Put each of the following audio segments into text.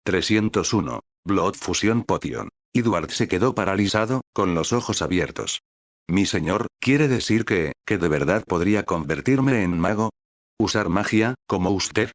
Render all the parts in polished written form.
301. Blood Fusion Potion. Edward se quedó paralizado, con los ojos abiertos. Mi señor, ¿quiere decir que de verdad podría convertirme en mago? ¿Usar magia, como usted?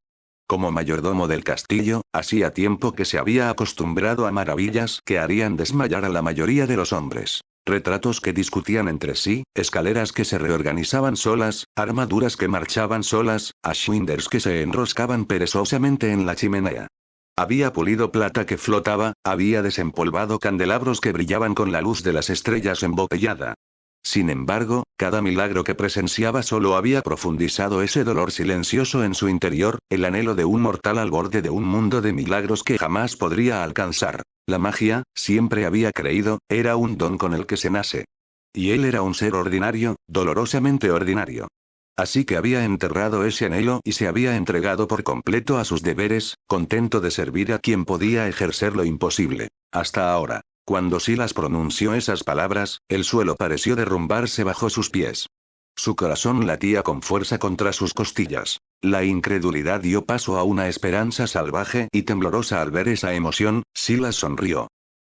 Como mayordomo del castillo, hacía tiempo que se había acostumbrado a maravillas que harían desmayar a la mayoría de los hombres. Retratos que discutían entre sí, escaleras que se reorganizaban solas, armaduras que marchaban solas, ashwinders que se enroscaban perezosamente en la chimenea. Había pulido plata que flotaba, había desempolvado candelabros que brillaban con la luz de las estrellas embotellada. Sin embargo, cada milagro que presenciaba solo había profundizado ese dolor silencioso en su interior, el anhelo de un mortal al borde de un mundo de milagros que jamás podría alcanzar. La magia, siempre había creído, era un don con el que se nace. Y él era un ser ordinario, dolorosamente ordinario. Así que había enterrado ese anhelo y se había entregado por completo a sus deberes, contento de servir a quien podía ejercer lo imposible. Hasta ahora. Cuando Silas pronunció esas palabras, el suelo pareció derrumbarse bajo sus pies. Su corazón latía con fuerza contra sus costillas. La incredulidad dio paso a una esperanza salvaje y temblorosa al ver esa emoción. Silas sonrió.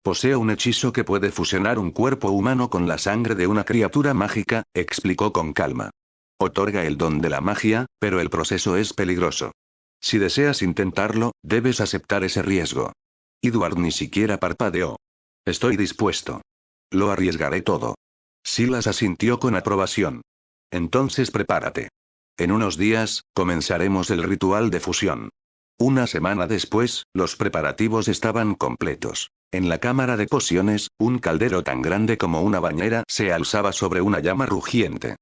Poseo un hechizo que puede fusionar un cuerpo humano con la sangre de una criatura mágica, explicó con calma. Otorga el don de la magia, pero el proceso es peligroso. Si deseas intentarlo, debes aceptar ese riesgo. Edward ni siquiera parpadeó. Estoy dispuesto. Lo arriesgaré todo. Silas asintió con aprobación. Entonces prepárate. En unos días, comenzaremos el ritual de fusión. Una semana después, los preparativos estaban completos. En la cámara de pociones, un caldero tan grande como una bañera se alzaba sobre una llama rugiente.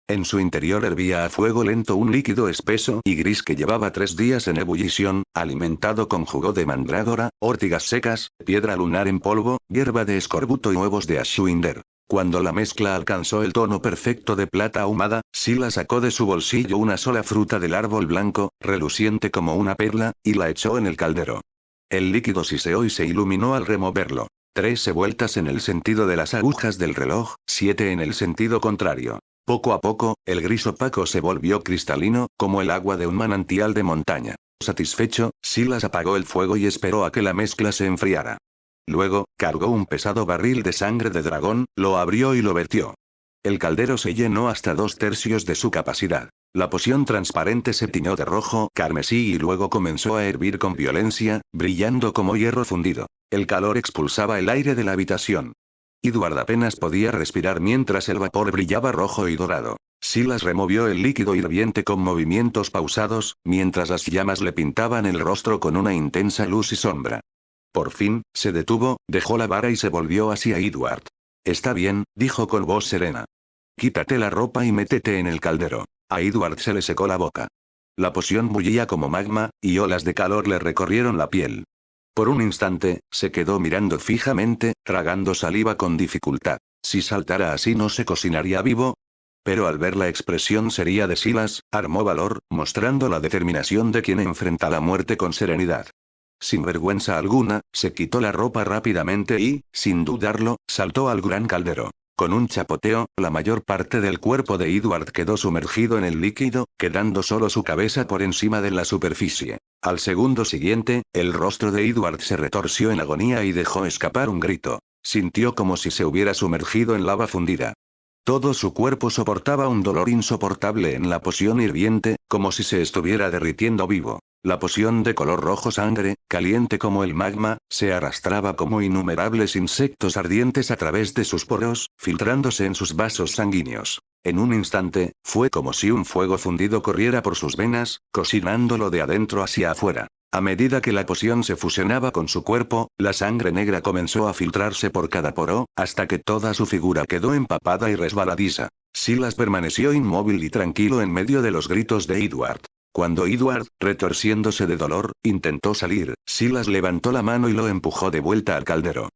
En su interior hervía a fuego lento un líquido espeso y gris que llevaba 3 días en ebullición, alimentado con jugo de mandrágora, ortigas secas, piedra lunar en polvo, hierba de escorbuto y huevos de ashwinder. Cuando la mezcla alcanzó el tono perfecto de plata ahumada, Silas sacó de su bolsillo una sola fruta del árbol blanco, reluciente como una perla, y la echó en el caldero. El líquido siseó y se iluminó al removerlo. 13 vueltas en el sentido de las agujas del reloj, 7 en el sentido contrario. Poco a poco, el gris opaco se volvió cristalino, como el agua de un manantial de montaña. Satisfecho, Silas apagó el fuego y esperó a que la mezcla se enfriara. Luego, cargó un pesado barril de sangre de dragón, lo abrió y lo vertió. El caldero se llenó hasta 2/3 de su capacidad. La poción transparente se tiñó de rojo carmesí y luego comenzó a hervir con violencia, brillando como hierro fundido. El calor expulsaba el aire de la habitación. Edward apenas podía respirar mientras el vapor brillaba rojo y dorado. Silas removió el líquido hirviente con movimientos pausados, mientras las llamas le pintaban el rostro con una intensa luz y sombra. Por fin, se detuvo, dejó la vara y se volvió hacia Edward. Está bien, dijo con voz serena. Quítate la ropa y métete en el caldero. A Edward se le secó la boca. La poción bullía como magma, y olas de calor le recorrieron la piel. Por un instante, se quedó mirando fijamente, tragando saliva con dificultad. Si saltara así no se cocinaría vivo. Pero al ver la expresión seria de Silas, armó valor, mostrando la determinación de quien enfrenta la muerte con serenidad. Sin vergüenza alguna, se quitó la ropa rápidamente y, sin dudarlo, saltó al gran caldero. Con un chapoteo, la mayor parte del cuerpo de Edward quedó sumergido en el líquido, quedando solo su cabeza por encima de la superficie. Al segundo siguiente, el rostro de Edward se retorció en agonía y dejó escapar un grito. Sintió como si se hubiera sumergido en lava fundida. Todo su cuerpo soportaba un dolor insoportable en la poción hirviente, como si se estuviera derritiendo vivo. La poción de color rojo sangre, caliente como el magma, se arrastraba como innumerables insectos ardientes a través de sus poros, filtrándose en sus vasos sanguíneos. En un instante, fue como si un fuego fundido corriera por sus venas, cocinándolo de adentro hacia afuera. A medida que la poción se fusionaba con su cuerpo, la sangre negra comenzó a filtrarse por cada poro, hasta que toda su figura quedó empapada y resbaladiza. Silas permaneció inmóvil y tranquilo en medio de los gritos de Edward. Cuando Edward, retorciéndose de dolor, intentó salir, Silas levantó la mano y lo empujó de vuelta al caldero.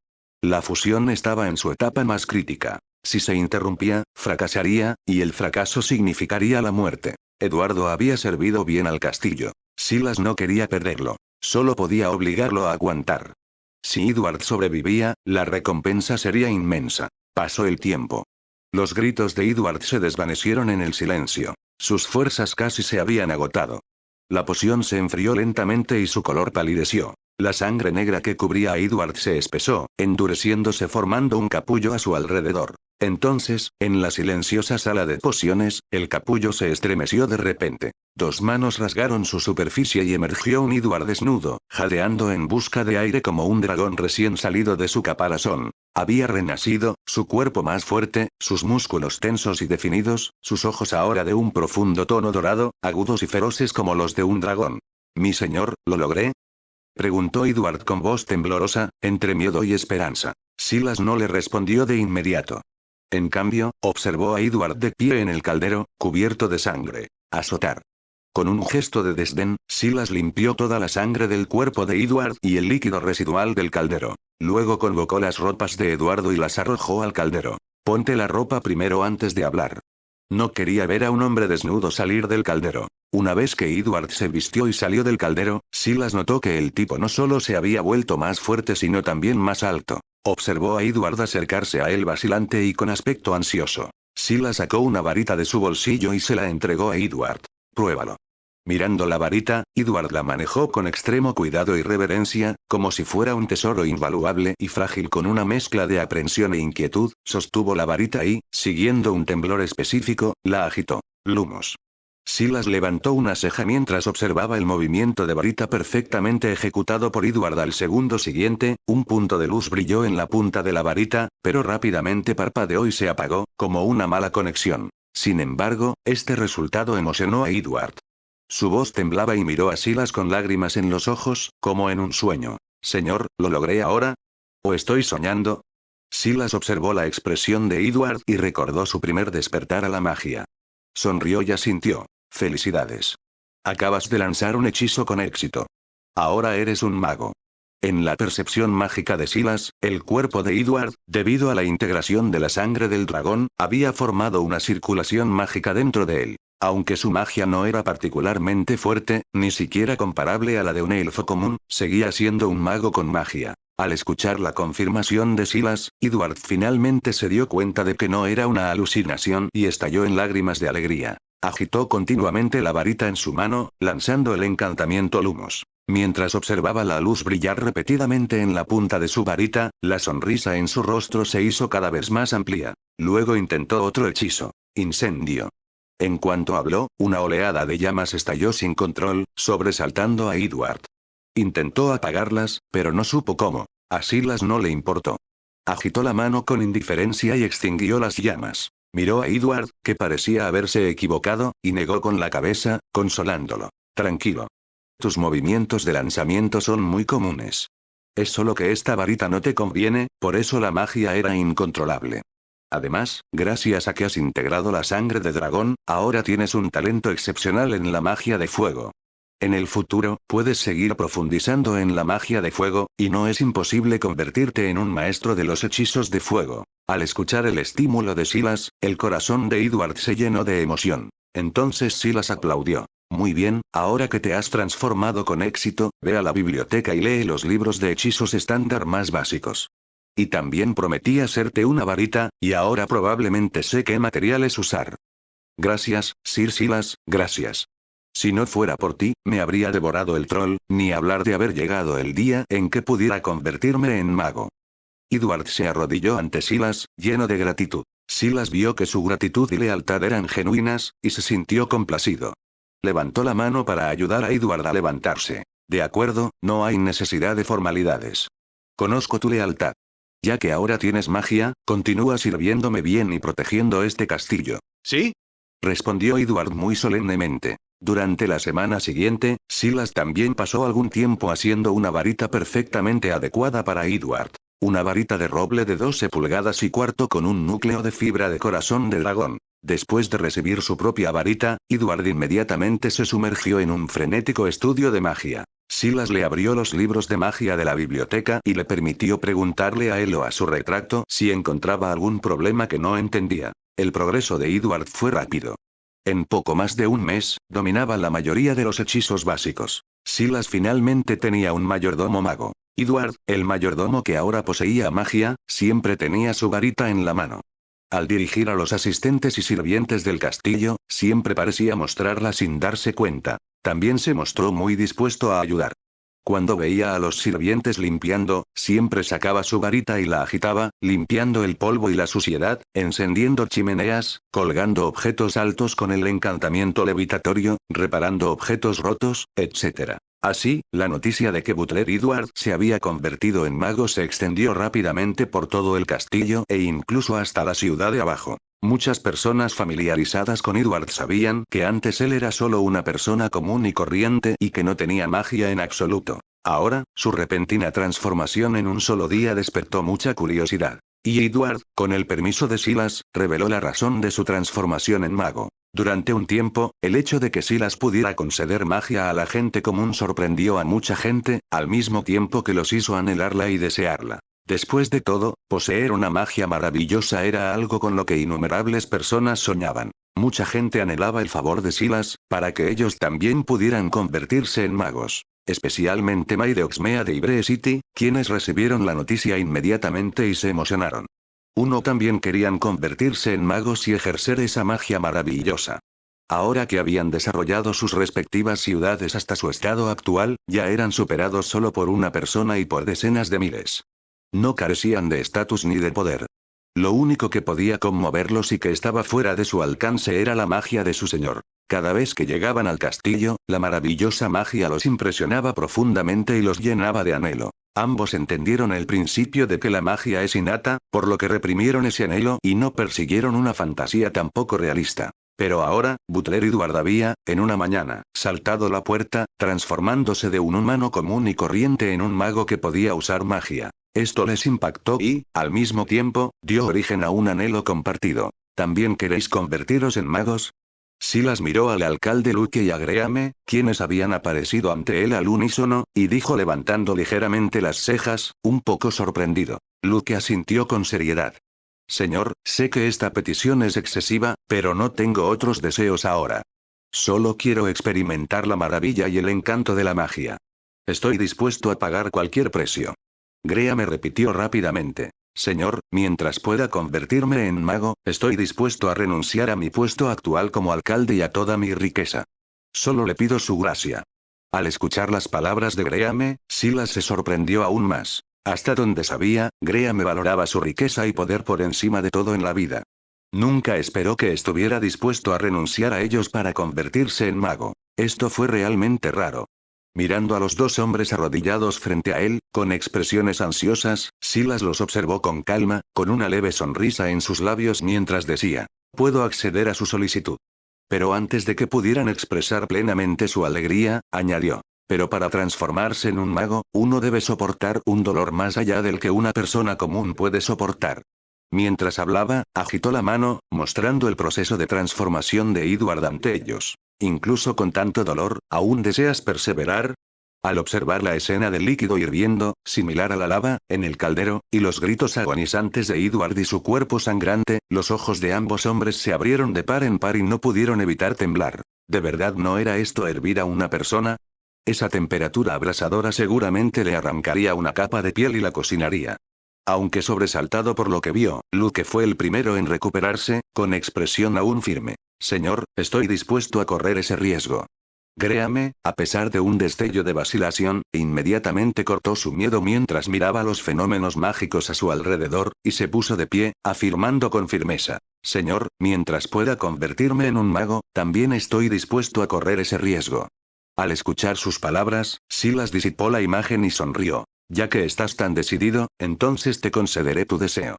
La fusión estaba en su etapa más crítica. Si se interrumpía, fracasaría, y el fracaso significaría la muerte. Eduardo había servido bien al castillo. Silas no quería perderlo. Solo podía obligarlo a aguantar. Si Edward sobrevivía, la recompensa sería inmensa. Pasó el tiempo. Los gritos de Edward se desvanecieron en el silencio. Sus fuerzas casi se habían agotado. La poción se enfrió lentamente y su color palideció. La sangre negra que cubría a Edward se espesó, endureciéndose formando un capullo a su alrededor. Entonces, en la silenciosa sala de pociones, el capullo se estremeció de repente. Dos manos rasgaron su superficie y emergió un Edward desnudo, jadeando en busca de aire como un dragón recién salido de su caparazón. Había renacido, su cuerpo más fuerte, sus músculos tensos y definidos, sus ojos ahora de un profundo tono dorado, agudos y feroces como los de un dragón. «Mi señor, ¿lo logré?», preguntó Edward con voz temblorosa, entre miedo y esperanza. Silas no le respondió de inmediato. En cambio, observó a Edward de pie en el caldero, cubierto de sangre. Azotar. Con un gesto de desdén, Silas limpió toda la sangre del cuerpo de Edward y el líquido residual del caldero. Luego convocó las ropas de Eduardo y las arrojó al caldero. «Ponte la ropa primero antes de hablar». No quería ver a un hombre desnudo salir del caldero. Una vez que Edward se vistió y salió del caldero, Silas notó que el tipo no solo se había vuelto más fuerte sino también más alto. Observó a Edward acercarse a él vacilante y con aspecto ansioso. Silas sacó una varita de su bolsillo y se la entregó a Edward. «Pruébalo». Mirando la varita, Edward la manejó con extremo cuidado y reverencia, como si fuera un tesoro invaluable y frágil. Con una mezcla de aprensión e inquietud, sostuvo la varita y, siguiendo un temblor específico, la agitó. «Lumos». Silas levantó una ceja mientras observaba el movimiento de varita perfectamente ejecutado por Edward. Al segundo siguiente, un punto de luz brilló en la punta de la varita, pero rápidamente parpadeó y se apagó, como una mala conexión. Sin embargo, este resultado emocionó a Edward. Su voz temblaba y miró a Silas con lágrimas en los ojos, como en un sueño. «Señor, ¿lo logré ahora? ¿O estoy soñando?». Silas observó la expresión de Edward y recordó su primer despertar a la magia. Sonrió y asintió. «Felicidades. Acabas de lanzar un hechizo con éxito. Ahora eres un mago». En la percepción mágica de Silas, el cuerpo de Edward, debido a la integración de la sangre del dragón, había formado una circulación mágica dentro de él. Aunque su magia no era particularmente fuerte, ni siquiera comparable a la de un elfo común, seguía siendo un mago con magia. Al escuchar la confirmación de Silas, Edward finalmente se dio cuenta de que no era una alucinación y estalló en lágrimas de alegría. Agitó continuamente la varita en su mano, lanzando el encantamiento Lumos. Mientras observaba la luz brillar repetidamente en la punta de su varita, la sonrisa en su rostro se hizo cada vez más amplia. Luego intentó otro hechizo. Incendio. En cuanto habló, una oleada de llamas estalló sin control, sobresaltando a Edward. Intentó apagarlas, pero no supo cómo. A Silas no le importó. Agitó la mano con indiferencia y extinguió las llamas. Miró a Edward, que parecía haberse equivocado, y negó con la cabeza, consolándolo. «Tranquilo. Tus movimientos de lanzamiento son muy comunes. Es solo que esta varita no te conviene, por eso la magia era incontrolable. Además, gracias a que has integrado la sangre de dragón, ahora tienes un talento excepcional en la magia de fuego. En el futuro, puedes seguir profundizando en la magia de fuego, y no es imposible convertirte en un maestro de los hechizos de fuego». Al escuchar el estímulo de Silas, el corazón de Edward se llenó de emoción. Entonces Silas aplaudió. «Muy bien, ahora que te has transformado con éxito, ve a la biblioteca y lee los libros de hechizos estándar más básicos. Y también prometí hacerte una varita, y ahora probablemente sé qué materiales usar». «Gracias, Sir Silas, gracias. Si no fuera por ti, me habría devorado el troll, ni hablar de haber llegado el día en que pudiera convertirme en mago». Edward se arrodilló ante Silas, lleno de gratitud. Silas vio que su gratitud y lealtad eran genuinas, y se sintió complacido. Levantó la mano para ayudar a Edward a levantarse. «De acuerdo, no hay necesidad de formalidades. Conozco tu lealtad. Ya que ahora tienes magia, continúa sirviéndome bien y protegiendo este castillo». ¿Sí? Respondió Edward muy solemnemente. Durante la semana siguiente, Silas también pasó algún tiempo haciendo una varita perfectamente adecuada para Edward. Una varita de roble de 12 pulgadas y cuarto con un núcleo de fibra de corazón de dragón. Después de recibir su propia varita, Edward inmediatamente se sumergió en un frenético estudio de magia. Silas le abrió los libros de magia de la biblioteca y le permitió preguntarle a él o a su retracto si encontraba algún problema que no entendía. El progreso de Edward fue rápido. En poco más de un mes, dominaba la mayoría de los hechizos básicos. Silas finalmente tenía un mayordomo mago. Edward, el mayordomo que ahora poseía magia, siempre tenía su varita en la mano. Al dirigir a los asistentes y sirvientes del castillo, siempre parecía mostrarla sin darse cuenta. También se mostró muy dispuesto a ayudar. Cuando veía a los sirvientes limpiando, siempre sacaba su varita y la agitaba, limpiando el polvo y la suciedad, encendiendo chimeneas, colgando objetos altos con el encantamiento levitatorio, reparando objetos rotos, etc. Así, la noticia de que Butler Edward se había convertido en mago se extendió rápidamente por todo el castillo e incluso hasta la ciudad de abajo. Muchas personas familiarizadas con Edward sabían que antes él era solo una persona común y corriente y que no tenía magia en absoluto. Ahora, su repentina transformación en un solo día despertó mucha curiosidad. Y Edward, con el permiso de Silas, reveló la razón de su transformación en mago. Durante un tiempo, el hecho de que Silas pudiera conceder magia a la gente común sorprendió a mucha gente, al mismo tiempo que los hizo anhelarla y desearla. Después de todo, poseer una magia maravillosa era algo con lo que innumerables personas soñaban. Mucha gente anhelaba el favor de Silas, para que ellos también pudieran convertirse en magos. Especialmente May de Oxmea de Ibre City, quienes recibieron la noticia inmediatamente y se emocionaron. Uno también querían convertirse en magos y ejercer esa magia maravillosa. Ahora que habían desarrollado sus respectivas ciudades hasta su estado actual, ya eran superados solo por una persona y por decenas de miles. No carecían de estatus ni de poder. Lo único que podía conmoverlos y que estaba fuera de su alcance era la magia de su señor. Cada vez que llegaban al castillo, la maravillosa magia los impresionaba profundamente y los llenaba de anhelo. Ambos entendieron el principio de que la magia es innata, por lo que reprimieron ese anhelo y no persiguieron una fantasía tan poco realista. Pero ahora, Butler Edward había, en una mañana, saltado la puerta, transformándose de un humano común y corriente en un mago que podía usar magia. Esto les impactó y, al mismo tiempo, dio origen a un anhelo compartido. ¿También queréis convertiros en magos? Silas miró al alcalde Luke y a Greame, quienes habían aparecido ante él al unísono, y dijo levantando ligeramente las cejas, un poco sorprendido. Luke asintió con seriedad. Señor, sé que esta petición es excesiva, pero no tengo otros deseos ahora. Solo quiero experimentar la maravilla y el encanto de la magia. Estoy dispuesto a pagar cualquier precio. Greame repitió rápidamente. Señor, mientras pueda convertirme en mago, estoy dispuesto a renunciar a mi puesto actual como alcalde y a toda mi riqueza. Solo le pido su gracia. Al escuchar las palabras de Greame, Silas se sorprendió aún más. Hasta donde sabía, Greame valoraba su riqueza y poder por encima de todo en la vida. Nunca esperó que estuviera dispuesto a renunciar a ellos para convertirse en mago. Esto fue realmente raro. Mirando a los dos hombres arrodillados frente a él, con expresiones ansiosas, Silas los observó con calma, con una leve sonrisa en sus labios mientras decía, «Puedo acceder a su solicitud». Pero antes de que pudieran expresar plenamente su alegría, añadió, «Pero para transformarse en un mago, uno debe soportar un dolor más allá del que una persona común puede soportar». Mientras hablaba, agitó la mano, mostrando el proceso de transformación de Edward ante ellos. Incluso con tanto dolor, ¿aún deseas perseverar? Al observar la escena del líquido hirviendo, similar a la lava, en el caldero, y los gritos agonizantes de Edward y su cuerpo sangrante, los ojos de ambos hombres se abrieron de par en par y no pudieron evitar temblar. ¿De verdad no era esto hervir a una persona? Esa temperatura abrasadora seguramente le arrancaría una capa de piel y la cocinaría. Aunque sobresaltado por lo que vio, Luke fue el primero en recuperarse, con expresión aún firme. Señor, estoy dispuesto a correr ese riesgo. Créame, a pesar de un destello de vacilación, inmediatamente cortó su miedo mientras miraba los fenómenos mágicos a su alrededor, y se puso de pie, afirmando con firmeza. Señor, mientras pueda convertirme en un mago, también estoy dispuesto a correr ese riesgo. Al escuchar sus palabras, Silas disipó la imagen y sonrió. Ya que estás tan decidido, entonces te concederé tu deseo.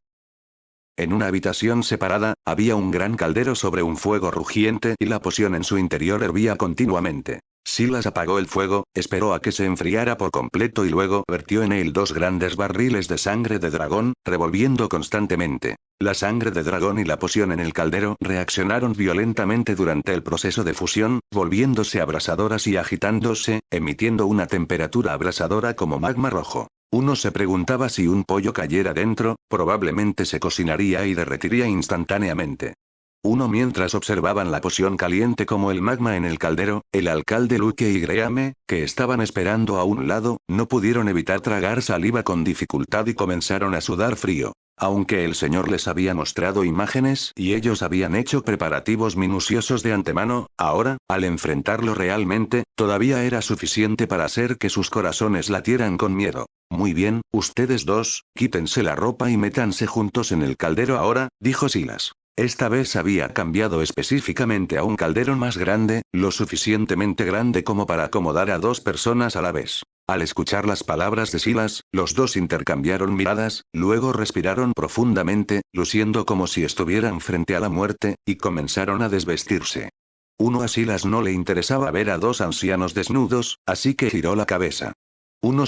En una habitación separada, había un gran caldero sobre un fuego rugiente y la poción en su interior hervía continuamente. Silas apagó el fuego, esperó a que se enfriara por completo y luego vertió en él 2 grandes barriles de sangre de dragón, revolviendo constantemente. La sangre de dragón y la poción en el caldero reaccionaron violentamente durante el proceso de fusión, volviéndose abrasadoras y agitándose, emitiendo una temperatura abrasadora como magma rojo. Uno se preguntaba si un pollo cayera dentro, probablemente se cocinaría y derretiría instantáneamente. Mientras observaban la poción caliente como el magma en el caldero, el alcalde Luke y Greame, que estaban esperando a un lado, no pudieron evitar tragar saliva con dificultad y comenzaron a sudar frío. Aunque el señor les había mostrado imágenes y ellos habían hecho preparativos minuciosos de antemano, ahora, al enfrentarlo realmente, todavía era suficiente para hacer que sus corazones latieran con miedo. Muy bien, ustedes dos, quítense la ropa y métanse juntos en el caldero ahora, dijo Silas. Esta vez había cambiado específicamente a un caldero más grande, lo suficientemente grande como para acomodar a dos personas a la vez. Al escuchar las palabras de Silas, los dos intercambiaron miradas, luego respiraron profundamente, luciendo como si estuvieran frente a la muerte, y comenzaron a desvestirse. A Silas no le interesaba ver a dos ancianos desnudos, así que giró la cabeza.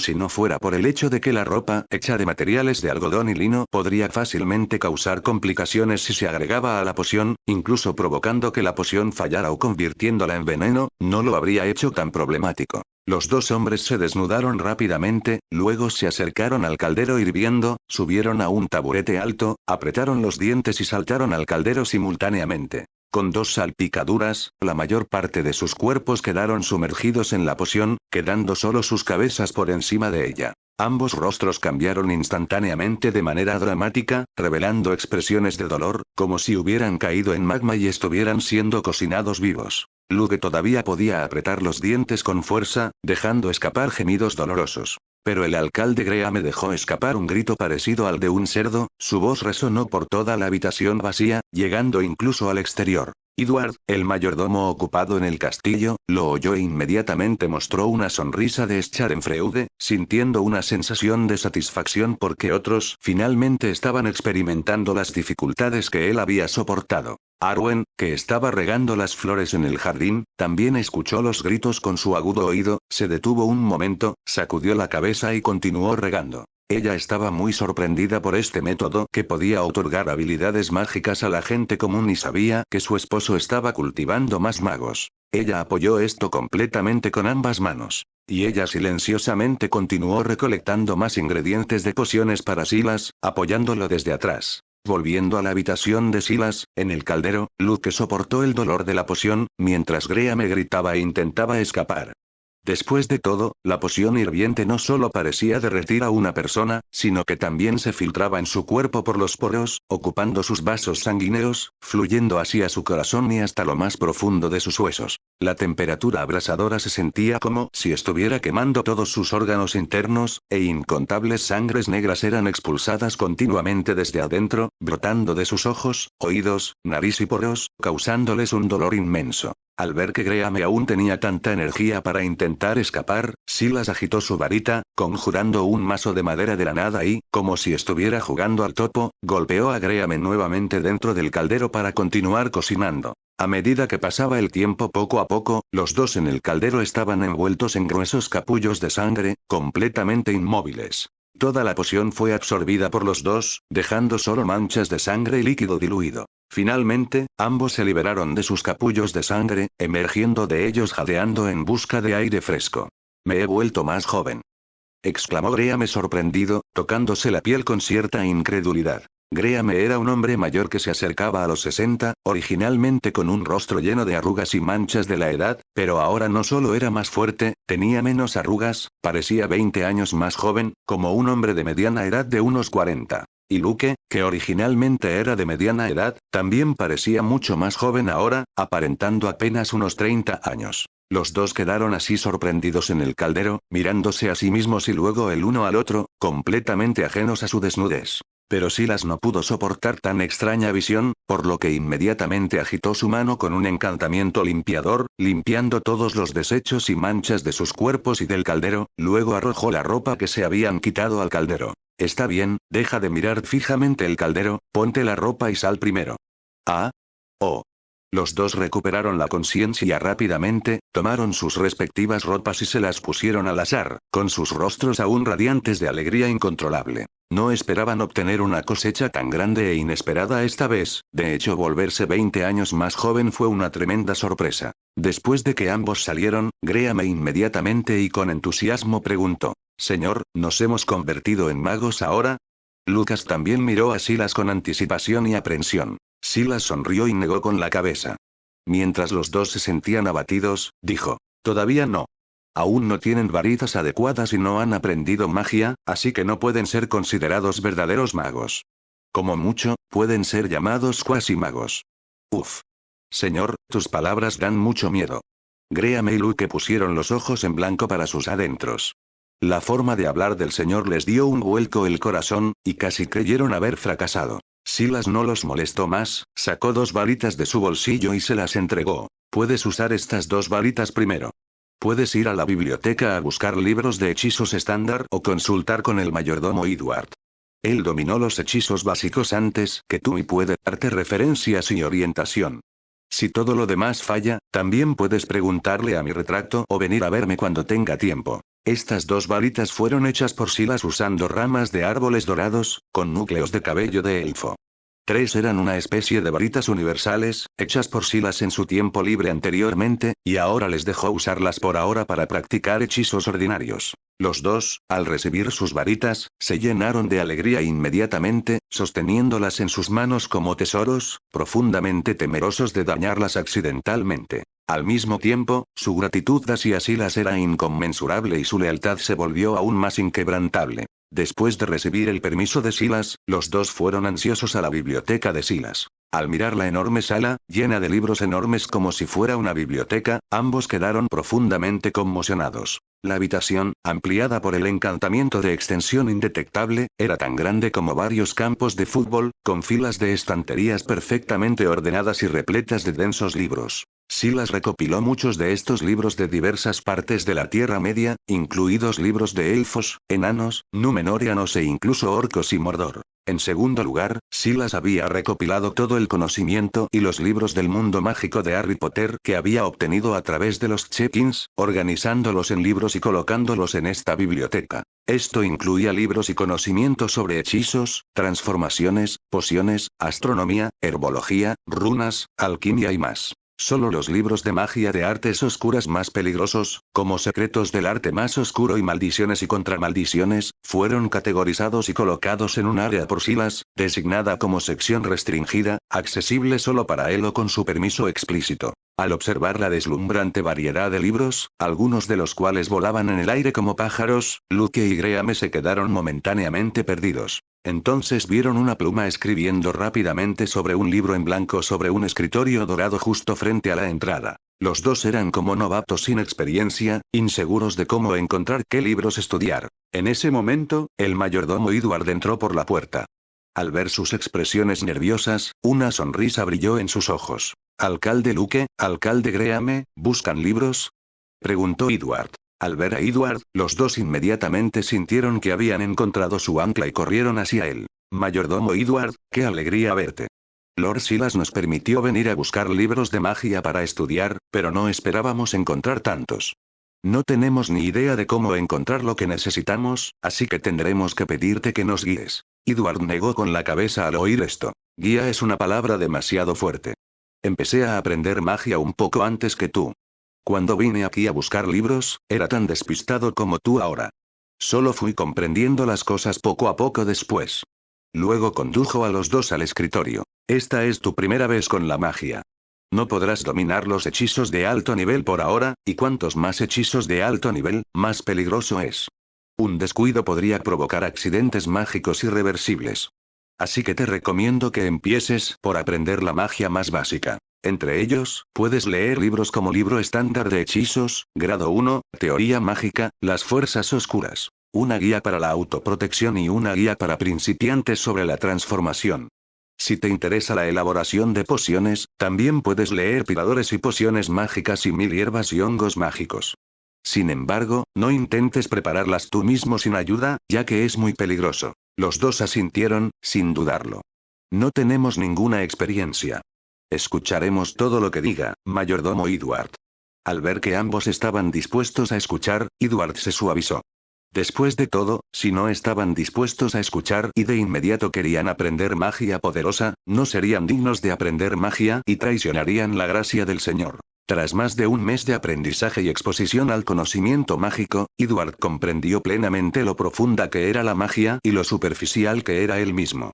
Si no fuera por el hecho de que la ropa, hecha de materiales de algodón y lino, podría fácilmente causar complicaciones si se agregaba a la poción, incluso provocando que la poción fallara o convirtiéndola en veneno, no lo habría hecho tan problemático. Los dos hombres se desnudaron rápidamente, luego se acercaron al caldero hirviendo, subieron a un taburete alto, apretaron los dientes y saltaron al caldero simultáneamente. Con dos salpicaduras, la mayor parte de sus cuerpos quedaron sumergidos en la poción, quedando solo sus cabezas por encima de ella. Ambos rostros cambiaron instantáneamente de manera dramática, revelando expresiones de dolor, como si hubieran caído en magma y estuvieran siendo cocinados vivos. Luke todavía podía apretar los dientes con fuerza, dejando escapar gemidos dolorosos. Pero el alcalde Graham dejó escapar un grito parecido al de un cerdo, su voz resonó por toda la habitación vacía, llegando incluso al exterior. Edward, el mayordomo ocupado en el castillo, lo oyó e inmediatamente mostró una sonrisa de Schadenfreude, sintiendo una sensación de satisfacción porque otros finalmente estaban experimentando las dificultades que él había soportado. Arwen, que estaba regando las flores en el jardín, también escuchó los gritos con su agudo oído, se detuvo un momento, sacudió la cabeza y continuó regando. Ella estaba muy sorprendida por este método que podía otorgar habilidades mágicas a la gente común y sabía que su esposo estaba cultivando más magos. Ella apoyó esto completamente con ambas manos. Y ella silenciosamente continuó recolectando más ingredientes de pociones para Silas, apoyándolo desde atrás. Volviendo a la habitación de Silas, en el caldero, Luke soportó el dolor de la poción, mientras Graham gritaba e intentaba escapar. Después de todo, la poción hirviente no solo parecía derretir a una persona, sino que también se filtraba en su cuerpo por los poros, ocupando sus vasos sanguíneos, fluyendo hacia su corazón y hasta lo más profundo de sus huesos. La temperatura abrasadora se sentía como si estuviera quemando todos sus órganos internos, e incontables sangres negras eran expulsadas continuamente desde adentro, brotando de sus ojos, oídos, nariz y poros, causándoles un dolor inmenso. Al ver que Graham aún tenía tanta energía para intentar escapar, Silas agitó su varita, conjurando un mazo de madera de la nada y, como si estuviera jugando al topo, golpeó a Graham nuevamente dentro del caldero para continuar cocinando. A medida que pasaba el tiempo poco a poco, los dos en el caldero estaban envueltos en gruesos capullos de sangre, completamente inmóviles. Toda la poción fue absorbida por los dos, dejando solo manchas de sangre y líquido diluido. Finalmente, ambos se liberaron de sus capullos de sangre, emergiendo de ellos jadeando en busca de aire fresco. «Me he vuelto más joven», exclamó Graham sorprendido, tocándose la piel con cierta incredulidad. Graham era un hombre mayor que se acercaba a los 60, originalmente con un rostro lleno de arrugas y manchas de la edad, pero ahora no solo era más fuerte, tenía menos arrugas, parecía 20 años más joven, como un hombre de mediana edad de unos 40. Y Luke, que originalmente era de mediana edad, también parecía mucho más joven ahora, aparentando apenas unos 30 años. Los dos quedaron así sorprendidos en el caldero, mirándose a sí mismos y luego el uno al otro, completamente ajenos a su desnudez. Pero Silas no pudo soportar tan extraña visión, por lo que inmediatamente agitó su mano con un encantamiento limpiador, limpiando todos los desechos y manchas de sus cuerpos y del caldero, luego arrojó la ropa que se habían quitado al caldero. «Está bien, deja de mirar fijamente el caldero, ponte la ropa y sal primero». «Ah. Oh». Los dos recuperaron la conciencia rápidamente, tomaron sus respectivas ropas y se las pusieron al azar, con sus rostros aún radiantes de alegría incontrolable. No esperaban obtener una cosecha tan grande e inesperada esta vez, de hecho volverse 20 años más joven fue una tremenda sorpresa. Después de que ambos salieron, Graham inmediatamente y con entusiasmo preguntó: «Señor, ¿nos hemos convertido en magos ahora?» Lucas también miró a Silas con anticipación y aprensión. Silas sonrió y negó con la cabeza. Mientras los dos se sentían abatidos, dijo: «Todavía no. Aún no tienen varitas adecuadas y no han aprendido magia, así que no pueden ser considerados verdaderos magos». Como mucho, pueden ser llamados cuasimagos. Uf. Señor, tus palabras dan mucho miedo. Graham y Luke pusieron los ojos en blanco para sus adentros. La forma de hablar del señor les dio un vuelco el corazón, y casi creyeron haber fracasado. Silas no los molestó más, sacó 2 varitas de su bolsillo y se las entregó. Puedes usar estas 2 varitas primero. Puedes ir a la biblioteca a buscar libros de hechizos estándar o consultar con el mayordomo Edward. Él dominó los hechizos básicos antes que tú y puede darte referencias y orientación. Si todo lo demás falla, también puedes preguntarle a mi retrato o venir a verme cuando tenga tiempo. Estas 2 varitas fueron hechas por Silas usando ramas de árboles dorados, con núcleos de cabello de elfo. 3 eran una especie de varitas universales, hechas por Silas en su tiempo libre anteriormente, y ahora les dejó usarlas por ahora para practicar hechizos ordinarios. Los 2, al recibir sus varitas, se llenaron de alegría inmediatamente, sosteniéndolas en sus manos como tesoros, profundamente temerosos de dañarlas accidentalmente. Al mismo tiempo, su gratitud hacia Silas era inconmensurable y su lealtad se volvió aún más inquebrantable. Después de recibir el permiso de Silas, los 2 fueron ansiosos a la biblioteca de Silas. Al mirar la enorme sala, llena de libros enormes como si fuera una biblioteca, ambos quedaron profundamente conmocionados. La habitación, ampliada por el encantamiento de extensión indetectable, era tan grande como varios campos de fútbol, con filas de estanterías perfectamente ordenadas y repletas de densos libros. Silas recopiló muchos de estos libros de diversas partes de la Tierra Media, incluidos libros de elfos, enanos, númenóreanos e incluso orcos y Mordor. En segundo lugar, Silas había recopilado todo el conocimiento y los libros del mundo mágico de Harry Potter que había obtenido a través de los check-ins, organizándolos en libros y colocándolos en esta biblioteca. Esto incluía libros y conocimientos sobre hechizos, transformaciones, pociones, astronomía, herbología, runas, alquimia y más. Solo los libros de magia de artes oscuras más peligrosos, como secretos del arte más oscuro y maldiciones y contramaldiciones, fueron categorizados y colocados en un área por Silas, designada como sección restringida, accesible solo para él o con su permiso explícito. Al observar la deslumbrante variedad de libros, algunos de los cuales volaban en el aire como pájaros, Luke y Graham se quedaron momentáneamente perdidos. Entonces vieron una pluma escribiendo rápidamente sobre un libro en blanco sobre un escritorio dorado justo frente a la entrada. Los 2 eran como novatos sin experiencia, inseguros de cómo encontrar qué libros estudiar. En ese momento, el mayordomo Edward entró por la puerta. Al ver sus expresiones nerviosas, una sonrisa brilló en sus ojos. «Alcalde Luke, alcalde Graham, ¿buscan libros?», preguntó Edward. Al ver a Edward, los 2 inmediatamente sintieron que habían encontrado su ancla y corrieron hacia él. «Mayordomo Edward, qué alegría verte. Lord Silas nos permitió venir a buscar libros de magia para estudiar, pero no esperábamos encontrar tantos. No tenemos ni idea de cómo encontrar lo que necesitamos, así que tendremos que pedirte que nos guíes». Edward negó con la cabeza al oír esto. «Guía es una palabra demasiado fuerte. Empecé a aprender magia un poco antes que tú. Cuando vine aquí a buscar libros, era tan despistado como tú ahora. Solo fui comprendiendo las cosas poco a poco después». Luego condujo a los 2 al escritorio. «Esta es tu primera vez con la magia. No podrás dominar los hechizos de alto nivel por ahora, y cuantos más hechizos de alto nivel, más peligroso es. Un descuido podría provocar accidentes mágicos irreversibles. Así que te recomiendo que empieces por aprender la magia más básica. Entre ellos, puedes leer libros como Libro Estándar de Hechizos, Grado 1, Teoría Mágica, Las Fuerzas Oscuras, una guía para la autoprotección y una guía para principiantes sobre la transformación. Si te interesa la elaboración de pociones, también puedes leer Tiradores y Pociones Mágicas y 1000 hierbas y hongos mágicos. Sin embargo, no intentes prepararlas tú mismo sin ayuda, ya que es muy peligroso». Los 2 asintieron, sin dudarlo. «No tenemos ninguna experiencia. Escucharemos todo lo que diga, mayordomo Edward». Al ver que ambos estaban dispuestos a escuchar, Edward se suavizó. Después de todo, si no estaban dispuestos a escuchar y de inmediato querían aprender magia poderosa, no serían dignos de aprender magia y traicionarían la gracia del Señor. Tras más de un mes de aprendizaje y exposición al conocimiento mágico, Edward comprendió plenamente lo profunda que era la magia y lo superficial que era él mismo.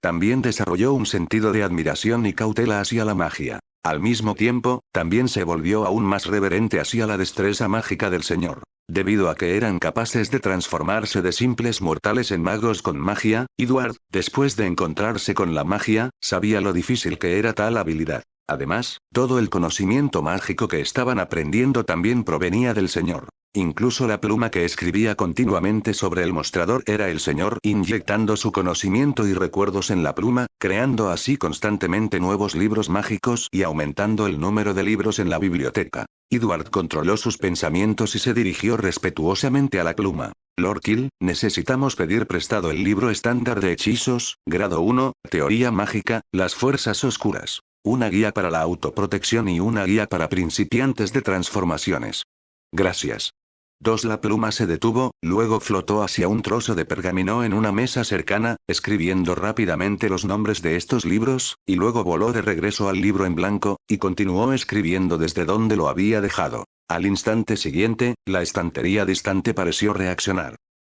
También desarrolló un sentido de admiración y cautela hacia la magia. Al mismo tiempo, también se volvió aún más reverente hacia la destreza mágica del Señor. Debido a que eran capaces de transformarse de simples mortales en magos con magia, Edward, después de encontrarse con la magia, sabía lo difícil que era tal habilidad. Además, todo el conocimiento mágico que estaban aprendiendo también provenía del Señor. Incluso la pluma que escribía continuamente sobre el mostrador era el Señor inyectando su conocimiento y recuerdos en la pluma, creando así constantemente nuevos libros mágicos y aumentando el número de libros en la biblioteca. Edward controló sus pensamientos y se dirigió respetuosamente a la pluma. Lord Kill, necesitamos pedir prestado el libro estándar de hechizos, grado 1, teoría mágica, las fuerzas oscuras. Una guía para la autoprotección y una guía para principiantes de transformaciones. Gracias. 2. La pluma se detuvo, luego flotó hacia un trozo de pergamino en una mesa cercana, escribiendo rápidamente los nombres de estos libros, y luego voló de regreso al libro en blanco, y continuó escribiendo desde donde lo había dejado. Al instante siguiente, la estantería distante pareció reaccionar.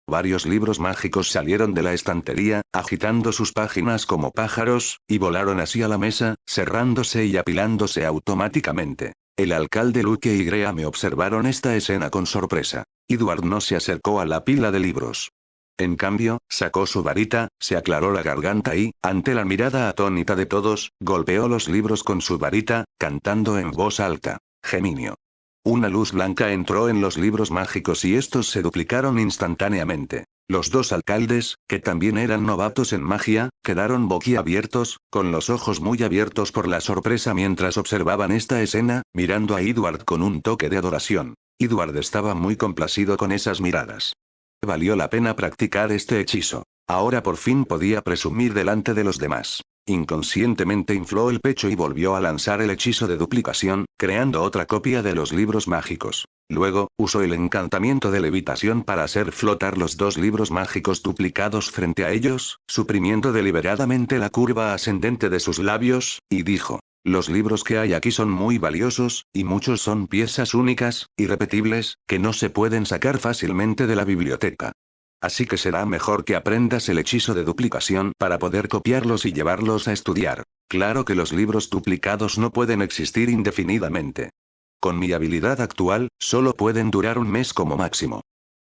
Varios libros mágicos salieron de la estantería, agitando sus páginas como pájaros, y volaron hacia la mesa, cerrándose y apilándose automáticamente. El alcalde Luke y Graham observaron esta escena con sorpresa. Edward no se acercó a la pila de libros. En cambio, sacó su varita, se aclaró la garganta y, ante la mirada atónita de todos, golpeó los libros con su varita, cantando en voz alta. Geminio. Una luz blanca entró en los libros mágicos y estos se duplicaron instantáneamente. Los 2 alcaldes, que también eran novatos en magia, quedaron boquiabiertos, con los ojos muy abiertos por la sorpresa mientras observaban esta escena, mirando a Edward con un toque de adoración. Edward estaba muy complacido con esas miradas. Valió la pena practicar este hechizo. Ahora por fin podía presumir delante de los demás. Inconscientemente infló el pecho y volvió a lanzar el hechizo de duplicación, creando otra copia de los libros mágicos. Luego, usó el encantamiento de levitación para hacer flotar los 2 libros mágicos duplicados frente a ellos, suprimiendo deliberadamente la curva ascendente de sus labios, y dijo: los libros que hay aquí son muy valiosos, y muchos son piezas únicas, irrepetibles, que no se pueden sacar fácilmente de la biblioteca. Así que será mejor que aprendas el hechizo de duplicación para poder copiarlos y llevarlos a estudiar. Claro que los libros duplicados no pueden existir indefinidamente. Con mi habilidad actual, solo pueden durar un mes como máximo.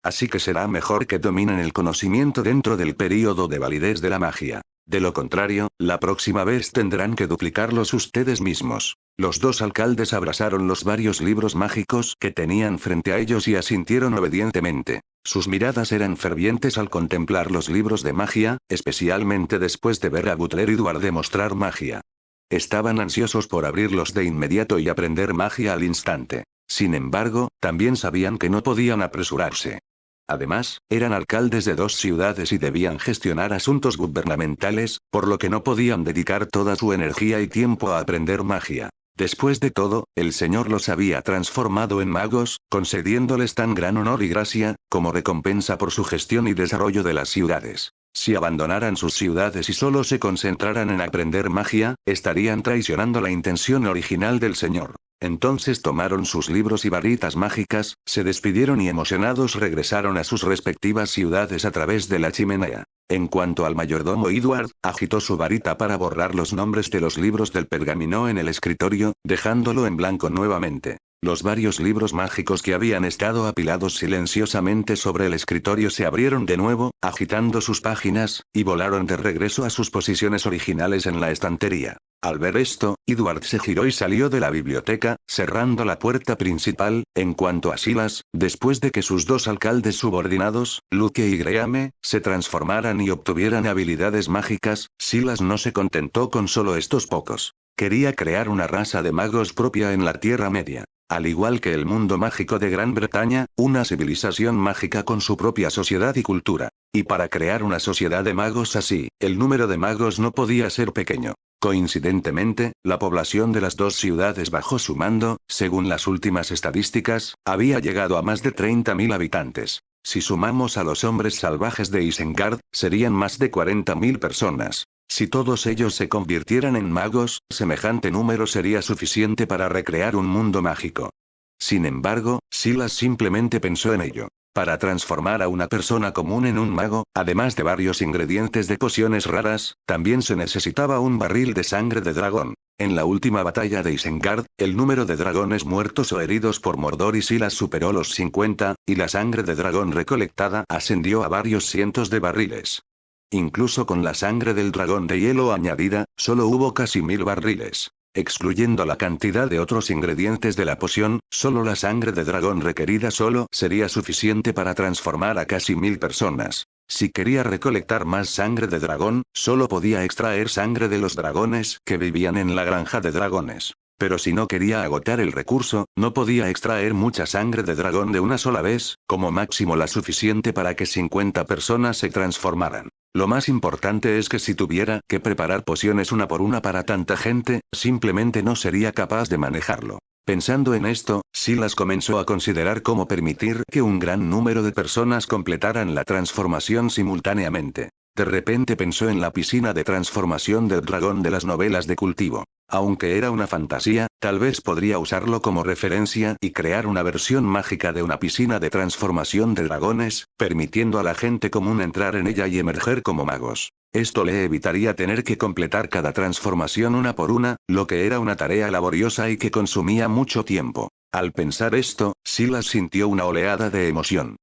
Así que será mejor que dominen el conocimiento dentro del período de validez de la magia. De lo contrario, la próxima vez tendrán que duplicarlos ustedes mismos. Los 2 alcaldes abrazaron los varios libros mágicos que tenían frente a ellos y asintieron obedientemente. Sus miradas eran fervientes al contemplar los libros de magia, especialmente después de ver a Butler Edward demostrar magia. Estaban ansiosos por abrirlos de inmediato y aprender magia al instante. Sin embargo, también sabían que no podían apresurarse. Además, eran alcaldes de 2 ciudades y debían gestionar asuntos gubernamentales, por lo que no podían dedicar toda su energía y tiempo a aprender magia. Después de todo, el Señor los había transformado en magos, concediéndoles tan gran honor y gracia, como recompensa por su gestión y desarrollo de las ciudades. Si abandonaran sus ciudades y solo se concentraran en aprender magia, estarían traicionando la intención original del Señor. Entonces tomaron sus libros y varitas mágicas, se despidieron y emocionados regresaron a sus respectivas ciudades a través de la chimenea. En cuanto al mayordomo Edward, agitó su varita para borrar los nombres de los libros del pergamino en el escritorio, dejándolo en blanco nuevamente. Los varios libros mágicos que habían estado apilados silenciosamente sobre el escritorio se abrieron de nuevo, agitando sus páginas, y volaron de regreso a sus posiciones originales en la estantería. Al ver esto, Edward se giró y salió de la biblioteca, cerrando la puerta principal. En cuanto a Silas, después de que sus 2 alcaldes subordinados, Luke y Graham, se transformaran y obtuvieran habilidades mágicas, Silas no se contentó con solo estos pocos. Quería crear una raza de magos propia en la Tierra Media. Al igual que el mundo mágico de Gran Bretaña, una civilización mágica con su propia sociedad y cultura. Y para crear una sociedad de magos así, el número de magos no podía ser pequeño. Coincidentemente, la población de las 2 ciudades bajo su mando, según las últimas estadísticas, había llegado a más de 30.000 habitantes. Si sumamos a los hombres salvajes de Isengard, serían más de 40.000 personas. Si todos ellos se convirtieran en magos, semejante número sería suficiente para recrear un mundo mágico. Sin embargo, Silas simplemente pensó en ello. Para transformar a una persona común en un mago, además de varios ingredientes de pociones raras, también se necesitaba un barril de sangre de dragón. En la última batalla de Isengard, el número de dragones muertos o heridos por Mordor y Silas superó los 50, y la sangre de dragón recolectada ascendió a varios cientos de barriles. Incluso con la sangre del dragón de hielo añadida, solo hubo casi 1000 barriles. Excluyendo la cantidad de otros ingredientes de la poción, solo la sangre de dragón requerida solo sería suficiente para transformar a casi 1000 personas. Si quería recolectar más sangre de dragón, solo podía extraer sangre de los dragones que vivían en la granja de dragones. Pero si no quería agotar el recurso, no podía extraer mucha sangre de dragón de una sola vez, como máximo la suficiente para que 50 personas se transformaran. Lo más importante es que si tuviera que preparar pociones una por una para tanta gente, simplemente no sería capaz de manejarlo. Pensando en esto, Silas comenzó a considerar cómo permitir que un gran número de personas completaran la transformación simultáneamente. De repente pensó en la piscina de transformación del dragón de las novelas de cultivo. Aunque era una fantasía, tal vez podría usarlo como referencia y crear una versión mágica de una piscina de transformación de dragones, permitiendo a la gente común entrar en ella y emerger como magos. Esto le evitaría tener que completar cada transformación una por una, lo que era una tarea laboriosa y que consumía mucho tiempo. Al pensar esto, Silas sintió una oleada de emoción.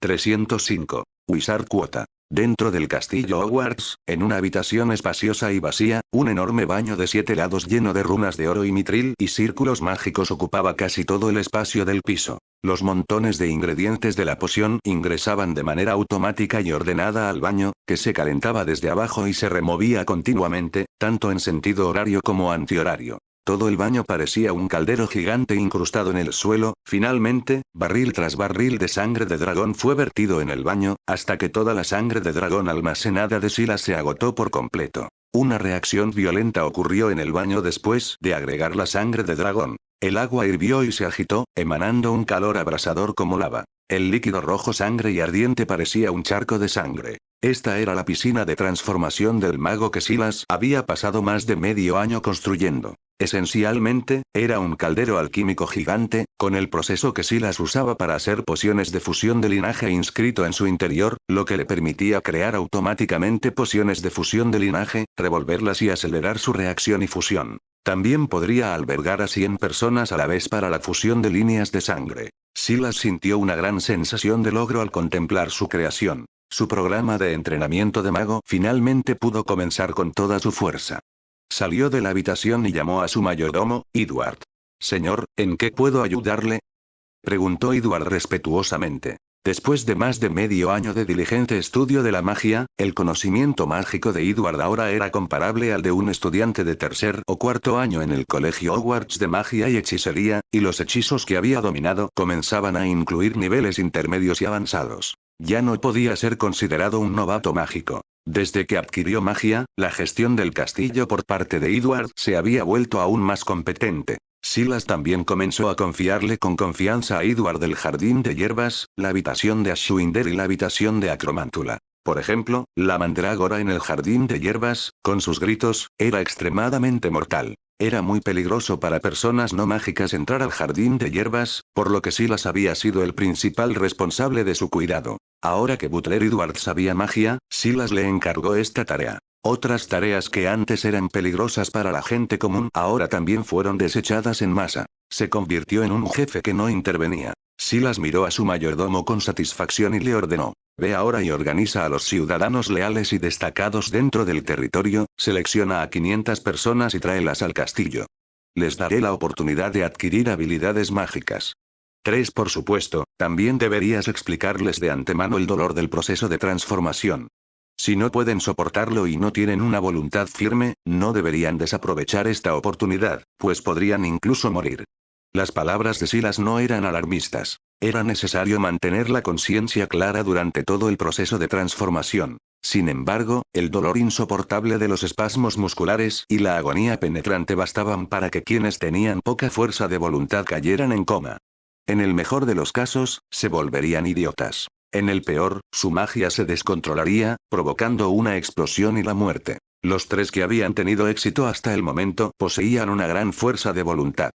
305. Wizard Quota. Dentro del castillo Hogwarts, en una habitación espaciosa y vacía, un enorme baño de 7 lados lleno de runas de oro y mitril y círculos mágicos ocupaba casi todo el espacio del piso. Los montones de ingredientes de la poción ingresaban de manera automática y ordenada al baño, que se calentaba desde abajo y se removía continuamente, tanto en sentido horario como antihorario. Todo el baño parecía un caldero gigante incrustado en el suelo. Finalmente, barril tras barril de sangre de dragón fue vertido en el baño, hasta que toda la sangre de dragón almacenada de Silas se agotó por completo. Una reacción violenta ocurrió en el baño después de agregar la sangre de dragón. El agua hirvió y se agitó, emanando un calor abrasador como lava. El líquido rojo sangre y ardiente parecía un charco de sangre. Esta era la piscina de transformación del mago que Silas había pasado más de medio año construyendo. Esencialmente, era un caldero alquímico gigante, con el proceso que Silas usaba para hacer pociones de fusión de linaje inscrito en su interior, lo que le permitía crear automáticamente pociones de fusión de linaje, revolverlas y acelerar su reacción y fusión. También podría albergar a 100 personas a la vez para la fusión de líneas de sangre. Silas sintió una gran sensación de logro al contemplar su creación. Su programa de entrenamiento de mago finalmente pudo comenzar con toda su fuerza. Salió de la habitación y llamó a su mayordomo, Edward. «Señor, ¿en qué puedo ayudarle?», preguntó Edward respetuosamente. Después de más de medio año de diligente estudio de la magia, el conocimiento mágico de Edward ahora era comparable al de un estudiante de tercer o cuarto año en el colegio Hogwarts de magia y hechicería, y los hechizos que había dominado comenzaban a incluir niveles intermedios y avanzados. Ya no podía ser considerado un novato mágico. Desde que adquirió magia, la gestión del castillo por parte de Edward se había vuelto aún más competente. Silas también comenzó a confiarle con confianza a Edward el jardín de hierbas, la habitación de Ashwinder y la habitación de Acromántula. Por ejemplo, la mandrágora en el jardín de hierbas, con sus gritos, era extremadamente mortal. Era muy peligroso para personas no mágicas entrar al jardín de hierbas, por lo que Silas había sido el principal responsable de su cuidado. Ahora que Butler Edward sabía magia, Silas le encargó esta tarea. Otras tareas que antes eran peligrosas para la gente común ahora también fueron desechadas en masa. Se convirtió en un jefe que no intervenía. Silas miró a su mayordomo con satisfacción y le ordenó: «Ve ahora y organiza a los ciudadanos leales y destacados dentro del territorio, selecciona a 500 personas y tráelas al castillo. Les daré la oportunidad de adquirir habilidades mágicas. 3. Por supuesto, también deberías explicarles de antemano el dolor del proceso de transformación. Si no pueden soportarlo y no tienen una voluntad firme, no deberían desaprovechar esta oportunidad, pues podrían incluso morir». Las palabras de Silas no eran alarmistas. Era necesario mantener la conciencia clara durante todo el proceso de transformación. Sin embargo, el dolor insoportable de los espasmos musculares y la agonía penetrante bastaban para que quienes tenían poca fuerza de voluntad cayeran en coma. En el mejor de los casos, se volverían idiotas. En el peor, su magia se descontrolaría, provocando una explosión y la muerte. Los 3 que habían tenido éxito hasta el momento poseían una gran fuerza de voluntad.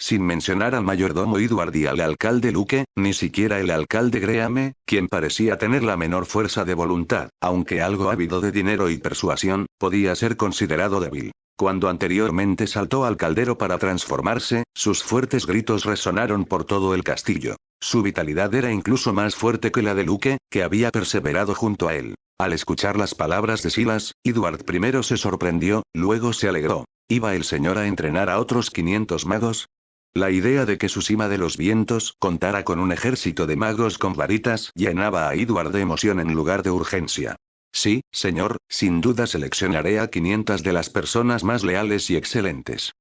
sin mencionar al mayordomo Edward y al alcalde Luke, ni siquiera el alcalde Graham, quien parecía tener la menor fuerza de voluntad, aunque algo ávido de dinero y persuasión, podía ser considerado débil. Cuando anteriormente saltó al caldero para transformarse, sus fuertes gritos resonaron por todo el castillo. Su vitalidad era incluso más fuerte que la de Luke, que había perseverado junto a él. Al escuchar las palabras de Silas, Edward primero se sorprendió, luego se alegró. ¿Iba el señor a entrenar a otros 500 magos? La idea de que su cima de los vientos contara con un ejército de magos con varitas llenaba a Edward de emoción en lugar de urgencia. Sí, señor, sin duda seleccionaré a 500 de las personas más leales y excelentes.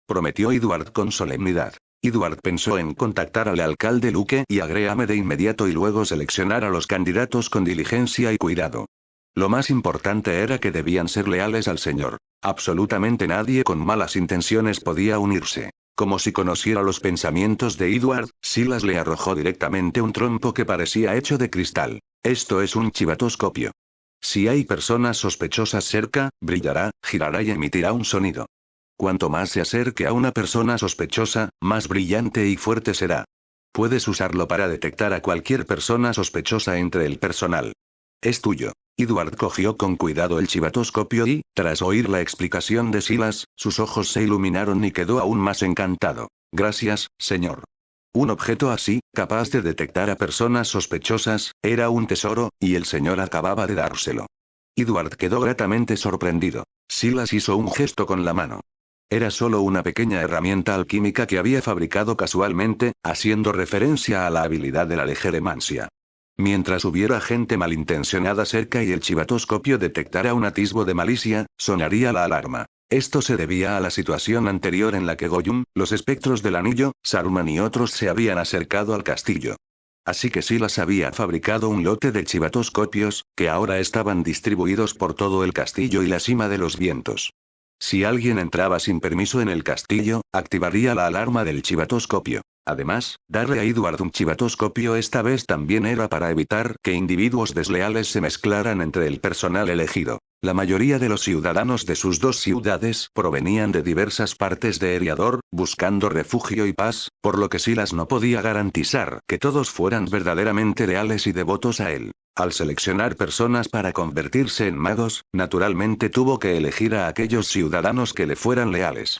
Prometió Edward con solemnidad. Edward pensó en contactar al alcalde Luke y a Graham de inmediato y luego seleccionar a los candidatos con diligencia y cuidado. Lo más importante era que debían ser leales al señor. Absolutamente nadie con malas intenciones podía unirse. Como si conociera los pensamientos de Edward, Silas le arrojó directamente un trompo que parecía hecho de cristal. Esto es un chivatoscopio. Si hay personas sospechosas cerca, brillará, girará y emitirá un sonido. Cuanto más se acerque a una persona sospechosa, más brillante y fuerte será. Puedes usarlo para detectar a cualquier persona sospechosa entre el personal. Es tuyo. Edward cogió con cuidado el chivatoscopio y, tras oír la explicación de Silas, sus ojos se iluminaron y quedó aún más encantado. Gracias, señor. Un objeto así, capaz de detectar a personas sospechosas, era un tesoro, y el señor acababa de dárselo. Edward quedó gratamente sorprendido. Silas hizo un gesto con la mano. Era solo una pequeña herramienta alquímica que había fabricado casualmente, haciendo referencia a la habilidad de la legeremancia. Mientras hubiera gente malintencionada cerca y el chivatoscopio detectara un atisbo de malicia, sonaría la alarma. Esto se debía a la situación anterior en la que Gollum, los espectros del anillo, Saruman y otros se habían acercado al castillo. Así que Silas había fabricado un lote de chivatoscopios, que ahora estaban distribuidos por todo el castillo y la cima de los vientos. Si alguien entraba sin permiso en el castillo, activaría la alarma del chivatoscopio. Además, darle a Edward un chivatoscopio esta vez también era para evitar que individuos desleales se mezclaran entre el personal elegido. La mayoría de los ciudadanos de sus dos ciudades provenían de diversas partes de Eriador, buscando refugio y paz, por lo que Silas no podía garantizar que todos fueran verdaderamente leales y devotos a él. Al seleccionar personas para convertirse en magos, naturalmente tuvo que elegir a aquellos ciudadanos que le fueran leales.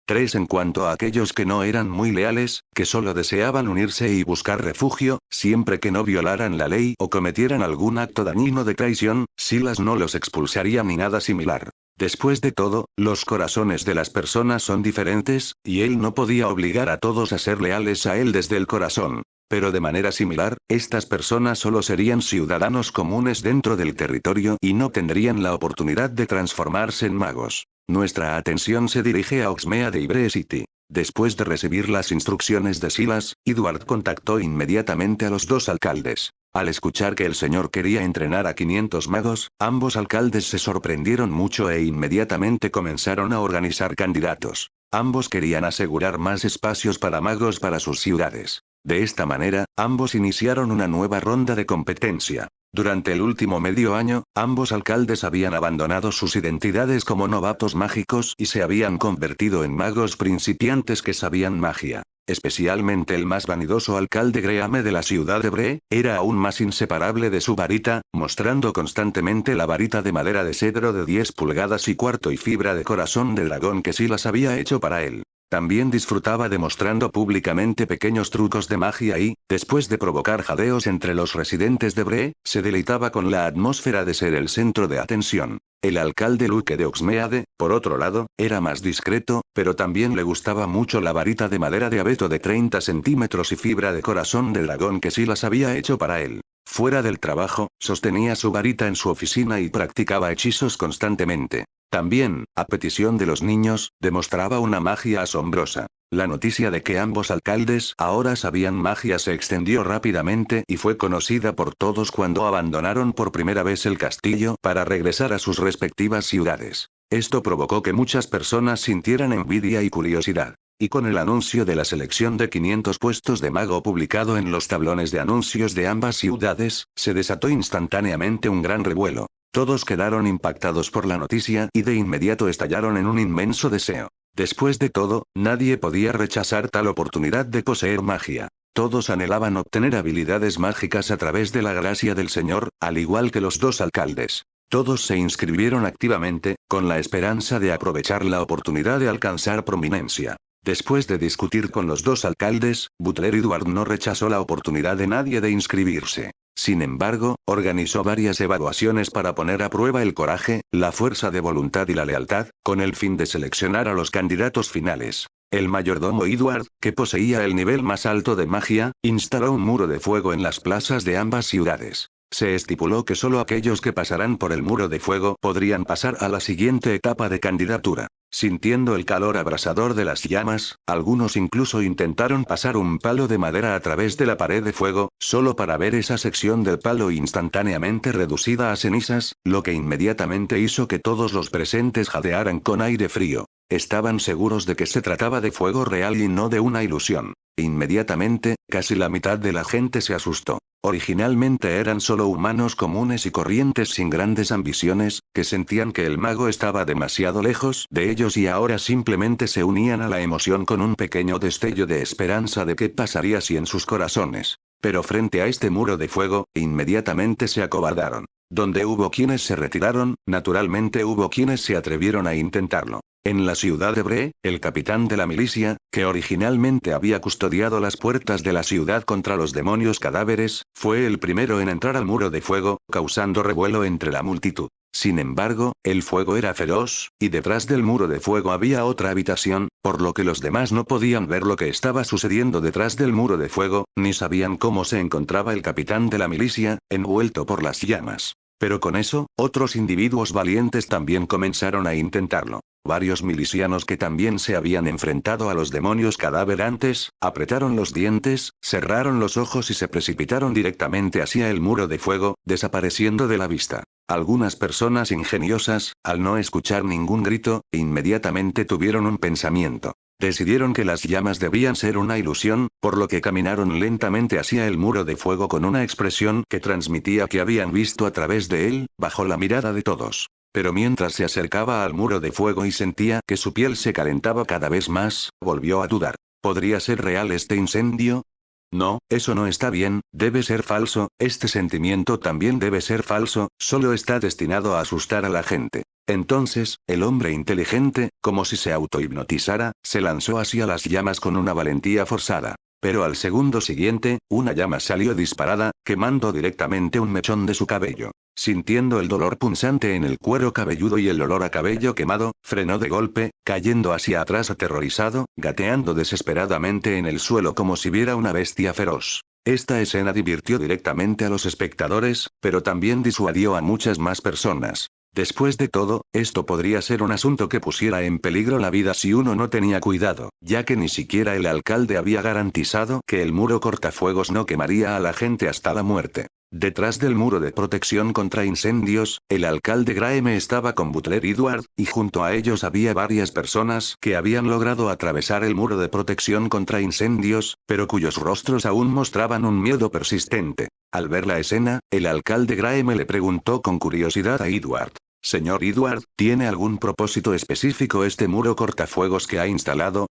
3. En cuanto a aquellos que no eran muy leales, que solo deseaban unirse y buscar refugio, siempre que no violaran la ley o cometieran algún acto dañino de traición, Silas no los expulsaría ni nada similar. Después de todo, los corazones de las personas son diferentes, y él no podía obligar a todos a ser leales a él desde el corazón. Pero de manera similar, estas personas solo serían ciudadanos comunes dentro del territorio y no tendrían la oportunidad de transformarse en magos. Nuestra atención se dirige a Oxmea de Ibre City. Después de recibir las instrucciones de Silas, Edward contactó inmediatamente a los dos alcaldes. Al escuchar que el señor quería entrenar a 500 magos, ambos alcaldes se sorprendieron mucho e inmediatamente comenzaron a organizar candidatos. Ambos querían asegurar más espacios para magos para sus ciudades. De esta manera, ambos iniciaron una nueva ronda de competencia. Durante el último medio año, ambos alcaldes habían abandonado sus identidades como novatos mágicos y se habían convertido en magos principiantes que sabían magia. Especialmente el más vanidoso alcalde Graham de la ciudad de Bree, era aún más inseparable de su varita, mostrando constantemente la varita de madera de cedro de 10 pulgadas y cuarto y fibra de corazón de dragón que Silas había hecho para él. También disfrutaba demostrando públicamente pequeños trucos de magia y, después de provocar jadeos entre los residentes de Bree, se deleitaba con la atmósfera de ser el centro de atención. El alcalde Luke de Oxmeade, por otro lado, era más discreto, pero también le gustaba mucho la varita de madera de abeto de 30 centímetros y fibra de corazón de dragón que Silas había hecho para él. Fuera del trabajo, sostenía su varita en su oficina y practicaba hechizos constantemente. También, a petición de los niños, demostraba una magia asombrosa. La noticia de que ambos alcaldes ahora sabían magia se extendió rápidamente y fue conocida por todos cuando abandonaron por primera vez el castillo para regresar a sus respectivas ciudades. Esto provocó que muchas personas sintieran envidia y curiosidad. Y con el anuncio de la selección de 500 puestos de mago publicado en los tablones de anuncios de ambas ciudades, se desató instantáneamente un gran revuelo. Todos quedaron impactados por la noticia y de inmediato estallaron en un inmenso deseo. Después de todo, nadie podía rechazar tal oportunidad de poseer magia. Todos anhelaban obtener habilidades mágicas a través de la gracia del Señor, al igual que los dos alcaldes. Todos se inscribieron activamente, con la esperanza de aprovechar la oportunidad de alcanzar prominencia. Después de discutir con los dos alcaldes, Butler Edward no rechazó la oportunidad de nadie de inscribirse. Sin embargo, organizó varias evaluaciones para poner a prueba el coraje, la fuerza de voluntad y la lealtad, con el fin de seleccionar a los candidatos finales. El mayordomo Edward, que poseía el nivel más alto de magia, instaló un muro de fuego en las plazas de ambas ciudades. Se estipuló que solo aquellos que pasaran por el muro de fuego podrían pasar a la siguiente etapa de candidatura. Sintiendo el calor abrasador de las llamas, algunos incluso intentaron pasar un palo de madera a través de la pared de fuego, solo para ver esa sección del palo instantáneamente reducida a cenizas, lo que inmediatamente hizo que todos los presentes jadearan con aire frío. Estaban seguros de que se trataba de fuego real y no de una ilusión. Inmediatamente, casi la mitad de la gente se asustó. Originalmente eran solo humanos comunes y corrientes sin grandes ambiciones, que sentían que el mago estaba demasiado lejos de ellos y ahora simplemente se unían a la emoción con un pequeño destello de esperanza de qué pasaría si en sus corazones. Pero frente a este muro de fuego, inmediatamente se acobardaron. Donde hubo quienes se retiraron, naturalmente hubo quienes se atrevieron a intentarlo. En la ciudad de Bree, el capitán de la milicia, que originalmente había custodiado las puertas de la ciudad contra los demonios cadáveres, fue el primero en entrar al muro de fuego, causando revuelo entre la multitud. Sin embargo, el fuego era feroz, y detrás del muro de fuego había otra habitación, por lo que los demás no podían ver lo que estaba sucediendo detrás del muro de fuego, ni sabían cómo se encontraba el capitán de la milicia, envuelto por las llamas. Pero con eso, otros individuos valientes también comenzaron a intentarlo. Varios milicianos que también se habían enfrentado a los demonios cadáver antes, apretaron los dientes, cerraron los ojos y se precipitaron directamente hacia el muro de fuego, desapareciendo de la vista. Algunas personas ingeniosas, al no escuchar ningún grito, inmediatamente tuvieron un pensamiento. Decidieron que las llamas debían ser una ilusión, por lo que caminaron lentamente hacia el muro de fuego con una expresión que transmitía que habían visto a través de él, bajo la mirada de todos. Pero mientras se acercaba al muro de fuego y sentía que su piel se calentaba cada vez más, volvió a dudar. ¿Podría ser real este incendio? No, eso no está bien, debe ser falso, este sentimiento también debe ser falso, solo está destinado a asustar a la gente. Entonces, el hombre inteligente, como si se autohipnotizara, se lanzó hacia las llamas con una valentía forzada. Pero al segundo siguiente, una llama salió disparada, quemando directamente un mechón de su cabello. Sintiendo el dolor punzante en el cuero cabelludo y el olor a cabello quemado, frenó de golpe, cayendo hacia atrás aterrorizado, gateando desesperadamente en el suelo como si viera una bestia feroz. Esta escena divirtió directamente a los espectadores, pero también disuadió a muchas más personas. Después de todo, esto podría ser un asunto que pusiera en peligro la vida si uno no tenía cuidado, ya que ni siquiera el alcalde había garantizado que el muro cortafuegos no quemaría a la gente hasta la muerte. Detrás del muro de protección contra incendios, el alcalde Graeme estaba con Butler Edward, y junto a ellos había varias personas que habían logrado atravesar el muro de protección contra incendios, pero cuyos rostros aún mostraban un miedo persistente. Al ver la escena, el alcalde Graeme le preguntó con curiosidad a Edward. Señor Edward, ¿tiene algún propósito específico este muro cortafuegos que ha instalado?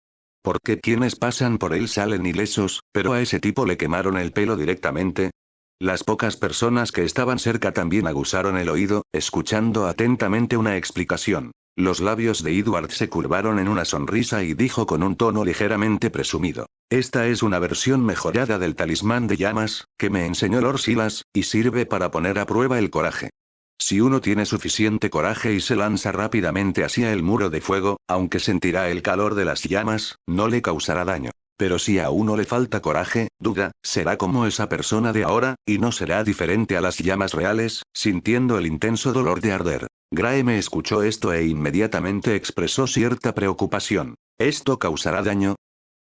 ¿Por qué quienes pasan por él salen ilesos, pero a ese tipo le quemaron el pelo directamente? Las pocas personas que estaban cerca también aguzaron el oído, escuchando atentamente una explicación. Los labios de Edward se curvaron en una sonrisa y dijo con un tono ligeramente presumido. Esta es una versión mejorada del talismán de llamas, que me enseñó Lord Silas, y sirve para poner a prueba el coraje. Si uno tiene suficiente coraje y se lanza rápidamente hacia el muro de fuego, aunque sentirá el calor de las llamas, no le causará daño. Pero si a uno le falta coraje, duda, será como esa persona de ahora, y no será diferente a las llamas reales, sintiendo el intenso dolor de arder. Graeme escuchó esto e inmediatamente expresó cierta preocupación. ¿Esto causará daño?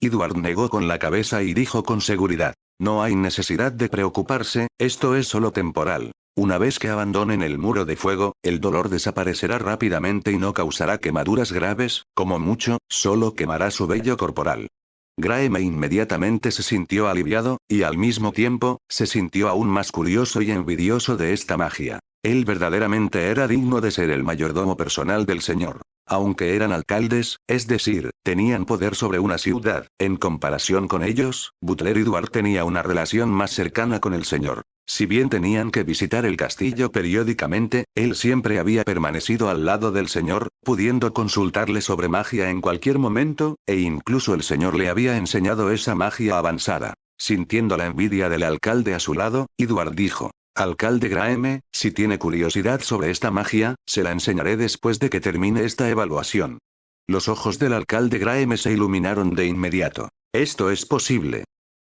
Edward negó con la cabeza y dijo con seguridad. No hay necesidad de preocuparse, esto es solo temporal. Una vez que abandonen el muro de fuego, el dolor desaparecerá rápidamente y no causará quemaduras graves, como mucho, solo quemará su vello corporal. Graeme inmediatamente se sintió aliviado, y al mismo tiempo, se sintió aún más curioso y envidioso de esta magia. Él verdaderamente era digno de ser el mayordomo personal del Señor. Aunque eran alcaldes, es decir, tenían poder sobre una ciudad, en comparación con ellos, Butler y Duarte tenía una relación más cercana con el señor. Si bien tenían que visitar el castillo periódicamente, él siempre había permanecido al lado del señor, pudiendo consultarle sobre magia en cualquier momento, e incluso el señor le había enseñado esa magia avanzada. Sintiendo la envidia del alcalde a su lado, Edward dijo: Alcalde Graham, si tiene curiosidad sobre esta magia, se la enseñaré después de que termine esta evaluación. Los ojos del alcalde Graham se iluminaron de inmediato. Esto es posible.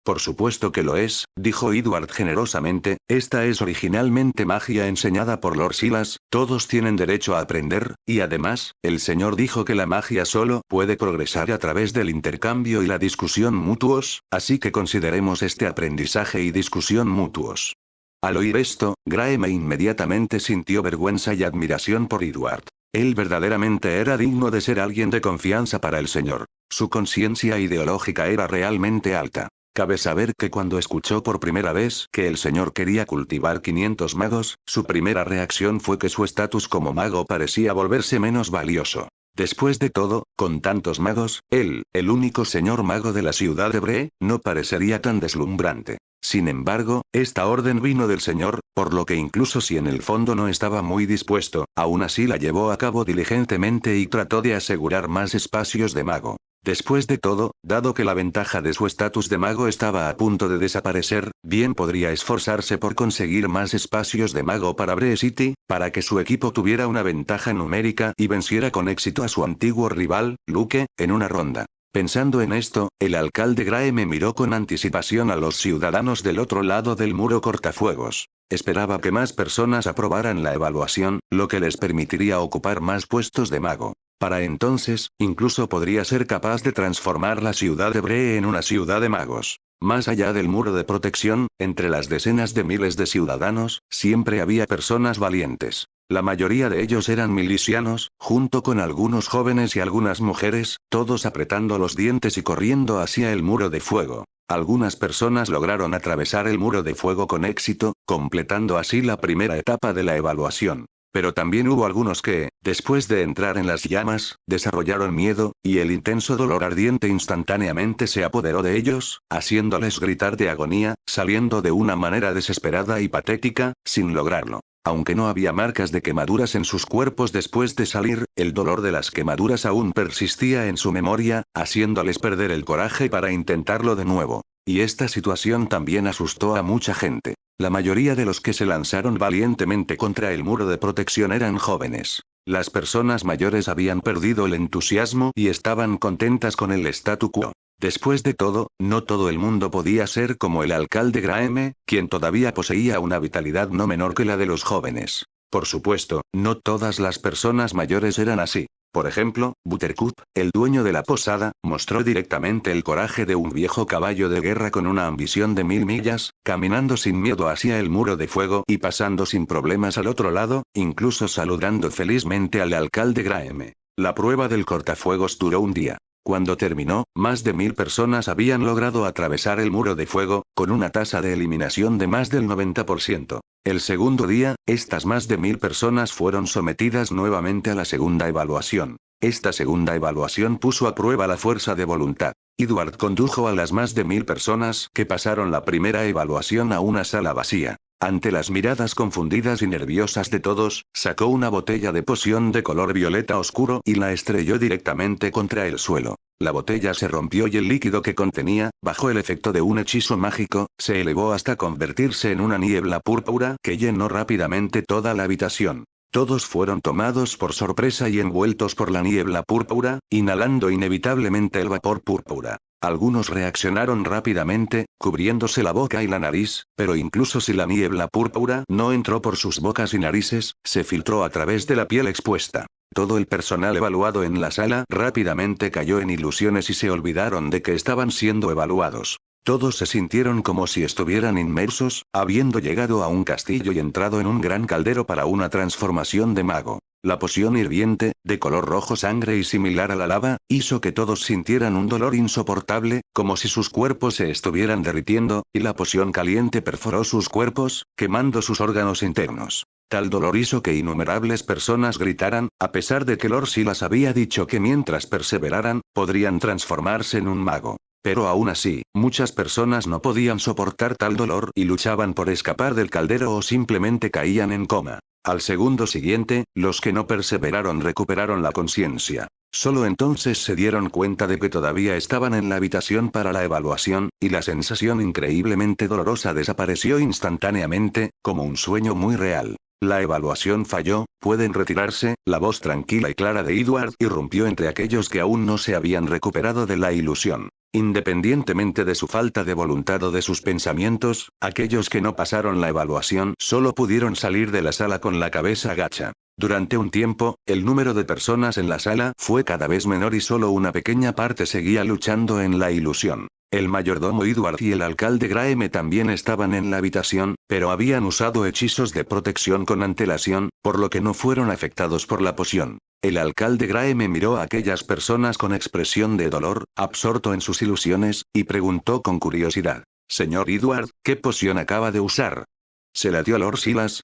Por supuesto que lo es, dijo Edward generosamente, esta es originalmente magia enseñada por Lord Silas, todos tienen derecho a aprender, y además, el señor dijo que la magia solo puede progresar a través del intercambio y la discusión mutuos, así que consideremos este aprendizaje y discusión mutuos. Al oír esto, Graham inmediatamente sintió vergüenza y admiración por Edward. Él verdaderamente era digno de ser alguien de confianza para el señor. Su conciencia ideológica era realmente alta. Cabe saber que cuando escuchó por primera vez que el señor quería cultivar 500 magos, su primera reacción fue que su estatus como mago parecía volverse menos valioso. Después de todo, con tantos magos, él, el único señor mago de la ciudad de Bree, no parecería tan deslumbrante. Sin embargo, esta orden vino del señor, por lo que incluso si en el fondo no estaba muy dispuesto, aún así la llevó a cabo diligentemente y trató de asegurar más espacios de mago. Después de todo, dado que la ventaja de su estatus de mago estaba a punto de desaparecer, bien podría esforzarse por conseguir más espacios de mago para Bree City, para que su equipo tuviera una ventaja numérica y venciera con éxito a su antiguo rival, Luke, en una ronda. Pensando en esto, el alcalde Graham miró con anticipación a los ciudadanos del otro lado del muro cortafuegos. Esperaba que más personas aprobaran la evaluación, lo que les permitiría ocupar más puestos de mago. Para entonces, incluso podría ser capaz de transformar la ciudad de Bree en una ciudad de magos. Más allá del muro de protección, entre las decenas de miles de ciudadanos, siempre había personas valientes. La mayoría de ellos eran milicianos, junto con algunos jóvenes y algunas mujeres, todos apretando los dientes y corriendo hacia el muro de fuego. Algunas personas lograron atravesar el muro de fuego con éxito, completando así la primera etapa de la evaluación. Pero también hubo algunos que, después de entrar en las llamas, desarrollaron miedo, y el intenso dolor ardiente instantáneamente se apoderó de ellos, haciéndoles gritar de agonía, saliendo de una manera desesperada y patética, sin lograrlo. Aunque no había marcas de quemaduras en sus cuerpos después de salir, el dolor de las quemaduras aún persistía en su memoria, haciéndoles perder el coraje para intentarlo de nuevo. Y esta situación también asustó a mucha gente. La mayoría de los que se lanzaron valientemente contra el muro de protección eran jóvenes. Las personas mayores habían perdido el entusiasmo y estaban contentas con el statu quo. Después de todo, no todo el mundo podía ser como el alcalde Graham, quien todavía poseía una vitalidad no menor que la de los jóvenes. Por supuesto, no todas las personas mayores eran así. Por ejemplo, Buttercup, el dueño de la posada, mostró directamente el coraje de un viejo caballo de guerra con una ambición de 1000 millas, caminando sin miedo hacia el muro de fuego y pasando sin problemas al otro lado, incluso saludando felizmente al alcalde Graham. La prueba del cortafuegos duró un día. Cuando terminó, más de 1000 personas habían logrado atravesar el muro de fuego, con una tasa de eliminación de más del 90%. El segundo día, estas más de 1000 personas fueron sometidas nuevamente a la segunda evaluación. Esta segunda evaluación puso a prueba la fuerza de voluntad. Edward condujo a las más de 1000 personas que pasaron la primera evaluación a una sala vacía. Ante las miradas confundidas y nerviosas de todos, sacó una botella de poción de color violeta oscuro y la estrelló directamente contra el suelo. La botella se rompió y el líquido que contenía, bajo el efecto de un hechizo mágico, se elevó hasta convertirse en una niebla púrpura que llenó rápidamente toda la habitación. Todos fueron tomados por sorpresa y envueltos por la niebla púrpura, inhalando inevitablemente el vapor púrpura. Algunos reaccionaron rápidamente, cubriéndose la boca y la nariz, pero incluso si la niebla púrpura no entró por sus bocas y narices, se filtró a través de la piel expuesta. Todo el personal evaluado en la sala rápidamente cayó en ilusiones y se olvidaron de que estaban siendo evaluados. Todos se sintieron como si estuvieran inmersos, habiendo llegado a un castillo y entrado en un gran caldero para una transformación de mago. La poción hirviente, de color rojo sangre y similar a la lava, hizo que todos sintieran un dolor insoportable, como si sus cuerpos se estuvieran derritiendo, y la poción caliente perforó sus cuerpos, quemando sus órganos internos. Tal dolor hizo que innumerables personas gritaran, a pesar de que Lord Silas había dicho que mientras perseveraran, podrían transformarse en un mago. Pero aún así, muchas personas no podían soportar tal dolor y luchaban por escapar del caldero o simplemente caían en coma. Al segundo siguiente, los que no perseveraron recuperaron la conciencia. Solo entonces se dieron cuenta de que todavía estaban en la habitación para la evaluación, y la sensación increíblemente dolorosa desapareció instantáneamente, como un sueño muy real. La evaluación falló, pueden retirarse. La voz tranquila y clara de Edward irrumpió entre aquellos que aún no se habían recuperado de la ilusión. Independientemente de su falta de voluntad o de sus pensamientos, aquellos que no pasaron la evaluación solo pudieron salir de la sala con la cabeza gacha. Durante un tiempo, el número de personas en la sala fue cada vez menor y solo una pequeña parte seguía luchando en la ilusión. El mayordomo Edward y el alcalde Graeme también estaban en la habitación, pero habían usado hechizos de protección con antelación, por lo que no fueron afectados por la poción. El alcalde Graeme miró a aquellas personas con expresión de dolor, absorto en sus ilusiones, y preguntó con curiosidad: «Señor Edward, ¿qué poción acaba de usar? ¿Se la dio a Lord Silas?»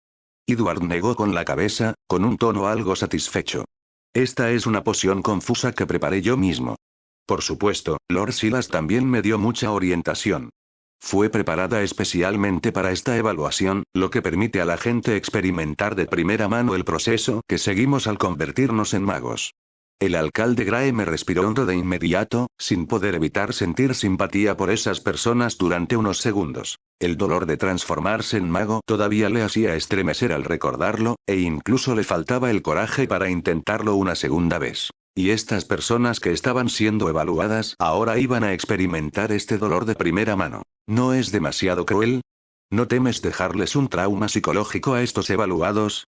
Edward negó con la cabeza, con un tono algo satisfecho. «Esta es una poción confusa que preparé yo mismo. Por supuesto, Lord Silas también me dio mucha orientación. Fue preparada especialmente para esta evaluación, lo que permite a la gente experimentar de primera mano el proceso que seguimos al convertirnos en magos». El alcalde Graeme respiró hondo de inmediato, sin poder evitar sentir simpatía por esas personas durante unos segundos. El dolor de transformarse en mago todavía le hacía estremecer al recordarlo, e incluso le faltaba el coraje para intentarlo una segunda vez. Y estas personas que estaban siendo evaluadas ahora iban a experimentar este dolor de primera mano. ¿No es demasiado cruel? ¿No temes dejarles un trauma psicológico a estos evaluados?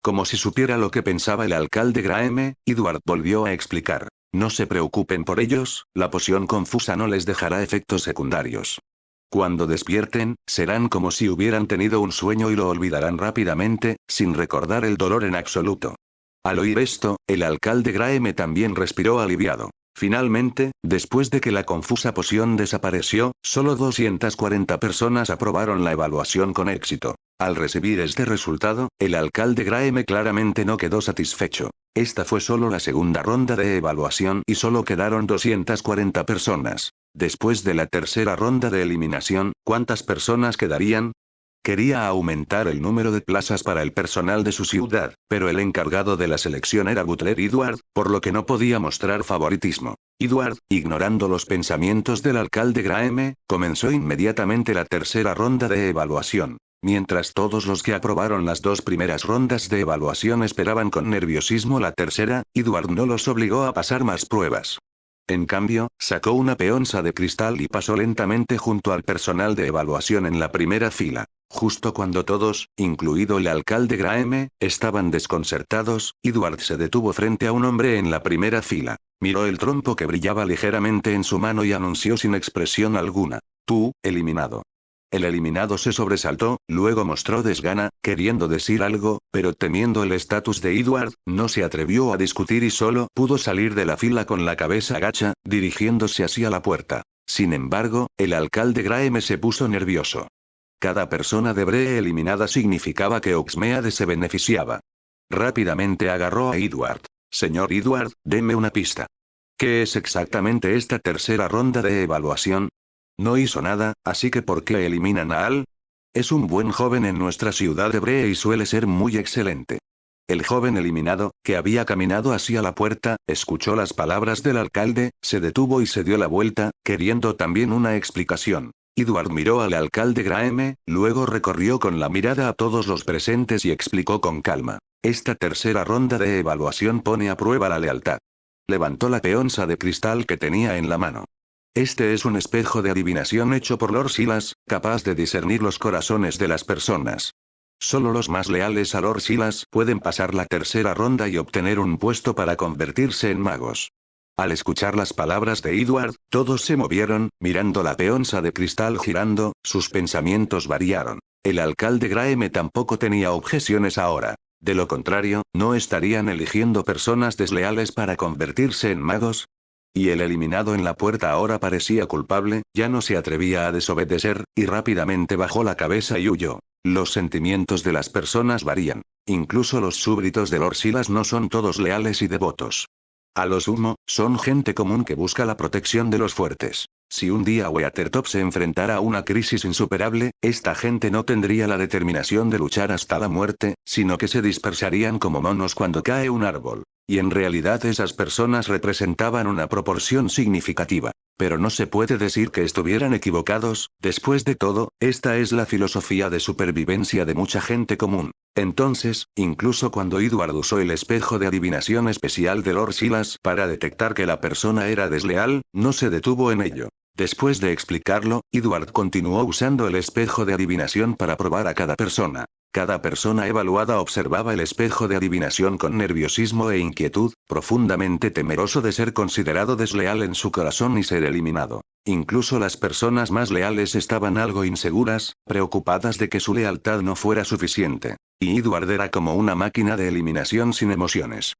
Como si supiera lo que pensaba el alcalde Graeme, Edward volvió a explicar: «No se preocupen por ellos, la poción confusa no les dejará efectos secundarios. Cuando despierten, serán como si hubieran tenido un sueño y lo olvidarán rápidamente, sin recordar el dolor en absoluto». Al oír esto, el alcalde Graeme también respiró aliviado. Finalmente, después de que la confusa poción desapareció, solo 240 personas aprobaron la evaluación con éxito. Al recibir este resultado, el alcalde Graeme claramente no quedó satisfecho. Esta fue solo la segunda ronda de evaluación y solo quedaron 240 personas. Después de la tercera ronda de eliminación, ¿cuántas personas quedarían? Quería aumentar el número de plazas para el personal de su ciudad, pero el encargado de la selección era Butler Edward, por lo que no podía mostrar favoritismo. Edward, ignorando los pensamientos del alcalde Graeme, comenzó inmediatamente la tercera ronda de evaluación. Mientras todos los que aprobaron las dos primeras rondas de evaluación esperaban con nerviosismo la tercera, Edward no los obligó a pasar más pruebas. En cambio, sacó una peonza de cristal y pasó lentamente junto al personal de evaluación en la primera fila. Justo cuando todos, incluido el alcalde Graeme, estaban desconcertados, Edward se detuvo frente a un hombre en la primera fila. Miró el trompo que brillaba ligeramente en su mano y anunció sin expresión alguna: «Tú, eliminado». El eliminado se sobresaltó, luego mostró desgana, queriendo decir algo, pero temiendo el estatus de Edward, no se atrevió a discutir y solo pudo salir de la fila con la cabeza gacha, dirigiéndose hacia la puerta. Sin embargo, el alcalde Graeme se puso nervioso. Cada persona de Bree eliminada significaba que Oxmeade se beneficiaba. Rápidamente agarró a Edward. «Señor Edward, deme una pista. ¿Qué es exactamente esta tercera ronda de evaluación? No hizo nada, así que ¿por qué eliminan a Al? Es un buen joven en nuestra ciudad de Bree y suele ser muy excelente». El joven eliminado, que había caminado hacia la puerta, escuchó las palabras del alcalde, se detuvo y se dio la vuelta, queriendo también una explicación. Edward miró al alcalde Graeme, luego recorrió con la mirada a todos los presentes y explicó con calma: «Esta tercera ronda de evaluación pone a prueba la lealtad». Levantó la peonza de cristal que tenía en la mano. «Este es un espejo de adivinación hecho por Lord Silas, capaz de discernir los corazones de las personas. Solo los más leales a Lord Silas pueden pasar la tercera ronda y obtener un puesto para convertirse en magos». Al escuchar las palabras de Edward, todos se movieron, mirando la peonza de cristal girando, sus pensamientos variaron. El alcalde Graeme tampoco tenía objeciones ahora. De lo contrario, ¿no estarían eligiendo personas desleales para convertirse en magos? Y el eliminado en la puerta ahora parecía culpable, ya no se atrevía a desobedecer, y rápidamente bajó la cabeza y huyó. Los sentimientos de las personas varían. Incluso los súbditos de Lord Silas no son todos leales y devotos. A lo sumo, son gente común que busca la protección de los fuertes. Si un día Weathertop se enfrentara a una crisis insuperable, esta gente no tendría la determinación de luchar hasta la muerte, sino que se dispersarían como monos cuando cae un árbol. Y en realidad esas personas representaban una proporción significativa. Pero no se puede decir que estuvieran equivocados, después de todo, esta es la filosofía de supervivencia de mucha gente común. Entonces, incluso cuando Edward usó el espejo de adivinación especial de Lord Silas para detectar que la persona era desleal, no se detuvo en ello. Después de explicarlo, Edward continuó usando el espejo de adivinación para probar a cada persona. Cada persona evaluada observaba el espejo de adivinación con nerviosismo e inquietud, profundamente temeroso de ser considerado desleal en su corazón y ser eliminado. Incluso las personas más leales estaban algo inseguras, preocupadas de que su lealtad no fuera suficiente. Y Edward era como una máquina de eliminación sin emociones.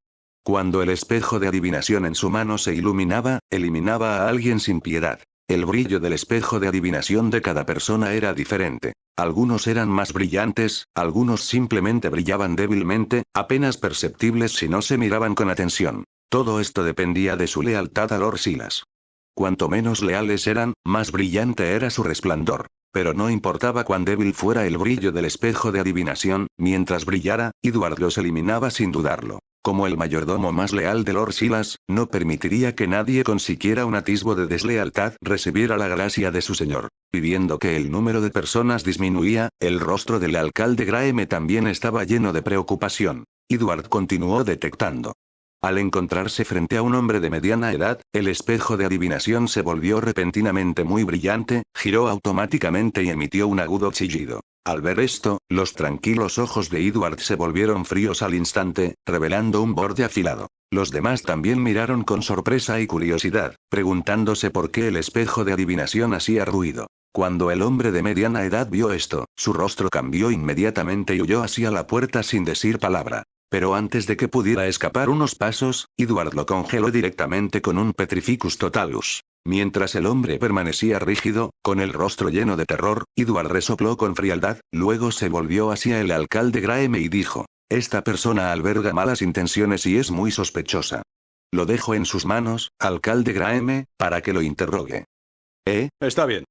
Cuando el espejo de adivinación en su mano se iluminaba, eliminaba a alguien sin piedad. El brillo del espejo de adivinación de cada persona era diferente. Algunos eran más brillantes, algunos simplemente brillaban débilmente, apenas perceptibles si no se miraban con atención. Todo esto dependía de su lealtad a Lord Silas. Cuanto menos leales eran, más brillante era su resplandor. Pero no importaba cuán débil fuera el brillo del espejo de adivinación, mientras brillara, Edward los eliminaba sin dudarlo. Como el mayordomo más leal de Lord Silas, no permitiría que nadie con siquiera un atisbo de deslealtad recibiera la gracia de su señor. Viendo que el número de personas disminuía, el rostro del alcalde Graeme también estaba lleno de preocupación. Edward continuó detectando. Al encontrarse frente a un hombre de mediana edad, el espejo de adivinación se volvió repentinamente muy brillante, giró automáticamente y emitió un agudo chillido. Al ver esto, los tranquilos ojos de Edward se volvieron fríos al instante, revelando un borde afilado. Los demás también miraron con sorpresa y curiosidad, preguntándose por qué el espejo de adivinación hacía ruido. Cuando el hombre de mediana edad vio esto, su rostro cambió inmediatamente y huyó hacia la puerta sin decir palabra. Pero antes de que pudiera escapar unos pasos, Edward lo congeló directamente con un Petrificus Totalus. Mientras el hombre permanecía rígido, con el rostro lleno de terror, Edward resopló con frialdad, luego se volvió hacia el alcalde Graeme y dijo: «Esta persona alberga malas intenciones y es muy sospechosa. Lo dejo en sus manos, alcalde Graeme, para que lo interrogue». Está bien.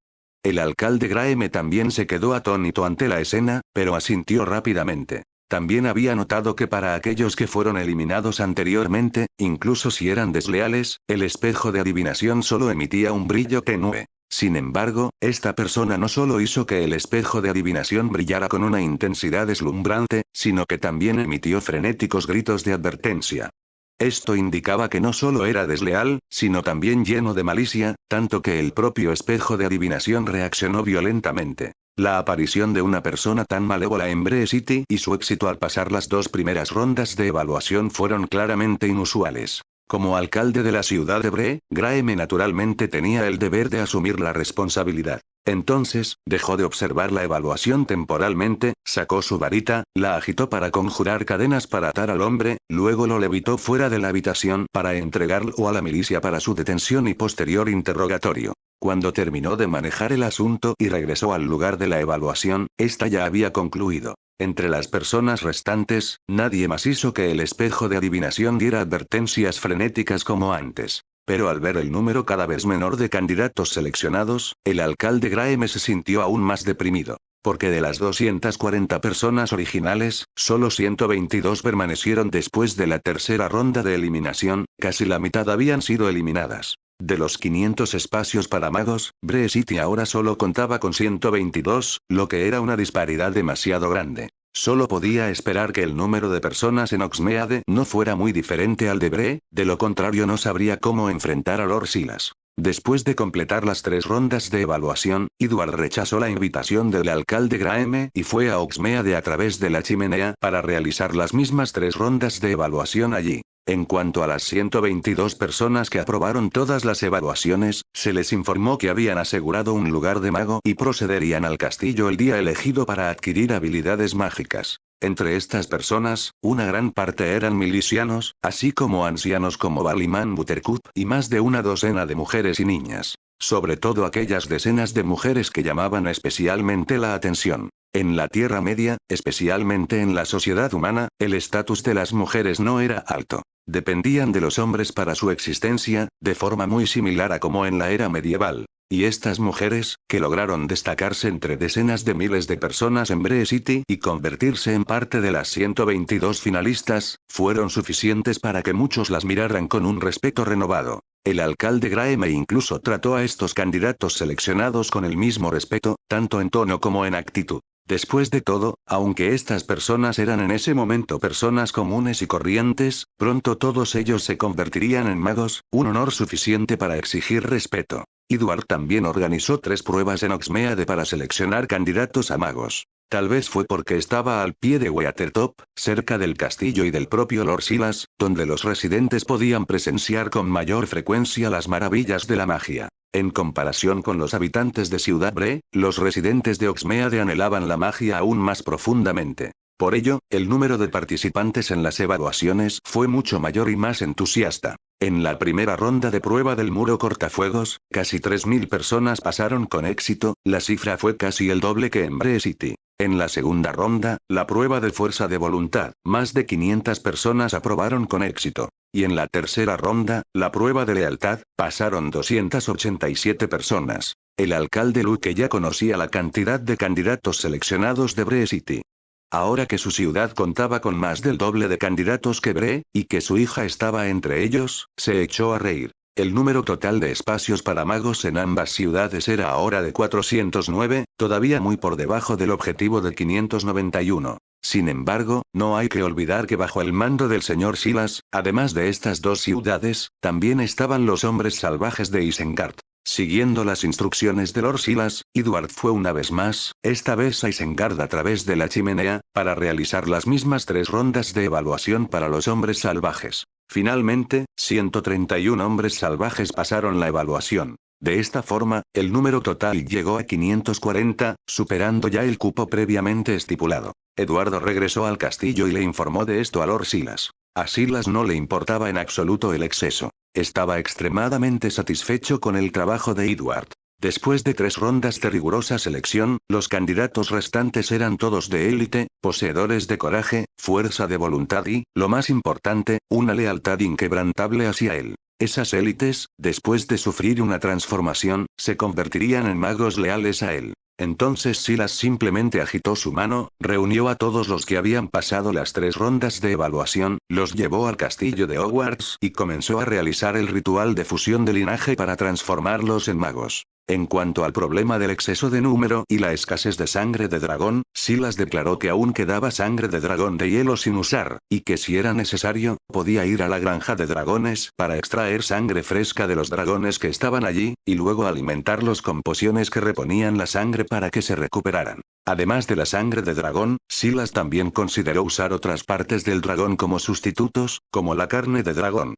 El alcalde Graeme también se quedó atónito ante la escena, pero asintió rápidamente. También había notado que para aquellos que fueron eliminados anteriormente, incluso si eran desleales, el espejo de adivinación solo emitía un brillo tenue. Sin embargo, esta persona no solo hizo que el espejo de adivinación brillara con una intensidad deslumbrante, sino que también emitió frenéticos gritos de advertencia. Esto indicaba que no solo era desleal, sino también lleno de malicia, tanto que el propio espejo de adivinación reaccionó violentamente. La aparición de una persona tan malévola en Bree City y su éxito al pasar las dos primeras rondas de evaluación fueron claramente inusuales. Como alcalde de la ciudad de Bree, Graeme naturalmente tenía el deber de asumir la responsabilidad. Entonces, dejó de observar la evaluación temporalmente, sacó su varita, la agitó para conjurar cadenas para atar al hombre, luego lo levitó fuera de la habitación para entregarlo a la milicia para su detención y posterior interrogatorio. Cuando terminó de manejar el asunto y regresó al lugar de la evaluación, esta ya había concluido. Entre las personas restantes, nadie más hizo que el espejo de adivinación diera advertencias frenéticas como antes. Pero al ver el número cada vez menor de candidatos seleccionados, el alcalde Graeme se sintió aún más deprimido. Porque de las 240 personas originales, solo 122 permanecieron después de la tercera ronda de eliminación, casi la mitad habían sido eliminadas. De los 500 espacios para magos, Bree City ahora solo contaba con 122, lo que era una disparidad demasiado grande. Solo podía esperar que el número de personas en Hogsmeade no fuera muy diferente al de Bree, de lo contrario no sabría cómo enfrentar a Lord Silas. Después de completar las 3 rondas de evaluación, Edward rechazó la invitación del alcalde Graeme y fue a Hogsmeade a través de la chimenea para realizar las mismas 3 rondas de evaluación allí. En cuanto a las 122 personas que aprobaron todas las evaluaciones, se les informó que habían asegurado un lugar de mago y procederían al castillo el día elegido para adquirir habilidades mágicas. Entre estas personas, una gran parte eran milicianos, así como ancianos como Baliman Buttercup y más de una docena de mujeres y niñas. Sobre todo aquellas decenas de mujeres que llamaban especialmente la atención. En la Tierra Media, especialmente en la sociedad humana, el estatus de las mujeres no era alto. Dependían de los hombres para su existencia, de forma muy similar a como en la era medieval. Y estas mujeres, que lograron destacarse entre decenas de miles de personas en Bree City y convertirse en parte de las 122 finalistas, fueron suficientes para que muchos las miraran con un respeto renovado. El alcalde Graham incluso trató a estos candidatos seleccionados con el mismo respeto, tanto en tono como en actitud. Después de todo, aunque estas personas eran en ese momento personas comunes y corrientes, pronto todos ellos se convertirían en magos, un honor suficiente para exigir respeto. Edward también organizó 3 pruebas en Oxmeade para seleccionar candidatos a magos. Tal vez fue porque estaba al pie de Watertop, cerca del castillo y del propio Lord Silas, donde los residentes podían presenciar con mayor frecuencia las maravillas de la magia. En comparación con los habitantes de Ciudad Bree, los residentes de Oxmeade anhelaban la magia aún más profundamente. Por ello, el número de participantes en las evaluaciones fue mucho mayor y más entusiasta. En la primera ronda de prueba del muro cortafuegos, casi 3.000 personas pasaron con éxito, la cifra fue casi el doble que en Bree City. En la segunda ronda, la prueba de fuerza de voluntad, más de 500 personas aprobaron con éxito. Y en la tercera ronda, la prueba de lealtad, pasaron 287 personas. El alcalde Luke ya conocía la cantidad de candidatos seleccionados de Bree City. Ahora que su ciudad contaba con más del doble de candidatos que Bree, y que su hija estaba entre ellos, se echó a reír. El número total de espacios para magos en ambas ciudades era ahora de 409, todavía muy por debajo del objetivo de 591. Sin embargo, no hay que olvidar que bajo el mando del señor Silas, además de estas 2 ciudades, también estaban los hombres salvajes de Isengard. Siguiendo las instrucciones de Lord Silas, Edward fue una vez más, esta vez a Isengard a través de la chimenea, para realizar las mismas 3 rondas de evaluación para los hombres salvajes. Finalmente, 131 hombres salvajes pasaron la evaluación. De esta forma, el número total llegó a 540, superando ya el cupo previamente estipulado. Eduardo regresó al castillo y le informó de esto a Lord Silas. A Silas no le importaba en absoluto el exceso. Estaba extremadamente satisfecho con el trabajo de Edward. Después de 3 rondas de rigurosa selección, los candidatos restantes eran todos de élite, poseedores de coraje, fuerza de voluntad y, lo más importante, una lealtad inquebrantable hacia él. Esas élites, después de sufrir una transformación, se convertirían en magos leales a él. Entonces Silas simplemente agitó su mano, reunió a todos los que habían pasado las 3 rondas de evaluación, los llevó al castillo de Hogwarts y comenzó a realizar el ritual de fusión de linaje para transformarlos en magos. En cuanto al problema del exceso de número y la escasez de sangre de dragón, Silas declaró que aún quedaba sangre de dragón de hielo sin usar, y que si era necesario, podía ir a la granja de dragones para extraer sangre fresca de los dragones que estaban allí, y luego alimentarlos con pociones que reponían la sangre para que se recuperaran. Además de la sangre de dragón, Silas también consideró usar otras partes del dragón como sustitutos, como la carne de dragón.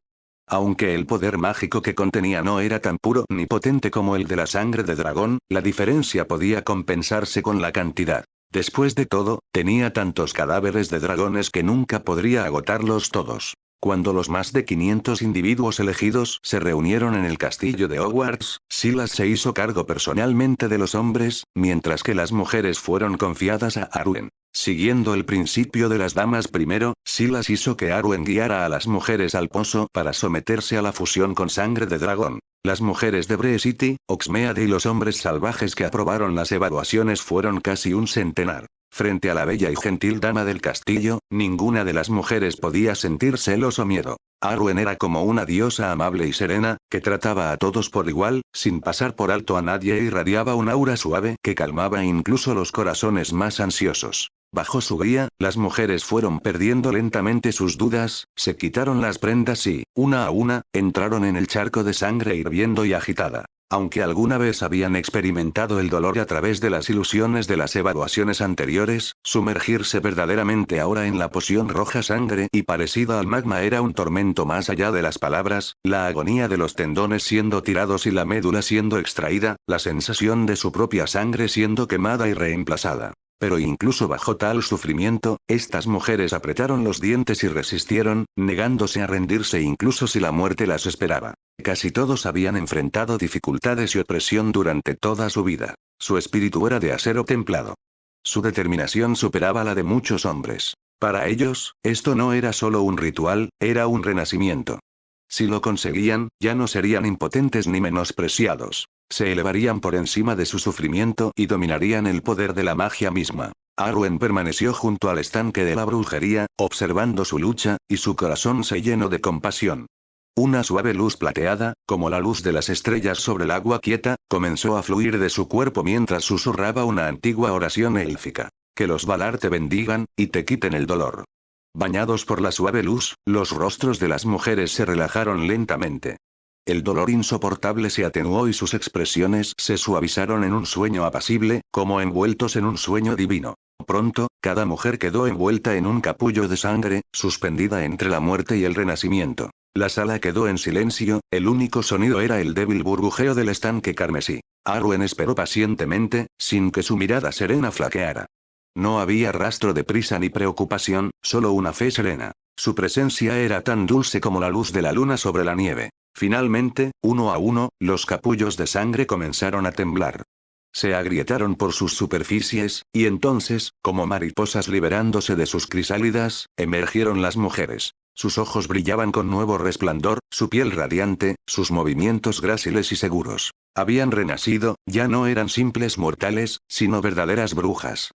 Aunque el poder mágico que contenía no era tan puro ni potente como el de la sangre de dragón, la diferencia podía compensarse con la cantidad. Después de todo, tenía tantos cadáveres de dragones que nunca podría agotarlos todos. Cuando los más de 500 individuos elegidos se reunieron en el castillo de Hogwarts, Silas se hizo cargo personalmente de los hombres, mientras que las mujeres fueron confiadas a Arwen. Siguiendo el principio de las damas primero, Silas hizo que Arwen guiara a las mujeres al pozo para someterse a la fusión con sangre de dragón. Las mujeres de Bree City, Oxmeade y los hombres salvajes que aprobaron las evaluaciones fueron casi un centenar. Frente a la bella y gentil dama del castillo, ninguna de las mujeres podía sentir celos o miedo. Arwen era como una diosa amable y serena, que trataba a todos por igual, sin pasar por alto a nadie, e irradiaba un aura suave que calmaba incluso los corazones más ansiosos. Bajo su guía, las mujeres fueron perdiendo lentamente sus dudas, se quitaron las prendas y, una a una, entraron en el charco de sangre hirviendo y agitada. Aunque alguna vez habían experimentado el dolor a través de las ilusiones de las evaluaciones anteriores, sumergirse verdaderamente ahora en la poción roja sangre y parecida al magma era un tormento más allá de las palabras, la agonía de los tendones siendo tirados y la médula siendo extraída, la sensación de su propia sangre siendo quemada y reemplazada. Pero incluso bajo tal sufrimiento, estas mujeres apretaron los dientes y resistieron, negándose a rendirse incluso si la muerte las esperaba. Casi todos habían enfrentado dificultades y opresión durante toda su vida. Su espíritu era de acero templado. Su determinación superaba la de muchos hombres. Para ellos, esto no era solo un ritual, era un renacimiento. Si lo conseguían, ya no serían impotentes ni menospreciados. Se elevarían por encima de su sufrimiento y dominarían el poder de la magia misma. Arwen permaneció junto al estanque de la brujería, observando su lucha, y su corazón se llenó de compasión. Una suave luz plateada, como la luz de las estrellas sobre el agua quieta, comenzó a fluir de su cuerpo mientras susurraba una antigua oración élfica. Que los Valar te bendigan, y te quiten el dolor. Bañados por la suave luz, los rostros de las mujeres se relajaron lentamente. El dolor insoportable se atenuó y sus expresiones se suavizaron en un sueño apacible, como envueltos en un sueño divino. Pronto, cada mujer quedó envuelta en un capullo de sangre, suspendida entre la muerte y el renacimiento. La sala quedó en silencio, el único sonido era el débil burbujeo del estanque carmesí. Arwen esperó pacientemente, sin que su mirada serena flaqueara. No había rastro de prisa ni preocupación, solo una fe serena. Su presencia era tan dulce como la luz de la luna sobre la nieve. Finalmente, uno a uno, los capullos de sangre comenzaron a temblar. Se agrietaron por sus superficies, y entonces, como mariposas liberándose de sus crisálidas, emergieron las mujeres. Sus ojos brillaban con nuevo resplandor, su piel radiante, sus movimientos gráciles y seguros. Habían renacido, ya no eran simples mortales, sino verdaderas brujas.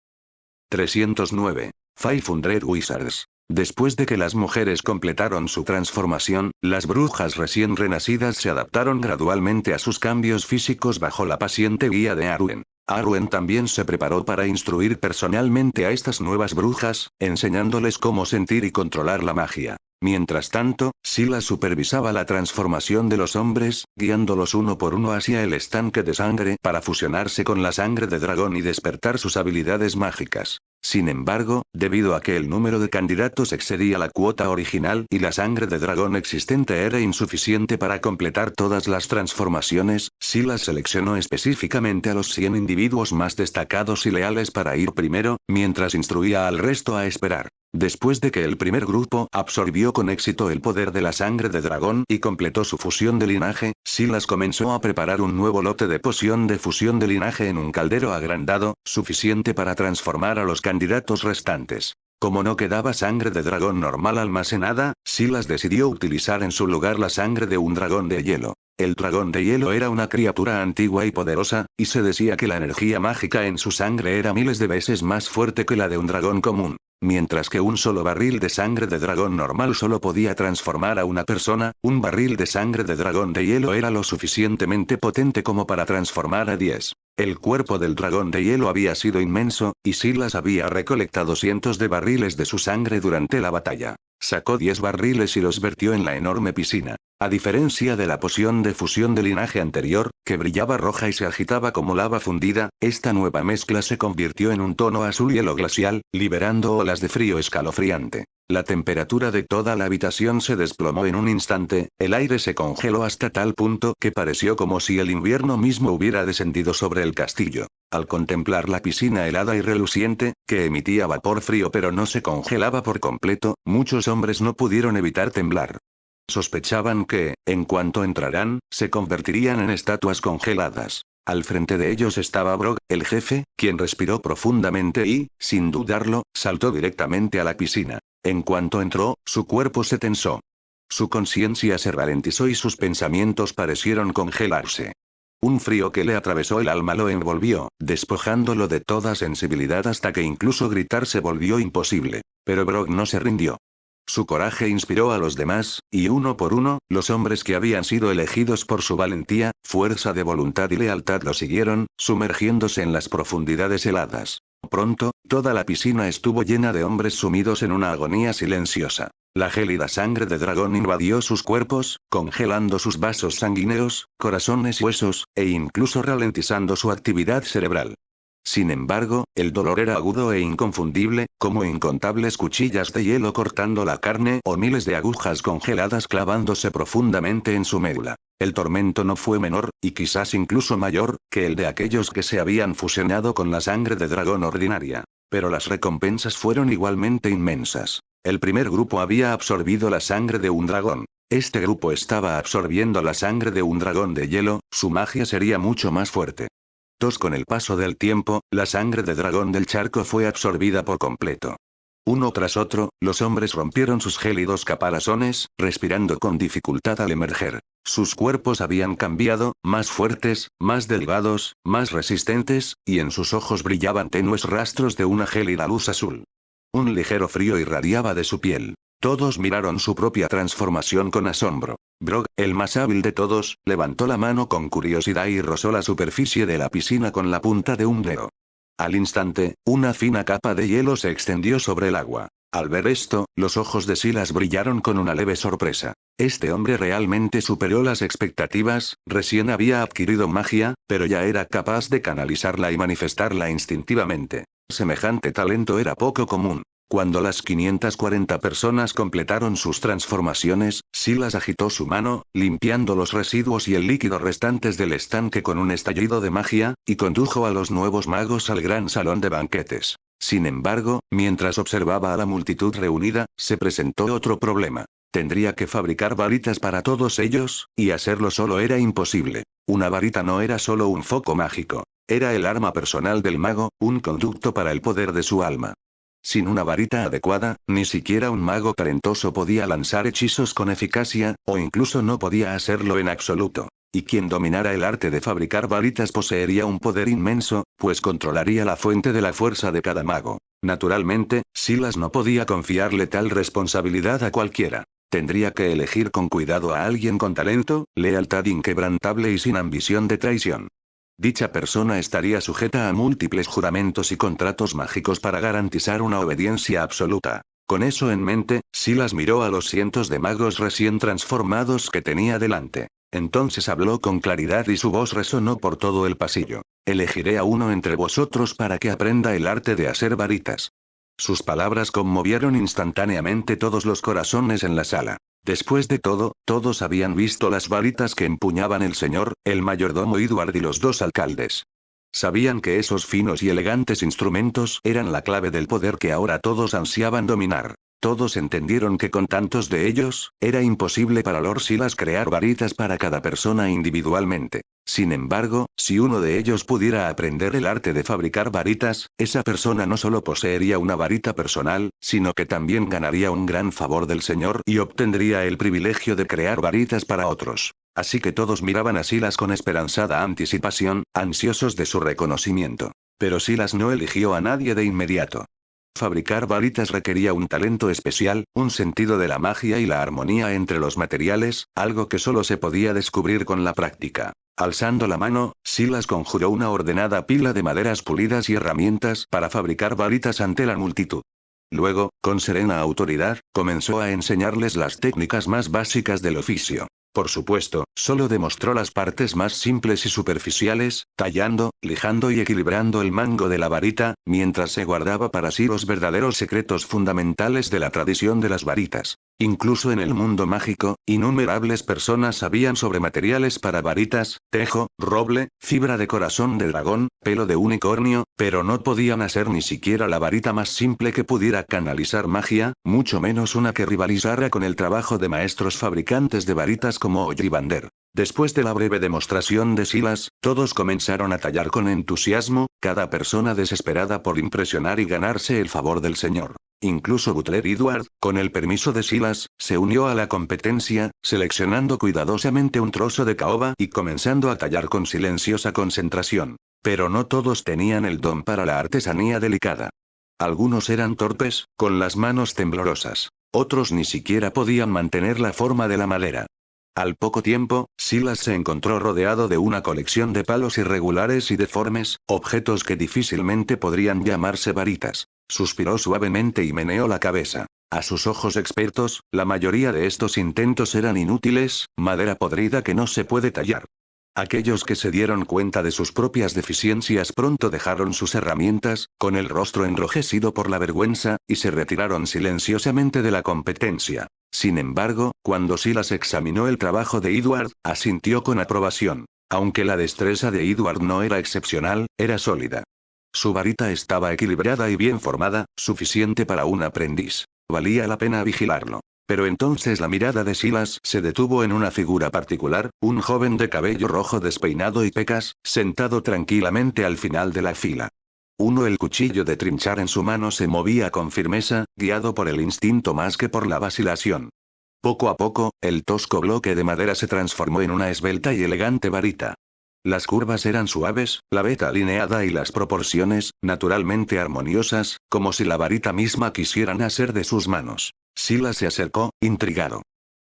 309. 500 Wizards. Después de que las mujeres completaron su transformación, las brujas recién renacidas se adaptaron gradualmente a sus cambios físicos bajo la paciente guía de Arwen. Arwen también se preparó para instruir personalmente a estas nuevas brujas, enseñándoles cómo sentir y controlar la magia. Mientras tanto, Sila supervisaba la transformación de los hombres, guiándolos uno por uno hacia el estanque de sangre para fusionarse con la sangre de dragón y despertar sus habilidades mágicas. Sin embargo, debido a que el número de candidatos excedía la cuota original y la sangre de dragón existente era insuficiente para completar todas las transformaciones, Sila seleccionó específicamente a los 100 individuos más destacados y leales para ir primero, mientras instruía al resto a esperar. Después de que el primer grupo absorbió con éxito el poder de la sangre de dragón y completó su fusión de linaje, Silas comenzó a preparar un nuevo lote de poción de fusión de linaje en un caldero agrandado, suficiente para transformar a los candidatos restantes. Como no quedaba sangre de dragón normal almacenada, Silas decidió utilizar en su lugar la sangre de un dragón de hielo. El dragón de hielo era una criatura antigua y poderosa, y se decía que la energía mágica en su sangre era miles de veces más fuerte que la de un dragón común. Mientras que un solo barril de sangre de dragón normal solo podía transformar a una persona, un barril de sangre de dragón de hielo era lo suficientemente potente como para transformar a 10. El cuerpo del dragón de hielo había sido inmenso, y Silas había recolectado cientos de barriles de su sangre durante la batalla. Sacó 10 barriles y los vertió en la enorme piscina. A diferencia de la poción de fusión de linaje anterior, que brillaba roja y se agitaba como lava fundida, esta nueva mezcla se convirtió en un tono azul hielo glacial, liberando olas de frío escalofriante. La temperatura de toda la habitación se desplomó en un instante, el aire se congeló hasta tal punto que pareció como si el invierno mismo hubiera descendido sobre el castillo. Al contemplar la piscina helada y reluciente, que emitía vapor frío pero no se congelaba por completo, muchos hombres no pudieron evitar temblar. Sospechaban que, en cuanto entraran, se convertirían en estatuas congeladas. Al frente de ellos estaba Brog, el jefe, quien respiró profundamente y, sin dudarlo, saltó directamente a la piscina. En cuanto entró, su cuerpo se tensó. Su conciencia se ralentizó y sus pensamientos parecieron congelarse. Un frío que le atravesó el alma lo envolvió, despojándolo de toda sensibilidad hasta que incluso gritar se volvió imposible. Pero Brog no se rindió. Su coraje inspiró a los demás, y uno por uno, los hombres que habían sido elegidos por su valentía, fuerza de voluntad y lealtad lo siguieron, sumergiéndose en las profundidades heladas. Pronto, toda la piscina estuvo llena de hombres sumidos en una agonía silenciosa. La gélida sangre de dragón invadió sus cuerpos, congelando sus vasos sanguíneos, corazones y huesos, e incluso ralentizando su actividad cerebral. Sin embargo, el dolor era agudo e inconfundible, como incontables cuchillas de hielo cortando la carne o miles de agujas congeladas clavándose profundamente en su médula. El tormento no fue menor, y quizás incluso mayor, que el de aquellos que se habían fusionado con la sangre de dragón ordinaria. Pero las recompensas fueron igualmente inmensas. El primer grupo había absorbido la sangre de un dragón. Este grupo estaba absorbiendo la sangre de un dragón de hielo, su magia sería mucho más fuerte. Con el paso del tiempo, la sangre de dragón del charco fue absorbida por completo. Uno tras otro, los hombres rompieron sus gélidos caparazones, respirando con dificultad al emerger. Sus cuerpos habían cambiado, más fuertes, más delgados, más resistentes, y en sus ojos brillaban tenues rastros de una gélida luz azul. Un ligero frío irradiaba de su piel. Todos miraron su propia transformación con asombro. Brog, el más hábil de todos, levantó la mano con curiosidad y rozó la superficie de la piscina con la punta de un dedo. Al instante, una fina capa de hielo se extendió sobre el agua. Al ver esto, los ojos de Silas brillaron con una leve sorpresa. Este hombre realmente superó las expectativas, recién había adquirido magia, pero ya era capaz de canalizarla y manifestarla instintivamente. Semejante talento era poco común. Cuando las 540 personas completaron sus transformaciones, Silas agitó su mano, limpiando los residuos y el líquido restantes del estanque con un estallido de magia, y condujo a los nuevos magos al gran salón de banquetes. Sin embargo, mientras observaba a la multitud reunida, se presentó otro problema. Tendría que fabricar varitas para todos ellos, y hacerlo solo era imposible. Una varita no era solo un foco mágico. Era el arma personal del mago, un conducto para el poder de su alma. Sin una varita adecuada, ni siquiera un mago talentoso podía lanzar hechizos con eficacia, o incluso no podía hacerlo en absoluto. Y quien dominara el arte de fabricar varitas poseería un poder inmenso, pues controlaría la fuente de la fuerza de cada mago. Naturalmente, Silas no podía confiarle tal responsabilidad a cualquiera. Tendría que elegir con cuidado a alguien con talento, lealtad inquebrantable y sin ambición de traición. Dicha persona estaría sujeta a múltiples juramentos y contratos mágicos para garantizar una obediencia absoluta. Con eso en mente, Silas miró a los cientos de magos recién transformados que tenía delante. Entonces habló con claridad y su voz resonó por todo el pasillo. Elegiré a uno entre vosotros para que aprenda el arte de hacer varitas. Sus palabras conmovieron instantáneamente todos los corazones en la sala. Después de todo, todos habían visto las varitas que empuñaban el señor, el mayordomo Edward y los dos alcaldes. Sabían que esos finos y elegantes instrumentos eran la clave del poder que ahora todos ansiaban dominar. Todos entendieron que con tantos de ellos, era imposible para Lord Silas crear varitas para cada persona individualmente. Sin embargo, si uno de ellos pudiera aprender el arte de fabricar varitas, esa persona no solo poseería una varita personal, sino que también ganaría un gran favor del Señor y obtendría el privilegio de crear varitas para otros. Así que todos miraban a Silas con esperanzada anticipación, ansiosos de su reconocimiento. Pero Silas no eligió a nadie de inmediato. Fabricar varitas requería un talento especial, un sentido de la magia y la armonía entre los materiales, algo que solo se podía descubrir con la práctica. Alzando la mano, Silas conjuró una ordenada pila de maderas pulidas y herramientas para fabricar varitas ante la multitud. Luego, con serena autoridad, comenzó a enseñarles las técnicas más básicas del oficio. Por supuesto, solo demostró las partes más simples y superficiales, tallando, lijando y equilibrando el mango de la varita, mientras se guardaba para sí los verdaderos secretos fundamentales de la tradición de las varitas. Incluso en el mundo mágico, innumerables personas sabían sobre materiales para varitas, tejo, roble, fibra de corazón de dragón, pelo de unicornio, pero no podían hacer ni siquiera la varita más simple que pudiera canalizar magia, mucho menos una que rivalizara con el trabajo de maestros fabricantes de varitas como Ollivander. Después de la breve demostración de Silas, todos comenzaron a tallar con entusiasmo, cada persona desesperada por impresionar y ganarse el favor del señor. Incluso Butler Edward, con el permiso de Silas, se unió a la competencia, seleccionando cuidadosamente un trozo de caoba y comenzando a tallar con silenciosa concentración. Pero no todos tenían el don para la artesanía delicada. Algunos eran torpes, con las manos temblorosas. Otros ni siquiera podían mantener la forma de la madera. Al poco tiempo, Silas se encontró rodeado de una colección de palos irregulares y deformes, objetos que difícilmente podrían llamarse varitas. Suspiró suavemente y meneó la cabeza. A sus ojos expertos, la mayoría de estos intentos eran inútiles, madera podrida que no se puede tallar. Aquellos que se dieron cuenta de sus propias deficiencias pronto dejaron sus herramientas, con el rostro enrojecido por la vergüenza, y se retiraron silenciosamente de la competencia. Sin embargo, cuando Silas examinó el trabajo de Edward, asintió con aprobación. Aunque la destreza de Edward no era excepcional, era sólida. Su varita estaba equilibrada y bien formada, suficiente para un aprendiz. Valía la pena vigilarlo. Pero entonces la mirada de Silas se detuvo en una figura particular, un joven de cabello rojo despeinado y pecas, sentado tranquilamente al final de la fila. El cuchillo de trinchar en su mano se movía con firmeza, guiado por el instinto más que por la vacilación. Poco a poco, el tosco bloque de madera se transformó en una esbelta y elegante varita. Las curvas eran suaves, la veta alineada y las proporciones, naturalmente armoniosas, como si la varita misma quisiera nacer de sus manos. Silas se acercó, intrigado.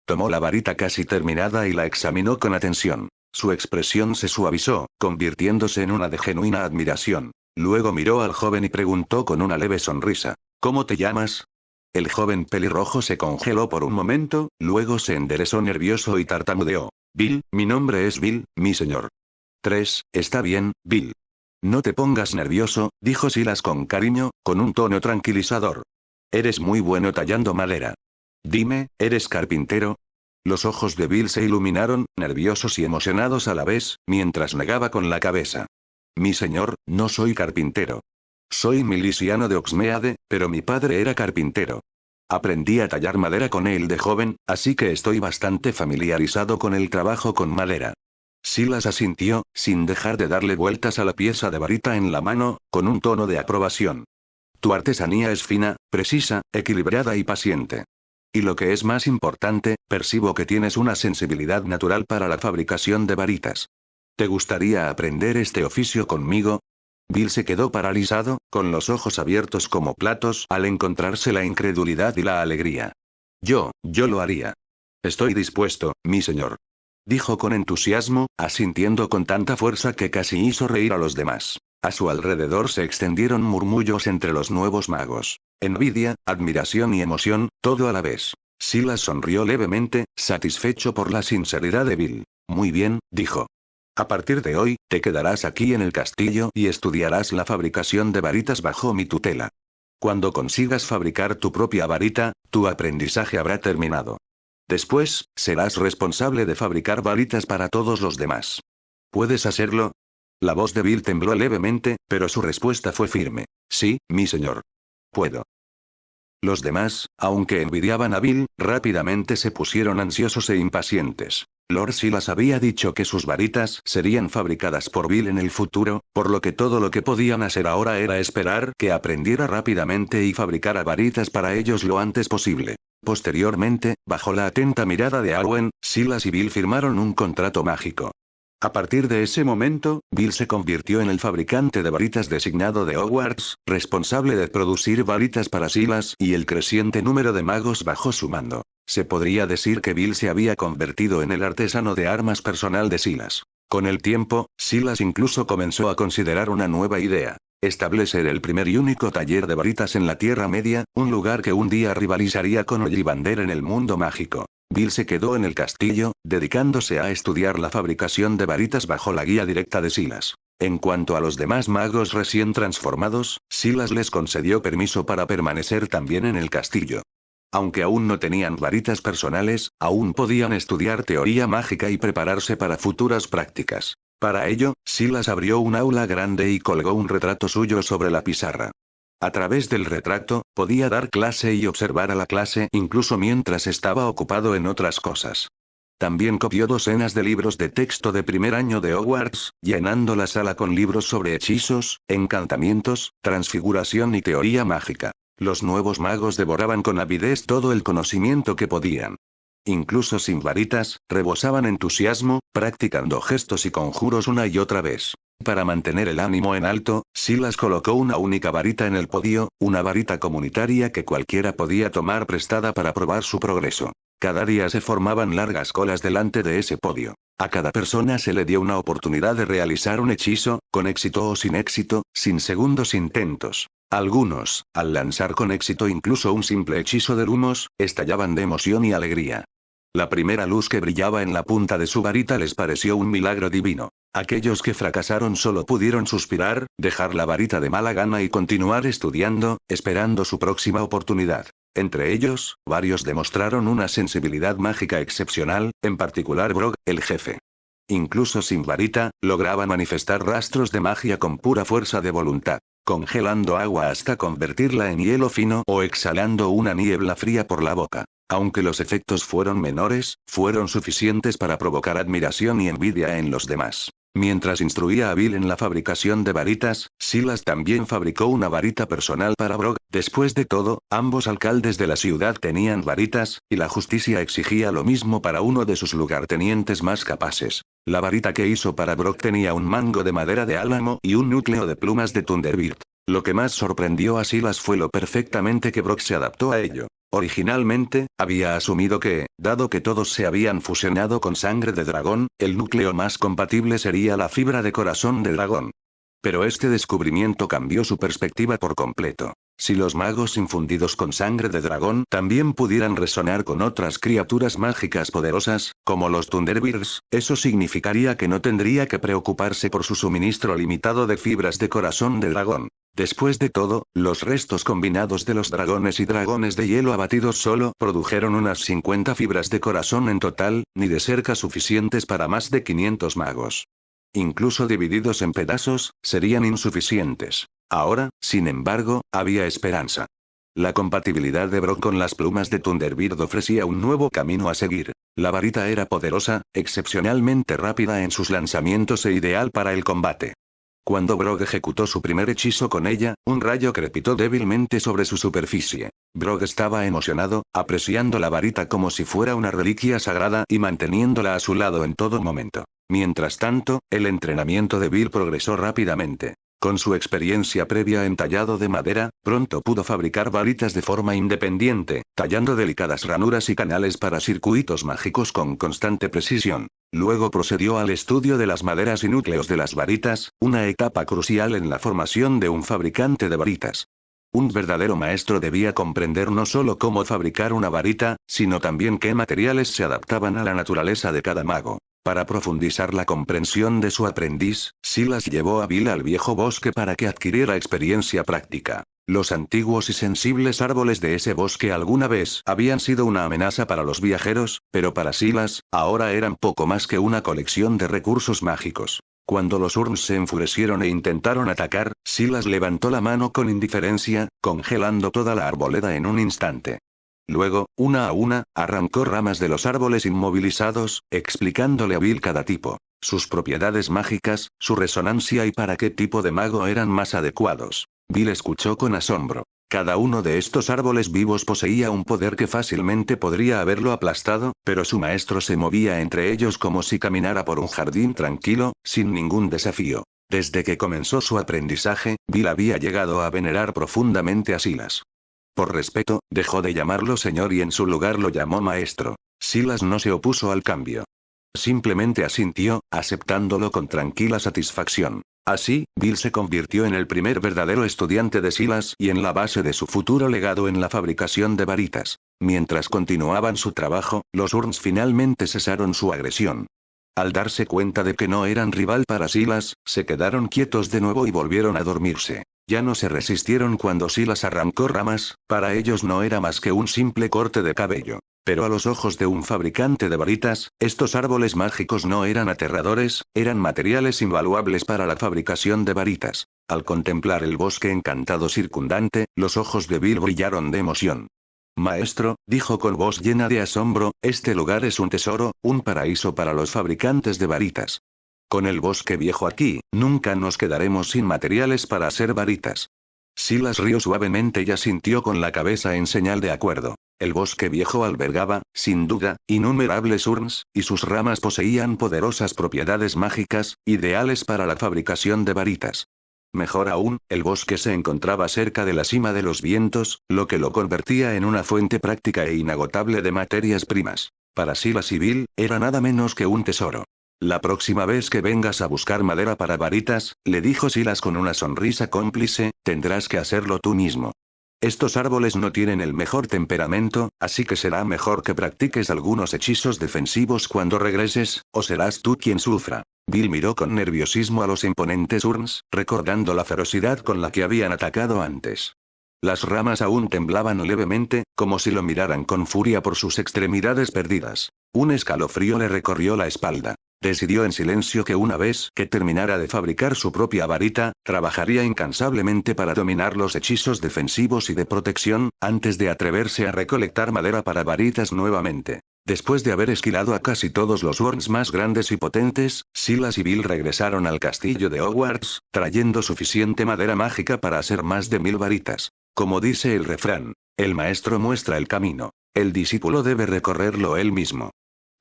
Tomó la varita casi terminada y la examinó con atención. Su expresión se suavizó, convirtiéndose en una de genuina admiración. Luego miró al joven y preguntó con una leve sonrisa: ¿Cómo te llamas? El joven pelirrojo se congeló por un momento, luego se enderezó nervioso y tartamudeó. Bill, mi nombre es Bill, mi señor. 3, está bien, Bill. No te pongas nervioso, dijo Silas con cariño, con un tono tranquilizador. Eres muy bueno tallando madera. Dime, ¿eres carpintero? Los ojos de Bill se iluminaron, nerviosos y emocionados a la vez, mientras negaba con la cabeza. Mi señor, no soy carpintero. Soy miliciano de Oxmeade, pero mi padre era carpintero. Aprendí a tallar madera con él de joven, así que estoy bastante familiarizado con el trabajo con madera. Silas asintió, sin dejar de darle vueltas a la pieza de varita en la mano, con un tono de aprobación. Tu artesanía es fina, precisa, equilibrada y paciente. Y lo que es más importante, percibo que tienes una sensibilidad natural para la fabricación de varitas. ¿Te gustaría aprender este oficio conmigo? Bill se quedó paralizado, con los ojos abiertos como platos al encontrarse la incredulidad y la alegría. Yo lo haría. Estoy dispuesto, mi señor. Dijo con entusiasmo, asintiendo con tanta fuerza que casi hizo reír a los demás. A su alrededor se extendieron murmullos entre los nuevos magos. Envidia, admiración y emoción, todo a la vez. Silas sonrió levemente, satisfecho por la sinceridad de Bill. Muy bien, dijo. A partir de hoy, te quedarás aquí en el castillo y estudiarás la fabricación de varitas bajo mi tutela. Cuando consigas fabricar tu propia varita, tu aprendizaje habrá terminado. Después, serás responsable de fabricar varitas para todos los demás. ¿Puedes hacerlo? La voz de Bill tembló levemente, pero su respuesta fue firme. Sí, mi señor. Puedo. Los demás, aunque envidiaban a Bill, rápidamente se pusieron ansiosos e impacientes. Lord Silas había dicho que sus varitas serían fabricadas por Bill en el futuro, por lo que todo lo que podían hacer ahora era esperar que aprendiera rápidamente y fabricara varitas para ellos lo antes posible. Posteriormente, bajo la atenta mirada de Owen, Silas y Bill firmaron un contrato mágico. A partir de ese momento, Bill se convirtió en el fabricante de varitas designado de Hogwarts, responsable de producir varitas para Silas y el creciente número de magos bajo su mando. Se podría decir que Bill se había convertido en el artesano de armas personal de Silas. Con el tiempo, Silas incluso comenzó a considerar una nueva idea: establecer el primer y único taller de varitas en la Tierra Media, un lugar que un día rivalizaría con Ollivander en el mundo mágico. Bill se quedó en el castillo, dedicándose a estudiar la fabricación de varitas bajo la guía directa de Silas. En cuanto a los demás magos recién transformados, Silas les concedió permiso para permanecer también en el castillo. Aunque aún no tenían varitas personales, aún podían estudiar teoría mágica y prepararse para futuras prácticas. Para ello, Silas abrió un aula grande y colgó un retrato suyo sobre la pizarra. A través del retrato, podía dar clase y observar a la clase incluso mientras estaba ocupado en otras cosas. También copió docenas de libros de texto de primer año de Hogwarts, llenando la sala con libros sobre hechizos, encantamientos, transfiguración y teoría mágica. Los nuevos magos devoraban con avidez todo el conocimiento que podían. Incluso sin varitas, rebosaban entusiasmo, practicando gestos y conjuros una y otra vez. Para mantener el ánimo en alto, Silas colocó una única varita en el podio, una varita comunitaria que cualquiera podía tomar prestada para probar su progreso. Cada día se formaban largas colas delante de ese podio. A cada persona se le dio una oportunidad de realizar un hechizo, con éxito o sin éxito, sin segundos intentos. Algunos, al lanzar con éxito incluso un simple hechizo de lumos, estallaban de emoción y alegría. La primera luz que brillaba en la punta de su varita les pareció un milagro divino. Aquellos que fracasaron solo pudieron suspirar, dejar la varita de mala gana y continuar estudiando, esperando su próxima oportunidad. Entre ellos, varios demostraron una sensibilidad mágica excepcional, en particular Brog, el jefe. Incluso sin varita, lograba manifestar rastros de magia con pura fuerza de voluntad. congelando agua hasta convertirla en hielo fino o exhalando una niebla fría por la boca. Aunque los efectos fueron menores, fueron suficientes para provocar admiración y envidia en los demás. Mientras instruía a Bill en la fabricación de varitas, Silas también fabricó una varita personal para Brock. Después de todo, ambos alcaldes de la ciudad tenían varitas, y la justicia exigía lo mismo para uno de sus lugartenientes más capaces. La varita que hizo para Brock tenía un mango de madera de álamo y un núcleo de plumas de Thunderbird. Lo que más sorprendió a Silas fue lo perfectamente que Brock se adaptó a ello. Originalmente, había asumido que, dado que todos se habían fusionado con sangre de dragón, el núcleo más compatible sería la fibra de corazón de dragón. Pero este descubrimiento cambió su perspectiva por completo. Si los magos infundidos con sangre de dragón también pudieran resonar con otras criaturas mágicas poderosas, como los Thunderbirds, eso significaría que no tendría que preocuparse por su suministro limitado de fibras de corazón de dragón. Después de todo, los restos combinados de los dragones y dragones de hielo abatidos solo produjeron unas 50 fibras de corazón en total, ni de cerca suficientes para más de 500 magos. Incluso divididos en pedazos, serían insuficientes. Ahora, sin embargo, había esperanza. La compatibilidad de Brock con las plumas de Thunderbird ofrecía un nuevo camino a seguir. La varita era poderosa, excepcionalmente rápida en sus lanzamientos e ideal para el combate. Cuando Brock ejecutó su primer hechizo con ella, un rayo crepitó débilmente sobre su superficie. Brock estaba emocionado, apreciando la varita como si fuera una reliquia sagrada y manteniéndola a su lado en todo momento. Mientras tanto, el entrenamiento de Bill progresó rápidamente. Con su experiencia previa en tallado de madera, pronto pudo fabricar varitas de forma independiente, tallando delicadas ranuras y canales para circuitos mágicos con constante precisión. Luego procedió al estudio de las maderas y núcleos de las varitas, una etapa crucial en la formación de un fabricante de varitas. Un verdadero maestro debía comprender no solo cómo fabricar una varita, sino también qué materiales se adaptaban a la naturaleza de cada mago. Para profundizar la comprensión de su aprendiz, Silas llevó a Bill al viejo bosque para que adquiriera experiencia práctica. Los antiguos y sensibles árboles de ese bosque alguna vez habían sido una amenaza para los viajeros, pero para Silas, ahora eran poco más que una colección de recursos mágicos. Cuando los Urns se enfurecieron e intentaron atacar, Silas levantó la mano con indiferencia, congelando toda la arboleda en un instante. Luego, una a una, arrancó ramas de los árboles inmovilizados, explicándole a Bill cada tipo, sus propiedades mágicas, su resonancia y para qué tipo de mago eran más adecuados. Bill escuchó con asombro. Cada uno de estos árboles vivos poseía un poder que fácilmente podría haberlo aplastado, pero su maestro se movía entre ellos como si caminara por un jardín tranquilo, sin ningún desafío. Desde que comenzó su aprendizaje, Bill había llegado a venerar profundamente a Silas. Por respeto, dejó de llamarlo señor y en su lugar lo llamó maestro. Silas no se opuso al cambio. Simplemente asintió, aceptándolo con tranquila satisfacción. Así, Bill se convirtió en el primer verdadero estudiante de Silas y en la base de su futuro legado en la fabricación de varitas. Mientras continuaban su trabajo, los Urns finalmente cesaron su agresión. Al darse cuenta de que no eran rival para Silas, se quedaron quietos de nuevo y volvieron a dormirse. Ya no se resistieron cuando Silas arrancó ramas, para ellos no era más que un simple corte de cabello. Pero a los ojos de un fabricante de varitas, estos árboles mágicos no eran aterradores, eran materiales invaluables para la fabricación de varitas. Al contemplar el bosque encantado circundante, los ojos de Bill brillaron de emoción. Maestro, dijo con voz llena de asombro, este lugar es un tesoro, un paraíso para los fabricantes de varitas. Con el bosque viejo aquí, nunca nos quedaremos sin materiales para hacer varitas. Silas rió suavemente y asintió con la cabeza en señal de acuerdo. El bosque viejo albergaba, sin duda, innumerables urns, y sus ramas poseían poderosas propiedades mágicas, ideales para la fabricación de varitas. Mejor aún, el bosque se encontraba cerca de la cima de los vientos, lo que lo convertía en una fuente práctica e inagotable de materias primas. Para Silas y Bill, era nada menos que un tesoro. La próxima vez que vengas a buscar madera para varitas, le dijo Silas con una sonrisa cómplice, tendrás que hacerlo tú mismo. Estos árboles no tienen el mejor temperamento, así que será mejor que practiques algunos hechizos defensivos cuando regreses, o serás tú quien sufra. Bill miró con nerviosismo a los imponentes Urns, recordando la ferocidad con la que habían atacado antes. Las ramas aún temblaban levemente, como si lo miraran con furia por sus extremidades perdidas. Un escalofrío le recorrió la espalda. decidió en silencio que una vez que terminara de fabricar su propia varita, trabajaría incansablemente para dominar los hechizos defensivos y de protección, antes de atreverse a recolectar madera para varitas nuevamente. Después de haber esquilado a casi todos los Worms más grandes y potentes, Silas y Bill regresaron al castillo de Hogwarts, trayendo suficiente madera mágica para hacer más de 1000 varitas. Como dice el refrán, el maestro muestra el camino, el discípulo debe recorrerlo él mismo.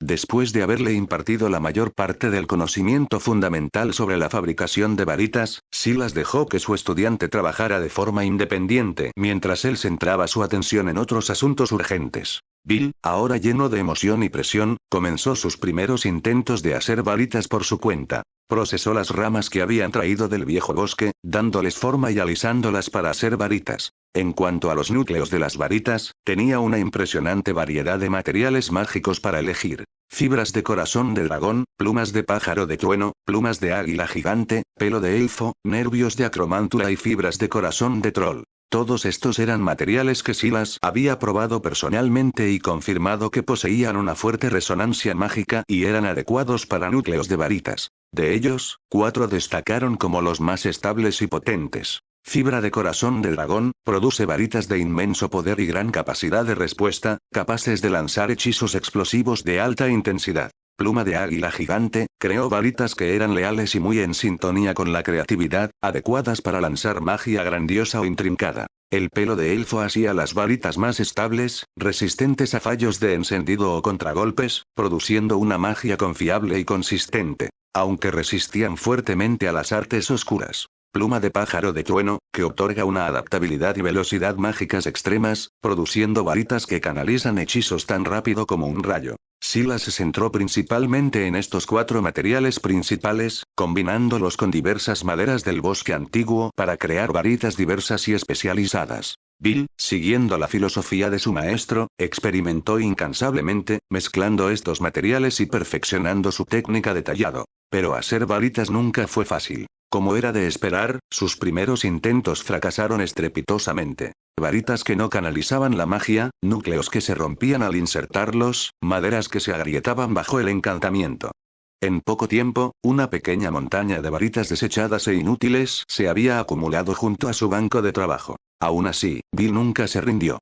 Después de haberle impartido la mayor parte del conocimiento fundamental sobre la fabricación de varitas, Silas dejó que su estudiante trabajara de forma independiente mientras él centraba su atención en otros asuntos urgentes. Bill, ahora lleno de emoción y presión, comenzó sus primeros intentos de hacer varitas por su cuenta. Procesó las ramas que habían traído del viejo bosque, dándoles forma y alisándolas para hacer varitas. En cuanto a los núcleos de las varitas, tenía una impresionante variedad de materiales mágicos para elegir. Fibras de corazón de dragón, plumas de pájaro de trueno, plumas de águila gigante, pelo de elfo, nervios de acromántula y fibras de corazón de troll. Todos estos eran materiales que Silas había probado personalmente y confirmado que poseían una fuerte resonancia mágica y eran adecuados para núcleos de varitas. De ellos, 4 destacaron como los más estables y potentes. Fibra de corazón de dragón, produce varitas de inmenso poder y gran capacidad de respuesta, capaces de lanzar hechizos explosivos de alta intensidad. Pluma de águila gigante, creó varitas que eran leales y muy en sintonía con la creatividad, adecuadas para lanzar magia grandiosa o intrincada. El pelo de elfo hacía las varitas más estables, resistentes a fallos de encendido o contragolpes, produciendo una magia confiable y consistente, aunque resistían fuertemente a las artes oscuras. Pluma de pájaro de trueno, que otorga una adaptabilidad y velocidad mágicas extremas, produciendo varitas que canalizan hechizos tan rápido como un rayo. Silas se centró principalmente en estos 4 materiales principales, combinándolos con diversas maderas del bosque antiguo para crear varitas diversas y especializadas. Bill, siguiendo la filosofía de su maestro, experimentó incansablemente, mezclando estos materiales y perfeccionando su técnica de tallado. Pero hacer varitas nunca fue fácil. Como era de esperar, sus primeros intentos fracasaron estrepitosamente. Varitas que no canalizaban la magia, núcleos que se rompían al insertarlos, maderas que se agrietaban bajo el encantamiento. En poco tiempo, una pequeña montaña de varitas desechadas e inútiles se había acumulado junto a su banco de trabajo. Aún así, Bill nunca se rindió.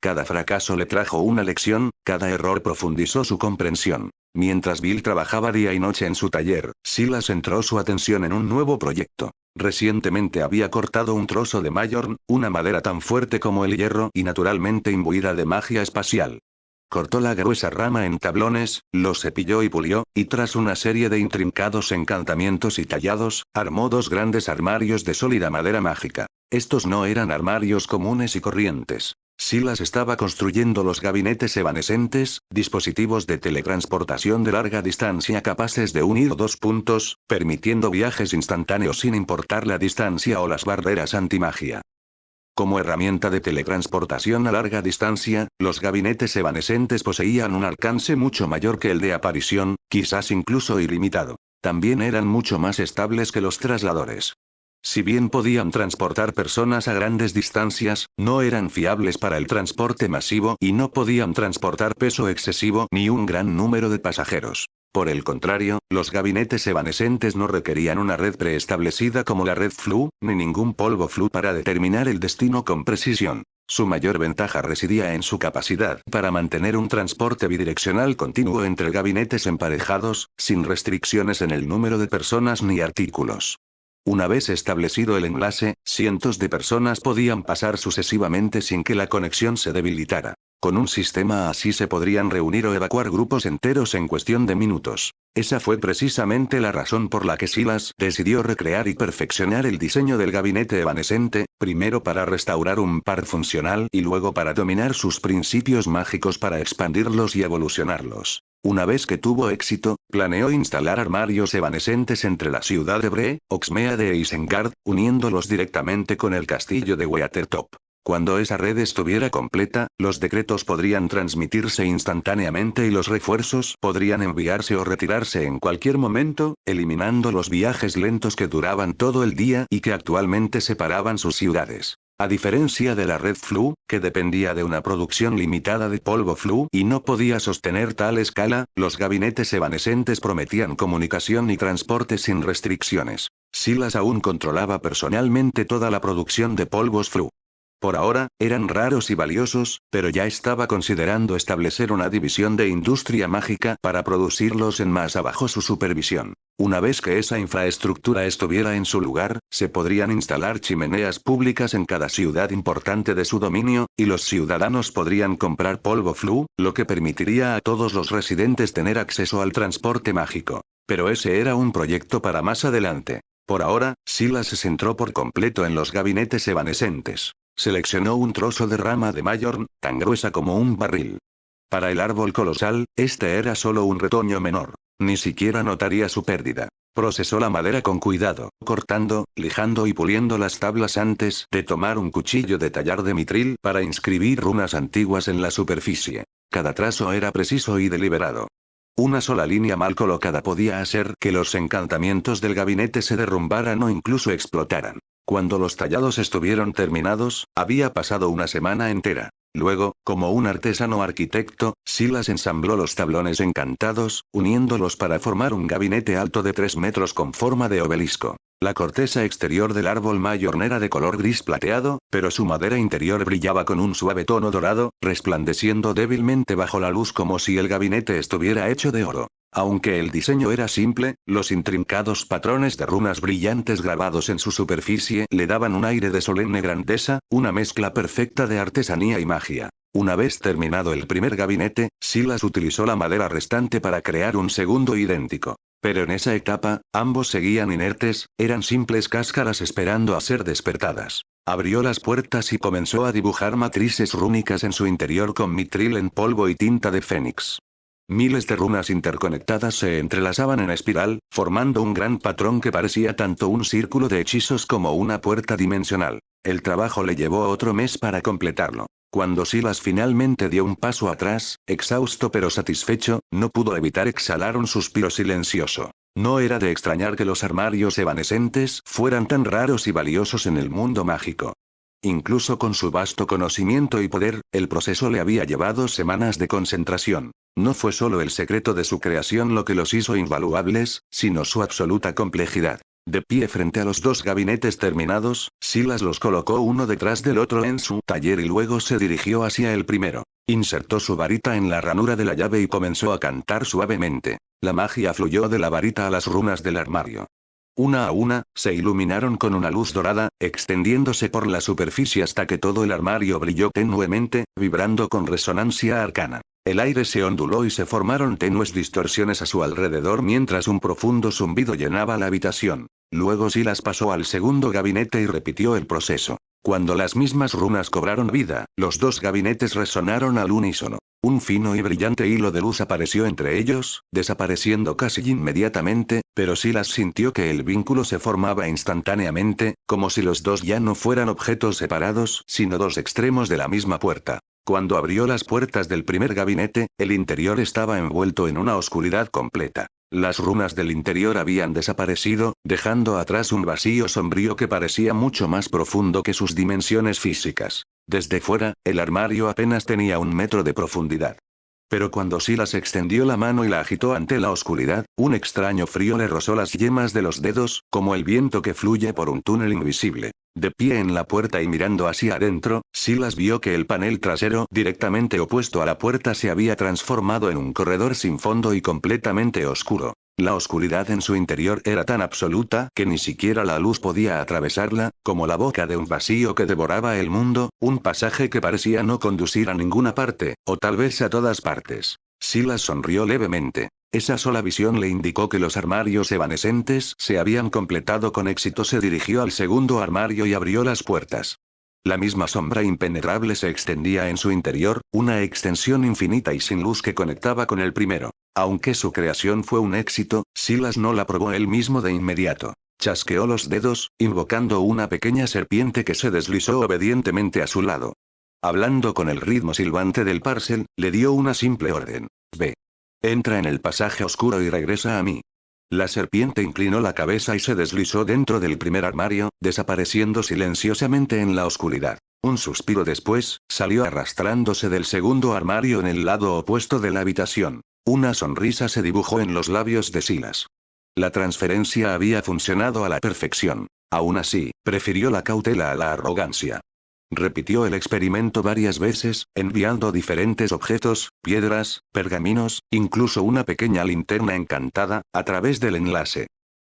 Cada fracaso le trajo una lección, cada error profundizó su comprensión. Mientras Bill trabajaba día y noche en su taller, Silas centró su atención en un nuevo proyecto. Recientemente había cortado un trozo de Majorn, una madera tan fuerte como el hierro y naturalmente imbuida de magia espacial. Cortó la gruesa rama en tablones, lo cepilló y pulió, y tras una serie de intrincados encantamientos y tallados, armó 2 grandes armarios de sólida madera mágica. Estos no eran armarios comunes y corrientes. Silas estaba construyendo los gabinetes evanescentes, dispositivos de teletransportación de larga distancia capaces de unir 2 puntos, permitiendo viajes instantáneos sin importar la distancia o las barreras antimagia. Como herramienta de teletransportación a larga distancia, los gabinetes evanescentes poseían un alcance mucho mayor que el de aparición, quizás incluso ilimitado. También eran mucho más estables que los trasladadores. Si bien podían transportar personas a grandes distancias, no eran fiables para el transporte masivo y no podían transportar peso excesivo ni un gran número de pasajeros. Por el contrario, los gabinetes evanescentes no requerían una red preestablecida como la red Flu, ni ningún polvo Flu para determinar el destino con precisión. Su mayor ventaja residía en su capacidad para mantener un transporte bidireccional continuo entre gabinetes emparejados, sin restricciones en el número de personas ni artículos. Una vez establecido el enlace, cientos de personas podían pasar sucesivamente sin que la conexión se debilitara. Con un sistema así se podrían reunir o evacuar grupos enteros en cuestión de minutos. Esa fue precisamente la razón por la que Silas decidió recrear y perfeccionar el diseño del gabinete evanescente, primero para restaurar un par funcional y luego para dominar sus principios mágicos para expandirlos y evolucionarlos. Una vez que tuvo éxito, planeó instalar armarios evanescentes entre la ciudad de Bree, Oxmeade e Isengard, uniéndolos directamente con el castillo de Weathertop. Cuando esa red estuviera completa, los decretos podrían transmitirse instantáneamente y los refuerzos podrían enviarse o retirarse en cualquier momento, eliminando los viajes lentos que duraban todo el día y que actualmente separaban sus ciudades. A diferencia de la red Flu, que dependía de una producción limitada de polvo Flu y no podía sostener tal escala, los gabinetes evanescentes prometían comunicación y transporte sin restricciones. Silas aún controlaba personalmente toda la producción de polvos Flu. Por ahora, eran raros y valiosos, pero ya estaba considerando establecer una división de industria mágica para producirlos en masa bajo su supervisión. Una vez que esa infraestructura estuviera en su lugar, se podrían instalar chimeneas públicas en cada ciudad importante de su dominio, y los ciudadanos podrían comprar polvo Flu, lo que permitiría a todos los residentes tener acceso al transporte mágico. Pero ese era un proyecto para más adelante. Por ahora, Silas se centró por completo en los gabinetes evanescentes. Seleccionó un trozo de rama de Mayorn, tan gruesa como un barril. Para el árbol colosal, este era solo un retoño menor. Ni siquiera notaría su pérdida. Procesó la madera con cuidado, cortando, lijando y puliendo las tablas antes de tomar un cuchillo de tallar de mitril para inscribir runas antiguas en la superficie. Cada trazo era preciso y deliberado. Una sola línea mal colocada podía hacer que los encantamientos del gabinete se derrumbaran o incluso explotaran. Cuando los tallados estuvieron terminados, había pasado una semana entera. Luego, como un artesano arquitecto, Silas ensambló los tablones encantados, uniéndolos para formar un gabinete alto de 3 metros con forma de obelisco. La corteza exterior del árbol Mayorn era de color gris plateado, pero su madera interior brillaba con un suave tono dorado, resplandeciendo débilmente bajo la luz como si el gabinete estuviera hecho de oro. Aunque el diseño era simple, los intrincados patrones de runas brillantes grabados en su superficie le daban un aire de solemne grandeza, una mezcla perfecta de artesanía y magia. Una vez terminado el primer gabinete, Silas utilizó la madera restante para crear un segundo idéntico. Pero en esa etapa, ambos seguían inertes, eran simples cáscaras esperando a ser despertadas. Abrió las puertas y comenzó a dibujar matrices rúnicas en su interior con mitril en polvo y tinta de fénix. Miles de runas interconectadas se entrelazaban en espiral, formando un gran patrón que parecía tanto un círculo de hechizos como una puerta dimensional. El trabajo le llevó otro mes para completarlo. Cuando Silas finalmente dio un paso atrás, exhausto pero satisfecho, no pudo evitar exhalar un suspiro silencioso. No era de extrañar que los armarios evanescentes fueran tan raros y valiosos en el mundo mágico. Incluso con su vasto conocimiento y poder, el proceso le había llevado semanas de concentración. No fue solo el secreto de su creación lo que los hizo invaluables, sino su absoluta complejidad. De pie frente a los dos gabinetes terminados, Silas los colocó uno detrás del otro en su taller y luego se dirigió hacia el primero. Insertó su varita en la ranura de la llave y comenzó a cantar suavemente. La magia fluyó de la varita a las runas del armario. Una a una, se iluminaron con una luz dorada, extendiéndose por la superficie hasta que todo el armario brilló tenuemente, vibrando con resonancia arcana. El aire se onduló y se formaron tenues distorsiones a su alrededor mientras un profundo zumbido llenaba la habitación. Luego Silas pasó al segundo gabinete y repitió el proceso. Cuando las mismas runas cobraron vida, los dos gabinetes resonaron al unísono. Un fino y brillante hilo de luz apareció entre ellos, desapareciendo casi inmediatamente, pero Silas sintió que el vínculo se formaba instantáneamente, como si los dos ya no fueran objetos separados, sino dos extremos de la misma puerta. Cuando abrió las puertas del primer gabinete, el interior estaba envuelto en una oscuridad completa. Las runas del interior habían desaparecido, dejando atrás un vacío sombrío que parecía mucho más profundo que sus dimensiones físicas. Desde fuera, el armario apenas tenía 1 metro de profundidad. Pero cuando Silas extendió la mano y la agitó ante la oscuridad, un extraño frío le rozó las yemas de los dedos, como el viento que fluye por un túnel invisible. De pie en la puerta y mirando hacia adentro, Silas vio que el panel trasero directamente opuesto a la puerta se había transformado en un corredor sin fondo y completamente oscuro. La oscuridad en su interior era tan absoluta que ni siquiera la luz podía atravesarla, como la boca de un vacío que devoraba el mundo, un pasaje que parecía no conducir a ninguna parte, o tal vez a todas partes. Silas sonrió levemente. Esa sola visión le indicó que los armarios evanescentes se habían completado con éxito. Se dirigió al segundo armario y abrió las puertas. La misma sombra impenetrable se extendía en su interior, una extensión infinita y sin luz que conectaba con el primero. Aunque su creación fue un éxito, Silas no la probó él mismo de inmediato. Chasqueó los dedos, invocando una pequeña serpiente que se deslizó obedientemente a su lado. Hablando con el ritmo silbante del parcel, le dio una simple orden. Ve. Entra en el pasaje oscuro y regresa a mí. La serpiente inclinó la cabeza y se deslizó dentro del primer armario, desapareciendo silenciosamente en la oscuridad. Un suspiro después, salió arrastrándose del segundo armario en el lado opuesto de la habitación. Una sonrisa se dibujó en los labios de Silas. La transferencia había funcionado a la perfección. Aún así, prefirió la cautela a la arrogancia. Repitió el experimento varias veces, enviando diferentes objetos, piedras, pergaminos, incluso una pequeña linterna encantada, a través del enlace.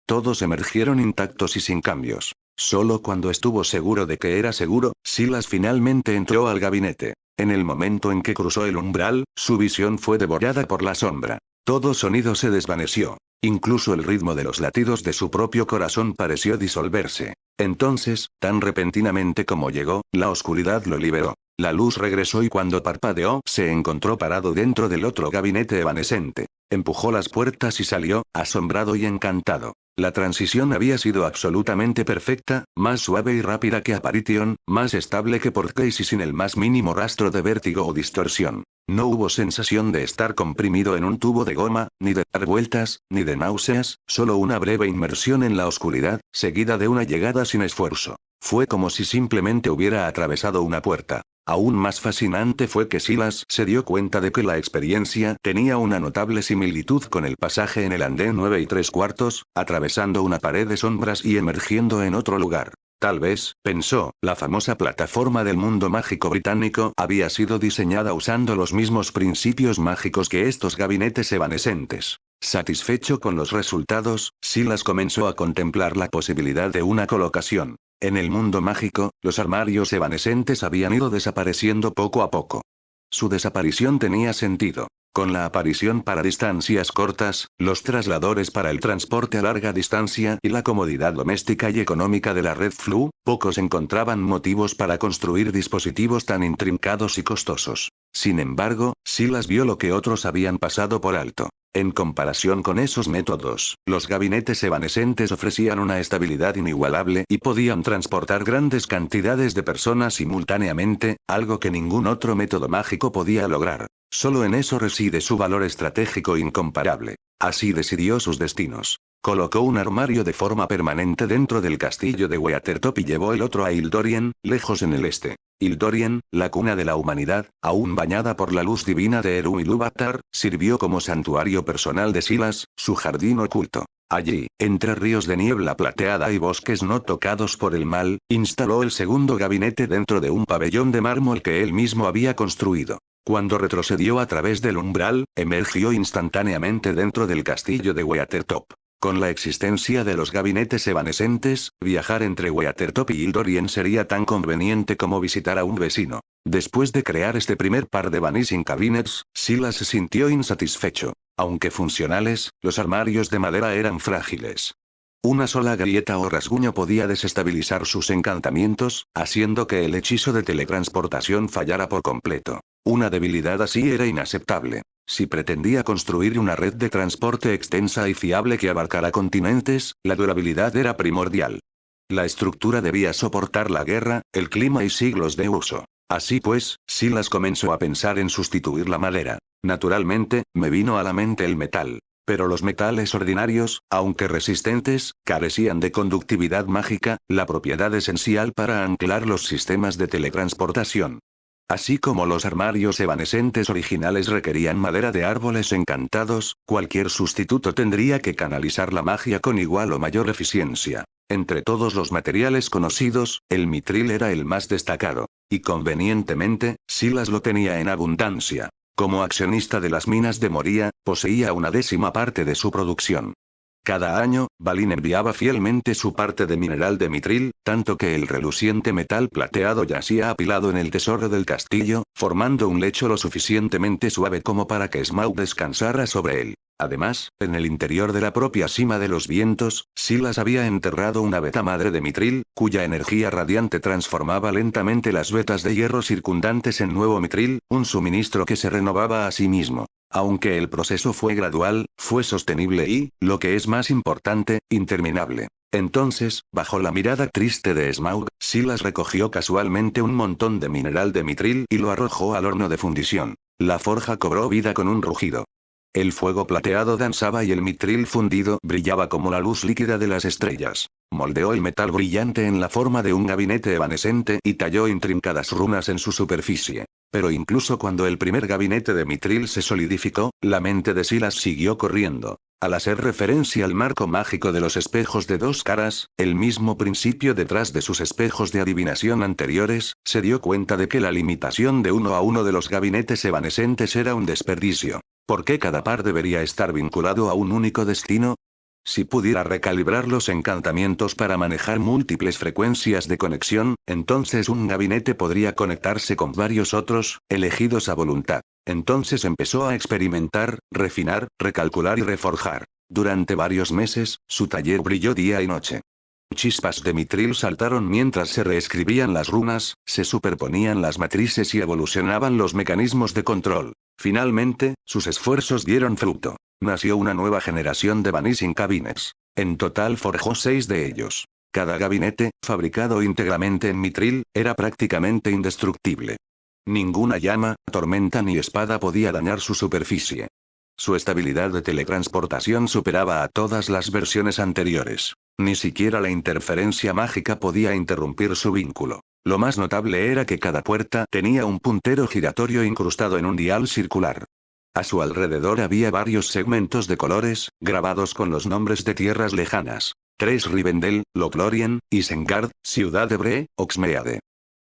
Todos emergieron intactos y sin cambios. Solo cuando estuvo seguro de que era seguro, Silas finalmente entró al gabinete. En el momento en que cruzó el umbral, su visión fue devorada por la sombra. Todo sonido se desvaneció. Incluso el ritmo de los latidos de su propio corazón pareció disolverse. Entonces, tan repentinamente como llegó, la oscuridad lo liberó. La luz regresó y cuando parpadeó, se encontró parado dentro del otro gabinete evanescente. Empujó las puertas y salió, asombrado y encantado. La transición había sido absolutamente perfecta, más suave y rápida que Apparition, más estable que Portkey y sin el más mínimo rastro de vértigo o distorsión. No hubo sensación de estar comprimido en un tubo de goma, ni de dar vueltas, ni de náuseas, solo una breve inmersión en la oscuridad, seguida de una llegada sin esfuerzo. Fue como si simplemente hubiera atravesado una puerta. Aún más fascinante fue que Silas se dio cuenta de que la experiencia tenía una notable similitud con el pasaje en el andén 9 3/4, atravesando una pared de sombras y emergiendo en otro lugar. Tal vez, pensó, la famosa plataforma del mundo mágico británico había sido diseñada usando los mismos principios mágicos que estos gabinetes evanescentes. Satisfecho con los resultados, Silas comenzó a contemplar la posibilidad de una colocación. En el mundo mágico, los armarios evanescentes habían ido desapareciendo poco a poco. Su desaparición tenía sentido. Con la aparición para distancias cortas, los trasladores para el transporte a larga distancia y la comodidad doméstica y económica de la red Flu, pocos encontraban motivos para construir dispositivos tan intrincados y costosos. Sin embargo, Silas vio lo que otros habían pasado por alto. En comparación con esos métodos, los gabinetes evanescentes ofrecían una estabilidad inigualable y podían transportar grandes cantidades de personas simultáneamente, algo que ningún otro método mágico podía lograr. Solo en eso reside su valor estratégico incomparable. Así decidió sus destinos. Colocó un armario de forma permanente dentro del castillo de Weathertop y llevó el otro a Ildorien, lejos en el este. Ildorien, la cuna de la humanidad, aún bañada por la luz divina de Eru Ilúvatar, sirvió como santuario personal de Silas, su jardín oculto. Allí, entre ríos de niebla plateada y bosques no tocados por el mal, instaló el segundo gabinete dentro de un pabellón de mármol que él mismo había construido. Cuando retrocedió a través del umbral, emergió instantáneamente dentro del castillo de Weathertop. Con la existencia de los gabinetes evanescentes, viajar entre Weathertop y Ildorien sería tan conveniente como visitar a un vecino. Después de crear este primer par de Vanishing Cabinets, Silas se sintió insatisfecho. Aunque funcionales, los armarios de madera eran frágiles. Una sola grieta o rasguño podía desestabilizar sus encantamientos, haciendo que el hechizo de teletransportación fallara por completo. Una debilidad así era inaceptable. Si pretendía construir una red de transporte extensa y fiable que abarcara continentes, la durabilidad era primordial. La estructura debía soportar la guerra, el clima y siglos de uso. Así pues, Silas comenzó a pensar en sustituir la madera. Naturalmente, me vino a la mente el metal. Pero los metales ordinarios, aunque resistentes, carecían de conductividad mágica, la propiedad esencial para anclar los sistemas de teletransportación. Así como los armarios evanescentes originales requerían madera de árboles encantados, cualquier sustituto tendría que canalizar la magia con igual o mayor eficiencia. Entre todos los materiales conocidos, el mitril era el más destacado. Y convenientemente, Silas lo tenía en abundancia. Como accionista de las minas de Moria, poseía una décima parte de su producción. Cada año, Balin enviaba fielmente su parte de mineral de mitril, tanto que el reluciente metal plateado yacía apilado en el tesoro del castillo, formando un lecho lo suficientemente suave como para que Smaug descansara sobre él. Además, en el interior de la propia cima de los vientos, Silas había enterrado una veta madre de mitril, cuya energía radiante transformaba lentamente las vetas de hierro circundantes en nuevo mitril, un suministro que se renovaba a sí mismo. Aunque el proceso fue gradual, fue sostenible y, lo que es más importante, interminable. Entonces, bajo la mirada triste de Smaug, Silas recogió casualmente un montón de mineral de mitril y lo arrojó al horno de fundición. La forja cobró vida con un rugido. El fuego plateado danzaba y el mitril fundido brillaba como la luz líquida de las estrellas. Moldeó el metal brillante en la forma de un gabinete evanescente y talló intrincadas runas en su superficie. Pero incluso cuando el primer gabinete de mitril se solidificó, la mente de Silas siguió corriendo. Al hacer referencia al marco mágico de los espejos de dos caras, el mismo principio detrás de sus espejos de adivinación anteriores, se dio cuenta de que la limitación de uno a uno de los gabinetes evanescentes era un desperdicio. ¿Por qué cada par debería estar vinculado a un único destino? Si pudiera recalibrar los encantamientos para manejar múltiples frecuencias de conexión, entonces un gabinete podría conectarse con varios otros, elegidos a voluntad. Entonces empezó a experimentar, refinar, recalcular y reforjar. Durante varios meses, su taller brilló día y noche. Chispas de mitril saltaron mientras se reescribían las runas, se superponían las matrices y evolucionaban los mecanismos de control. Finalmente, sus esfuerzos dieron fruto. Nació una nueva generación de Vanishing Cabinets. En total forjó 6 de ellos. Cada gabinete, fabricado íntegramente en mitril, era prácticamente indestructible. Ninguna llama, tormenta ni espada podía dañar su superficie. Su estabilidad de teletransportación superaba a todas las versiones anteriores. Ni siquiera la interferencia mágica podía interrumpir su vínculo. Lo más notable era que cada puerta tenía un puntero giratorio incrustado en un dial circular. A su alrededor había varios segmentos de colores, grabados con los nombres de tierras lejanas. 3 Rivendell, Lothlórien, Isengard, Ciudad de Bree, Oxmeade.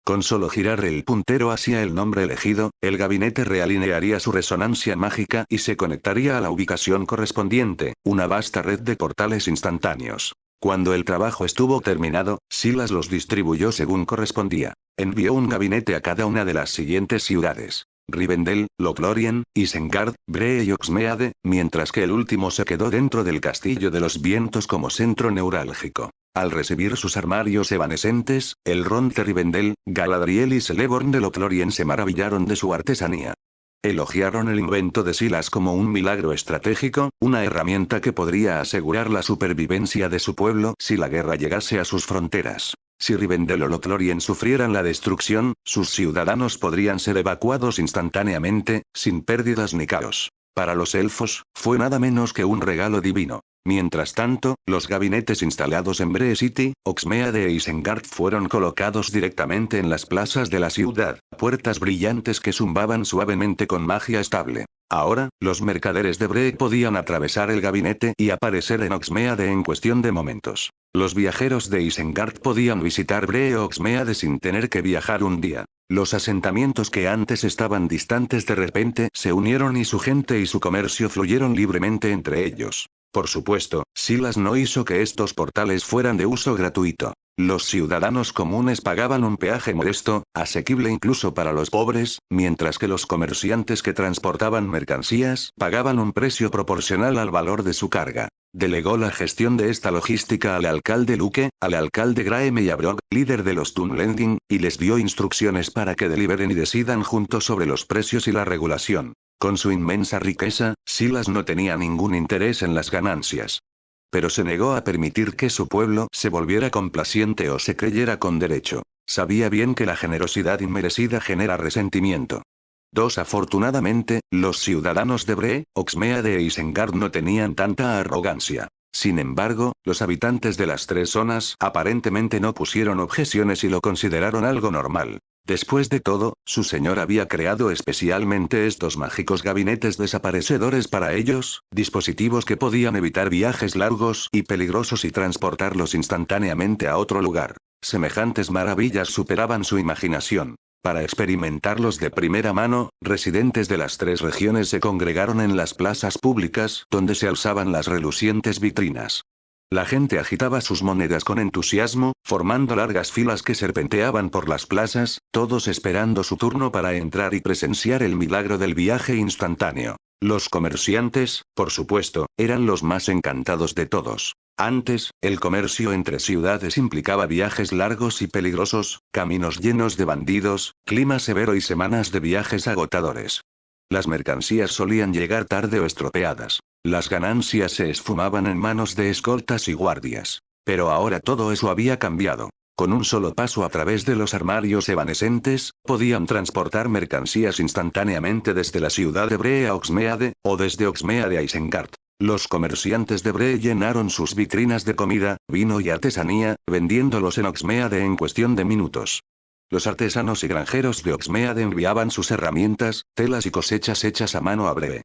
Con solo girar el puntero hacia el nombre elegido, el gabinete realinearía su resonancia mágica y se conectaría a la ubicación correspondiente, una vasta red de portales instantáneos. Cuando el trabajo estuvo terminado, Silas los distribuyó según correspondía. Envió un gabinete a cada una de las siguientes ciudades: Rivendell, Lothlórien, Isengard, Bree y Oxmeade, mientras que el último se quedó dentro del Castillo de los Vientos como centro neurálgico. Al recibir sus armarios evanescentes, Elrond de Rivendell, Galadriel y Celeborn de Lothlórien se maravillaron de su artesanía. Elogiaron el invento de Silas como un milagro estratégico, una herramienta que podría asegurar la supervivencia de su pueblo si la guerra llegase a sus fronteras. Si Rivendell o Lothlórien sufrieran la destrucción, sus ciudadanos podrían ser evacuados instantáneamente, sin pérdidas ni caos. Para los elfos, fue nada menos que un regalo divino. Mientras tanto, los gabinetes instalados en Bree City, Oxmeade e Isengard fueron colocados directamente en las plazas de la ciudad, puertas brillantes que zumbaban suavemente con magia estable. Ahora, los mercaderes de Bree podían atravesar el gabinete y aparecer en Oxmeade en cuestión de momentos. Los viajeros de Isengard podían visitar Bree o Oxmeade sin tener que viajar un día. Los asentamientos que antes estaban distantes de repente se unieron y su gente y su comercio fluyeron libremente entre ellos. Por supuesto, Silas no hizo que estos portales fueran de uso gratuito. Los ciudadanos comunes pagaban un peaje modesto, asequible incluso para los pobres, mientras que los comerciantes que transportaban mercancías pagaban un precio proporcional al valor de su carga. Delegó la gestión de esta logística al alcalde Luke, al alcalde Graeme y a Brog, líder de los Dunlending, y les dio instrucciones para que deliberen y decidan juntos sobre los precios y la regulación. Con su inmensa riqueza, Silas no tenía ningún interés en las ganancias. Pero se negó a permitir que su pueblo se volviera complaciente o se creyera con derecho. Sabía bien que la generosidad inmerecida genera resentimiento. Afortunadamente, los ciudadanos de Bree, Oxmeade e Isengard no tenían tanta arrogancia. Sin embargo, los habitantes de las 3 zonas aparentemente no pusieron objeciones y lo consideraron algo normal. Después de todo, su señor había creado especialmente estos mágicos gabinetes desaparecedores para ellos, dispositivos que podían evitar viajes largos y peligrosos y transportarlos instantáneamente a otro lugar. Semejantes maravillas superaban su imaginación. Para experimentarlos de primera mano, residentes de las 3 regiones se congregaron en las plazas públicas, donde se alzaban las relucientes vitrinas. La gente agitaba sus monedas con entusiasmo, formando largas filas que serpenteaban por las plazas, todos esperando su turno para entrar y presenciar el milagro del viaje instantáneo. Los comerciantes, por supuesto, eran los más encantados de todos. Antes, el comercio entre ciudades implicaba viajes largos y peligrosos, caminos llenos de bandidos, clima severo y semanas de viajes agotadores. Las mercancías solían llegar tarde o estropeadas. Las ganancias se esfumaban en manos de escoltas y guardias. Pero ahora todo eso había cambiado. Con un solo paso a través de los armarios evanescentes, podían transportar mercancías instantáneamente desde la ciudad de Bree a Oxmeade, o desde Oxmeade a Isengard. Los comerciantes de Bree llenaron sus vitrinas de comida, vino y artesanía, vendiéndolos en Oxmeade en cuestión de minutos. Los artesanos y granjeros de Oxmeade enviaban sus herramientas, telas y cosechas hechas a mano a Bree.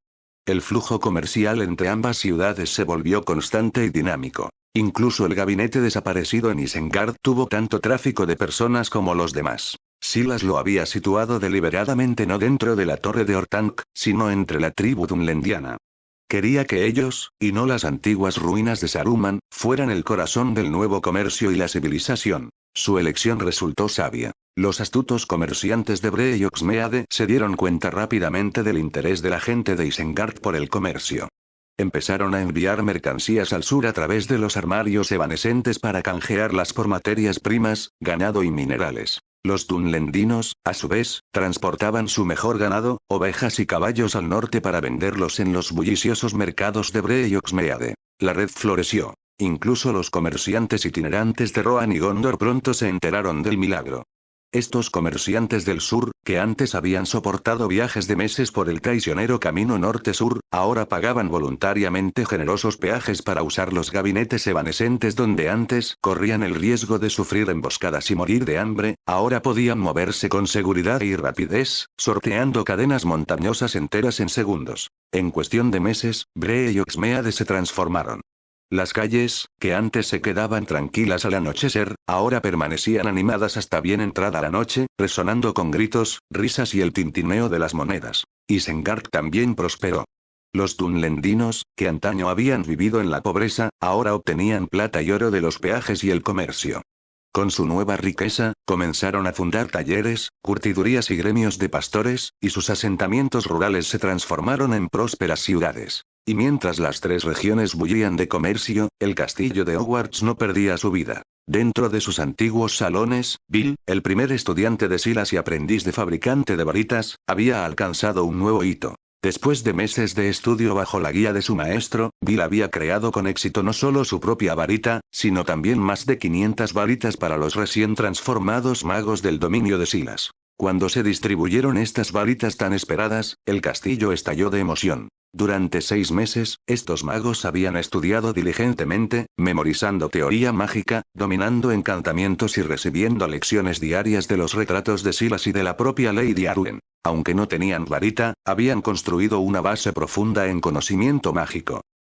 El flujo comercial entre ambas ciudades se volvió constante y dinámico. Incluso el gabinete desaparecido en Isengard tuvo tanto tráfico de personas como los demás. Silas lo había situado deliberadamente no dentro de la torre de Orthanc, sino entre la tribu dunlendiana. Quería que ellos, y no las antiguas ruinas de Saruman, fueran el corazón del nuevo comercio y la civilización. Su elección resultó sabia. Los astutos comerciantes de Bree y Oxmeade se dieron cuenta rápidamente del interés de la gente de Isengard por el comercio. Empezaron a enviar mercancías al sur a través de los armarios evanescentes para canjearlas por materias primas, ganado y minerales. Los dunlendinos, a su vez, transportaban su mejor ganado, ovejas y caballos al norte para venderlos en los bulliciosos mercados de Bree y Oxmeade. La red floreció. Incluso los comerciantes itinerantes de Rohan y Gondor pronto se enteraron del milagro. Estos comerciantes del sur, que antes habían soportado viajes de meses por el traicionero camino norte-sur, ahora pagaban voluntariamente generosos peajes para usar los gabinetes evanescentes donde antes corrían el riesgo de sufrir emboscadas y morir de hambre, ahora podían moverse con seguridad y rapidez, sorteando cadenas montañosas enteras en segundos. En cuestión de meses, Bree y Oxmeade se transformaron. Las calles, que antes se quedaban tranquilas al anochecer, ahora permanecían animadas hasta bien entrada la noche, resonando con gritos, risas y el tintineo de las monedas. Isengard también prosperó. Los dunlendinos, que antaño habían vivido en la pobreza, ahora obtenían plata y oro de los peajes y el comercio. Con su nueva riqueza, comenzaron a fundar talleres, curtidurías y gremios de pastores, y sus asentamientos rurales se transformaron en prósperas ciudades. Y mientras las tres regiones bullían de comercio, el castillo de Hogwarts no perdía su vida. Dentro de sus antiguos salones, Bill, el primer estudiante de Silas y aprendiz de fabricante de varitas, había alcanzado un nuevo hito. Después de meses de estudio bajo la guía de su maestro, Bill había creado con éxito no solo su propia varita, sino también más de 500 varitas para los recién transformados magos del dominio de Silas. Cuando se distribuyeron estas varitas tan esperadas, el castillo estalló de emoción. Durante 6 meses, estos magos habían estudiado diligentemente, memorizando teoría mágica, dominando encantamientos y recibiendo lecciones diarias de los retratos de Silas y de la propia Lady Arwen. Aunque no tenían varita, habían construido una base profunda en conocimiento mágico.